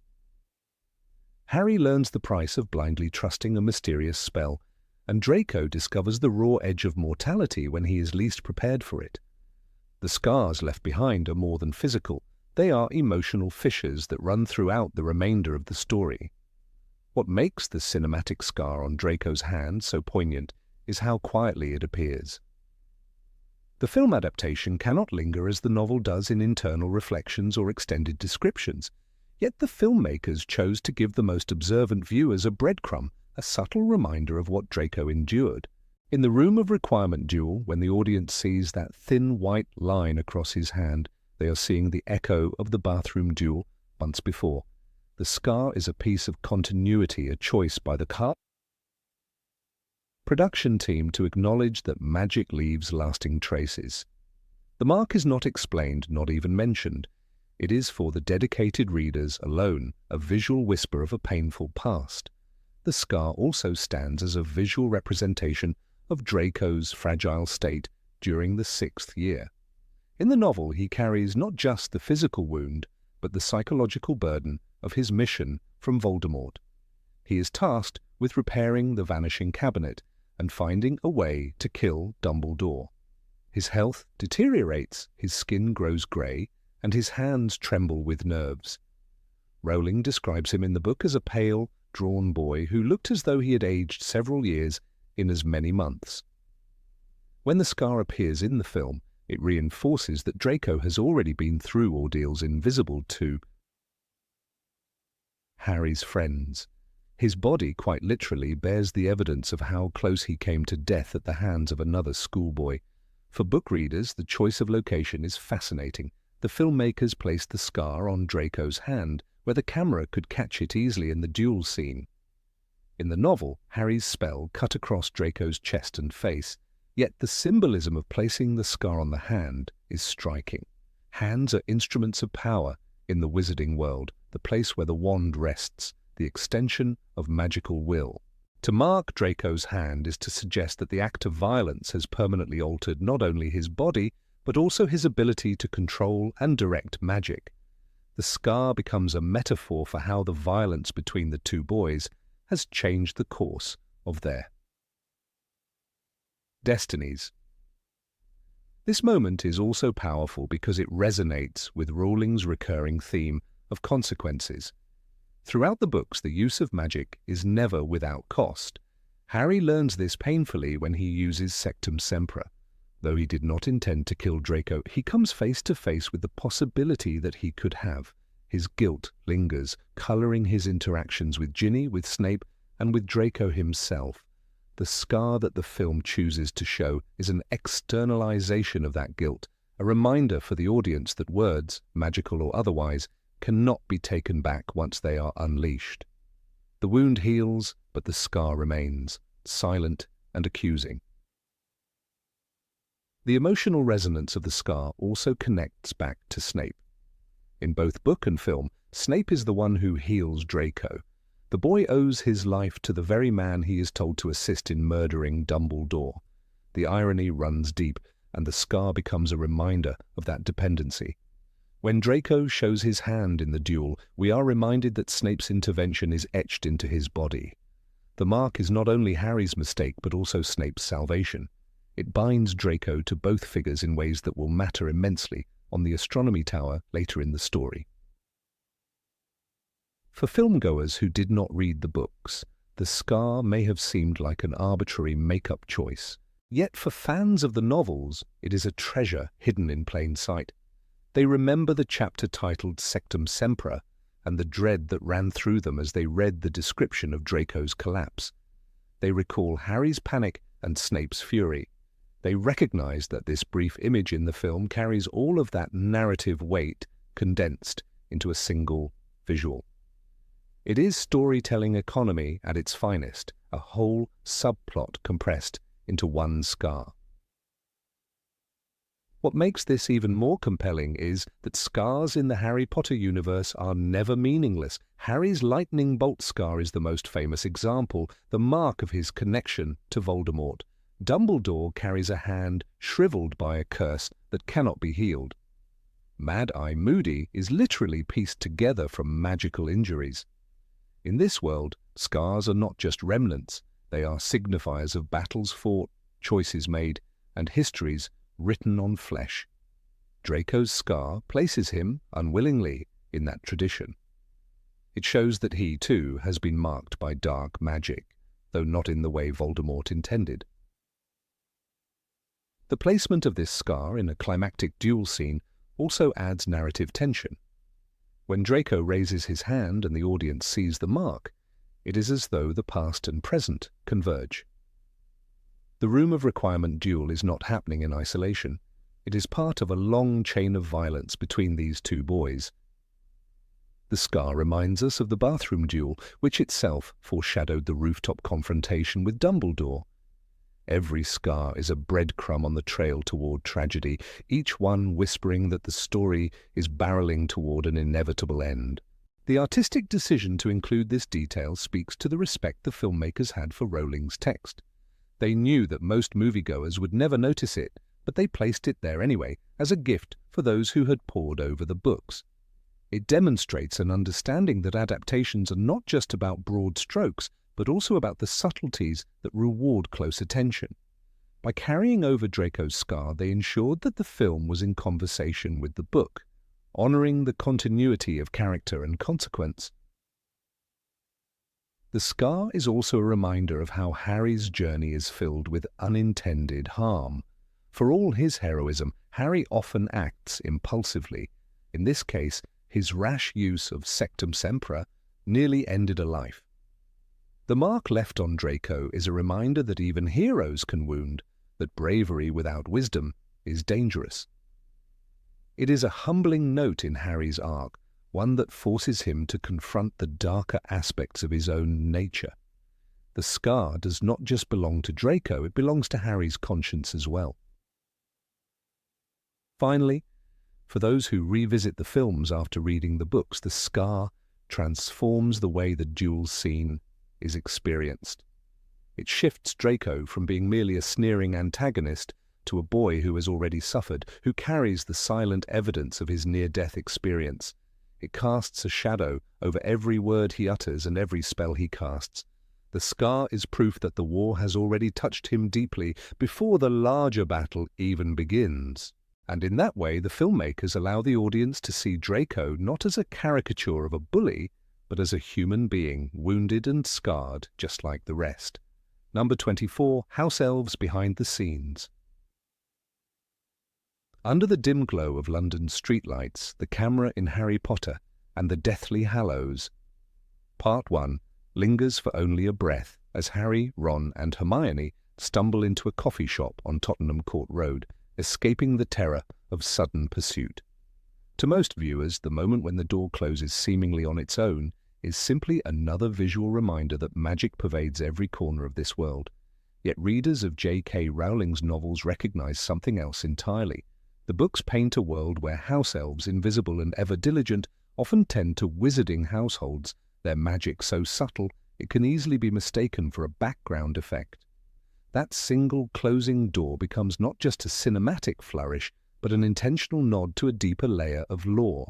Harry learns the price of blindly trusting a mysterious spell, and Draco discovers the raw edge of mortality when he is least prepared for it. The scars left behind are more than physical. They are emotional fissures that run throughout the remainder of the story. What makes the cinematic scar on Draco's hand so poignant is how quietly it appears. The film adaptation cannot linger as the novel does in internal reflections or extended descriptions, yet the filmmakers chose to give the most observant viewers a breadcrumb, a subtle reminder of what Draco endured. In the Room of Requirement duel, when the audience sees that thin white line across his hand, they are seeing the echo of the bathroom duel months before. The scar is a piece of continuity, a choice by the production team to acknowledge that magic leaves lasting traces. The mark is not explained, not even mentioned. It is for the dedicated readers alone, a visual whisper of a painful past. The scar also stands as a visual representation of Draco's fragile state during the 6th year. In the novel, he carries not just the physical wound, but the psychological burden of his mission from Voldemort. He is tasked with repairing the vanishing cabinet and finding a way to kill Dumbledore. His health deteriorates, his skin grows grey, and his hands tremble with nerves. Rowling describes him in the book as a pale, drawn boy who looked as though he had aged several years in as many months. When the scar appears in the film, it reinforces that Draco has already been through ordeals invisible to Harry's friends. His body, quite literally, bears the evidence of how close he came to death at the hands of another schoolboy. For book readers, the choice of location is fascinating. The filmmakers placed the scar on Draco's hand, where the camera could catch it easily in the duel scene. In the novel, Harry's spell cut across Draco's chest and face, yet the symbolism of placing the scar on the hand is striking. Hands are instruments of power in the wizarding world, the place where the wand rests, the extension of magical will. To mark Draco's hand is to suggest that the act of violence has permanently altered not only his body, but also his ability to control and direct magic. The scar becomes a metaphor for how the violence between the two boys has changed the course of their destinies. This moment is also powerful because it resonates with Rowling's recurring theme of consequences. Throughout the books, the use of magic is never without cost. Harry learns this painfully when he uses Sectum Sempra. Though he did not intend to kill Draco, he comes face to face with the possibility that he could have. His guilt lingers, coloring his interactions with Ginny, with Snape, and with Draco himself. The scar that the film chooses to show is an externalization of that guilt, a reminder for the audience that words, magical or otherwise, cannot be taken back once they are unleashed. The wound heals, but the scar remains, silent and accusing. The emotional resonance of the scar also connects back to Snape. In both book and film, Snape is the one who heals Draco. The boy owes his life to the very man he is told to assist in murdering Dumbledore. The irony runs deep, and the scar becomes a reminder of that dependency. When Draco shows his hand in the duel, we are reminded that Snape's intervention is etched into his body. The mark is not only Harry's mistake, but also Snape's salvation. It binds Draco to both figures in ways that will matter immensely on the Astronomy Tower later in the story. For filmgoers who did not read the books, the scar may have seemed like an arbitrary make-up choice. Yet for fans of the novels, it is a treasure hidden in plain sight. They remember the chapter titled Sectum Sempra and the dread that ran through them as they read the description of Draco's collapse. They recall Harry's panic and Snape's fury. They recognize that this brief image in the film carries all of that narrative weight condensed into a single visual. It is storytelling economy at its finest, a whole subplot compressed into one scar. What makes this even more compelling is that scars in the Harry Potter universe are never meaningless. Harry's lightning bolt scar is the most famous example, the mark of his connection to Voldemort. Dumbledore carries a hand shriveled by a curse that cannot be healed. Mad-Eye Moody is literally pieced together from magical injuries. In this world, scars are not just remnants, they are signifiers of battles fought, choices made, and histories written on flesh. Draco's scar places him, unwillingly, in that tradition. It shows that he, too, has been marked by dark magic, though not in the way Voldemort intended. The placement of this scar in a climactic duel scene also adds narrative tension. When Draco raises his hand and the audience sees the mark, it is as though the past and present converge. The Room of Requirement duel is not happening in isolation. It is part of a long chain of violence between these two boys. The scar reminds us of the bathroom duel, which itself foreshadowed the rooftop confrontation with Dumbledore. Every scar is a breadcrumb on the trail toward tragedy, each one whispering that the story is barreling toward an inevitable end. The artistic decision to include this detail speaks to the respect the filmmakers had for Rowling's text. They knew that most moviegoers would never notice it, but they placed it there anyway, as a gift for those who had pored over the books. It demonstrates an understanding that adaptations are not just about broad strokes, but also about the subtleties that reward close attention. By carrying over Draco's scar, they ensured that the film was in conversation with the book, honoring the continuity of character and consequence. The scar is also a reminder of how Harry's journey is filled with unintended harm. For all his heroism, Harry often acts impulsively. In this case, his rash use of Sectum Sempra nearly ended a life. The mark left on Draco is a reminder that even heroes can wound, that bravery without wisdom is dangerous. It is a humbling note in Harry's arc, one that forces him to confront the darker aspects of his own nature. The scar does not just belong to Draco, it belongs to Harry's conscience as well. Finally, for those who revisit the films after reading the books, the scar transforms the way the duel scene is experienced. It shifts Draco from being merely a sneering antagonist to a boy who has already suffered, who carries the silent evidence of his near-death experience. It casts a shadow over every word he utters and every spell he casts. The scar is proof that the war has already touched him deeply before the larger battle even begins. And in that way, the filmmakers allow the audience to see Draco not as a caricature of a bully, but as a human being, wounded and scarred just like the rest. Number 24, House Elves Behind the Scenes. Under the dim glow of London streetlights, the camera in Harry Potter and the Deathly Hallows. Part 1 lingers for only a breath as Harry, Ron and Hermione stumble into a coffee shop on Tottenham Court Road, escaping the terror of sudden pursuit. To most viewers, the moment when the door closes seemingly on its own is simply another visual reminder that magic pervades every corner of this world. Yet readers of J.K. Rowling's novels recognize something else entirely. The books paint a world where house elves, invisible and ever diligent, often tend to wizarding households, their magic so subtle it can easily be mistaken for a background effect. That single closing door becomes not just a cinematic flourish, but an intentional nod to a deeper layer of lore.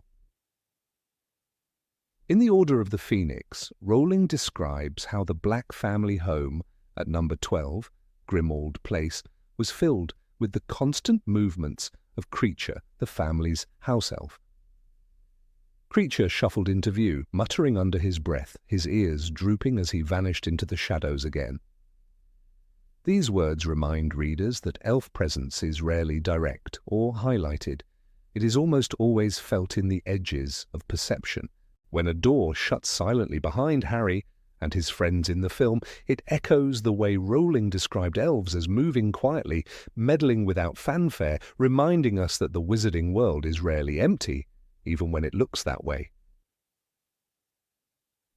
In the Order of the Phoenix, Rowling describes how the Black family home at number 12, Grimmauld Place, was filled with the constant movements of Kreacher, the family's house elf. Kreacher shuffled into view, muttering under his breath, his ears drooping as he vanished into the shadows again. These words remind readers that elf presence is rarely direct or highlighted. It is almost always felt in the edges of perception. When a door shuts silently behind Harry, and his friends in the film, it echoes the way Rowling described elves as moving quietly, meddling without fanfare, reminding us that the wizarding world is rarely empty, even when it looks that way.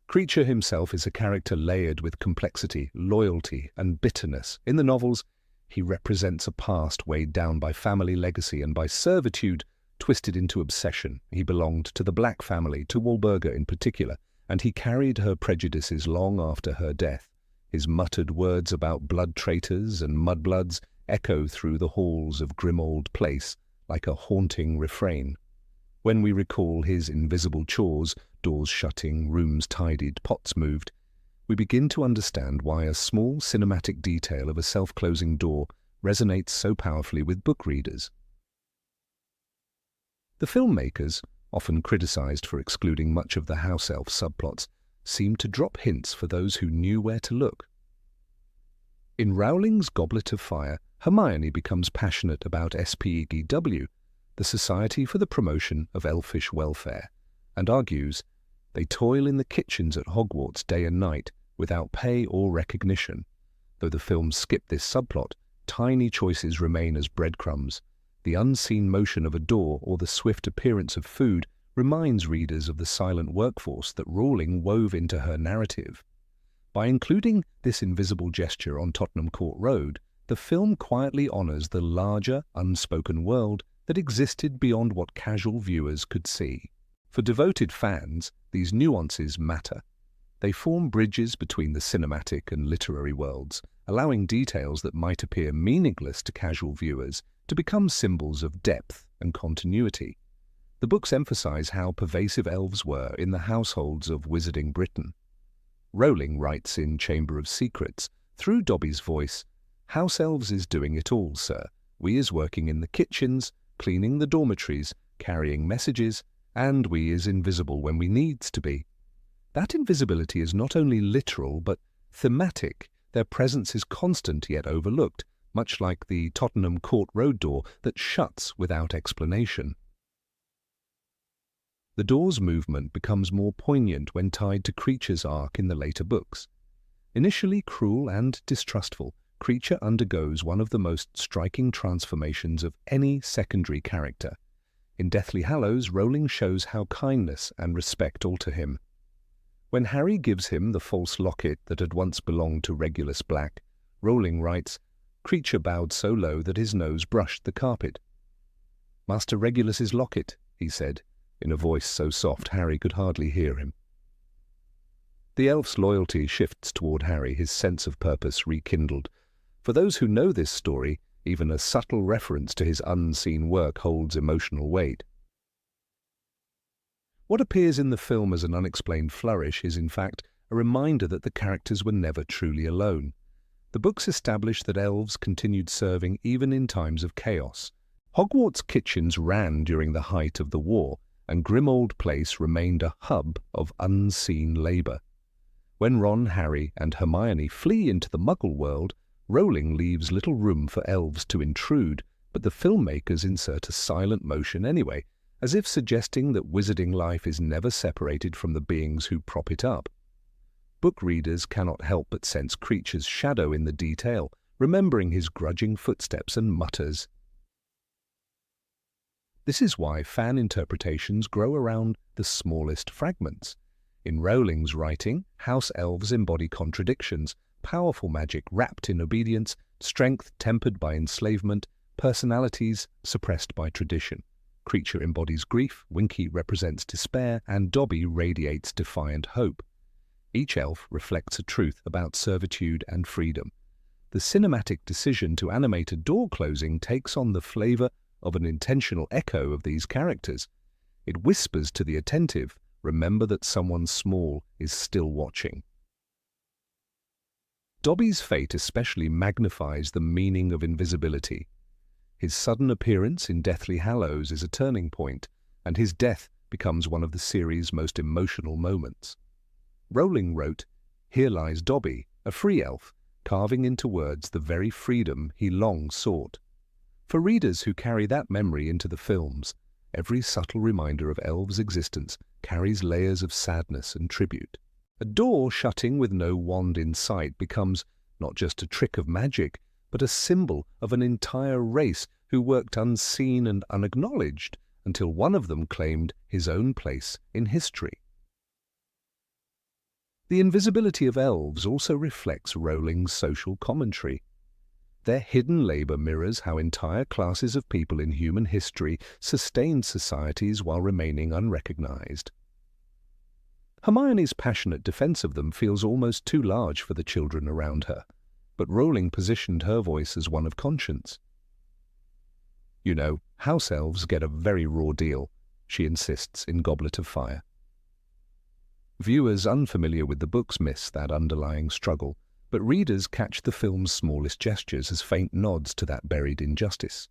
Kreacher himself is a character layered with complexity, loyalty, and bitterness. In the novels, he represents a past weighed down by family legacy and by servitude twisted into obsession. He belonged to the Black family, to Walburga in particular, and he carried her prejudices long after her death. His muttered words about blood traitors and mudbloods echo through the halls of Grimmauld Place like a haunting refrain. When we recall his invisible chores, doors shutting, rooms tidied, pots moved, we begin to understand why a small cinematic detail of a self-closing door resonates so powerfully with book readers. The filmmakers, often criticized for excluding much of the house elf subplots, seem to drop hints for those who knew where to look. In Rowling's Goblet of Fire, Hermione becomes passionate about SPEGW, the Society for the Promotion of Elfish Welfare, and argues they toil in the kitchens at Hogwarts day and night without pay or recognition. Though the films skip this subplot, tiny choices remain as breadcrumbs. The unseen motion of a door or the swift appearance of food reminds readers of the silent workforce that Rowling wove into her narrative. By including this invisible gesture on Tottenham Court Road, the film quietly honors the larger, unspoken world that existed beyond what casual viewers could see. For devoted fans, these nuances matter. They form bridges between the cinematic and literary worlds, allowing details that might appear meaningless to casual viewers to become symbols of depth and continuity. The books emphasize how pervasive elves were in the households of wizarding Britain. Rowling writes in Chamber of Secrets, through Dobby's voice, "House elves is doing it all, sir. We is working in the kitchens, cleaning the dormitories, carrying messages, and we is invisible when we needs to be." That invisibility is not only literal but thematic. Their presence is constant yet overlooked, much like the Tottenham Court Road door that shuts without explanation. The door's movement becomes more poignant when tied to Kreacher's arc in the later books. Initially cruel and distrustful, Kreacher undergoes one of the most striking transformations of any secondary character. In Deathly Hallows, Rowling shows how kindness and respect alter him. When Harry gives him the false locket that had once belonged to Regulus Black, Rowling writes, "Kreacher bowed so low that his nose brushed the carpet." "Master Regulus's locket," he said, in a voice so soft Harry could hardly hear him. The elf's loyalty shifts toward Harry, his sense of purpose rekindled. For those who know this story, even a subtle reference to his unseen work holds emotional weight. What appears in the film as an unexplained flourish is in fact a reminder that the characters were never truly alone. The books establish that elves continued serving even in times of chaos. Hogwarts kitchens ran during the height of the war, and Grimmauld Place remained a hub of unseen labor. When Ron, Harry, and Hermione flee into the Muggle world, Rowling leaves little room for elves to intrude, but the filmmakers insert a silent motion anyway, as if suggesting that wizarding life is never separated from the beings who prop it up. Book readers cannot help but sense Kreacher's shadow in the detail, remembering his grudging footsteps and mutters. This is why fan interpretations grow around the smallest fragments. In Rowling's writing, house elves embody contradictions, powerful magic wrapped in obedience, strength tempered by enslavement, personalities suppressed by tradition. Kreacher embodies grief, Winky represents despair, and Dobby radiates defiant hope. Each elf reflects a truth about servitude and freedom. The cinematic decision to animate a door closing takes on the flavor of an intentional echo of these characters. It whispers to the attentive, remember that someone small is still watching. Dobby's fate especially magnifies the meaning of invisibility. His sudden appearance in Deathly Hallows is a turning point, and his death becomes one of the series' most emotional moments. Rowling wrote, "Here lies Dobby, a free elf, carving into words the very freedom he long sought." For readers who carry that memory into the films, every subtle reminder of elves' existence carries layers of sadness and tribute. A door shutting with no wand in sight becomes not just a trick of magic, but a symbol of an entire race who worked unseen and unacknowledged until one of them claimed his own place in history. The invisibility of elves also reflects Rowling's social commentary. Their hidden labour mirrors how entire classes of people in human history sustained societies while remaining unrecognised. Hermione's passionate defence of them feels almost too large for the children around her, but Rowling positioned her voice as one of conscience. "You know, house elves get a very raw deal," she insists in Goblet of Fire. Viewers unfamiliar with the books miss that underlying struggle, but readers catch the film's smallest gestures as faint nods to that buried injustice.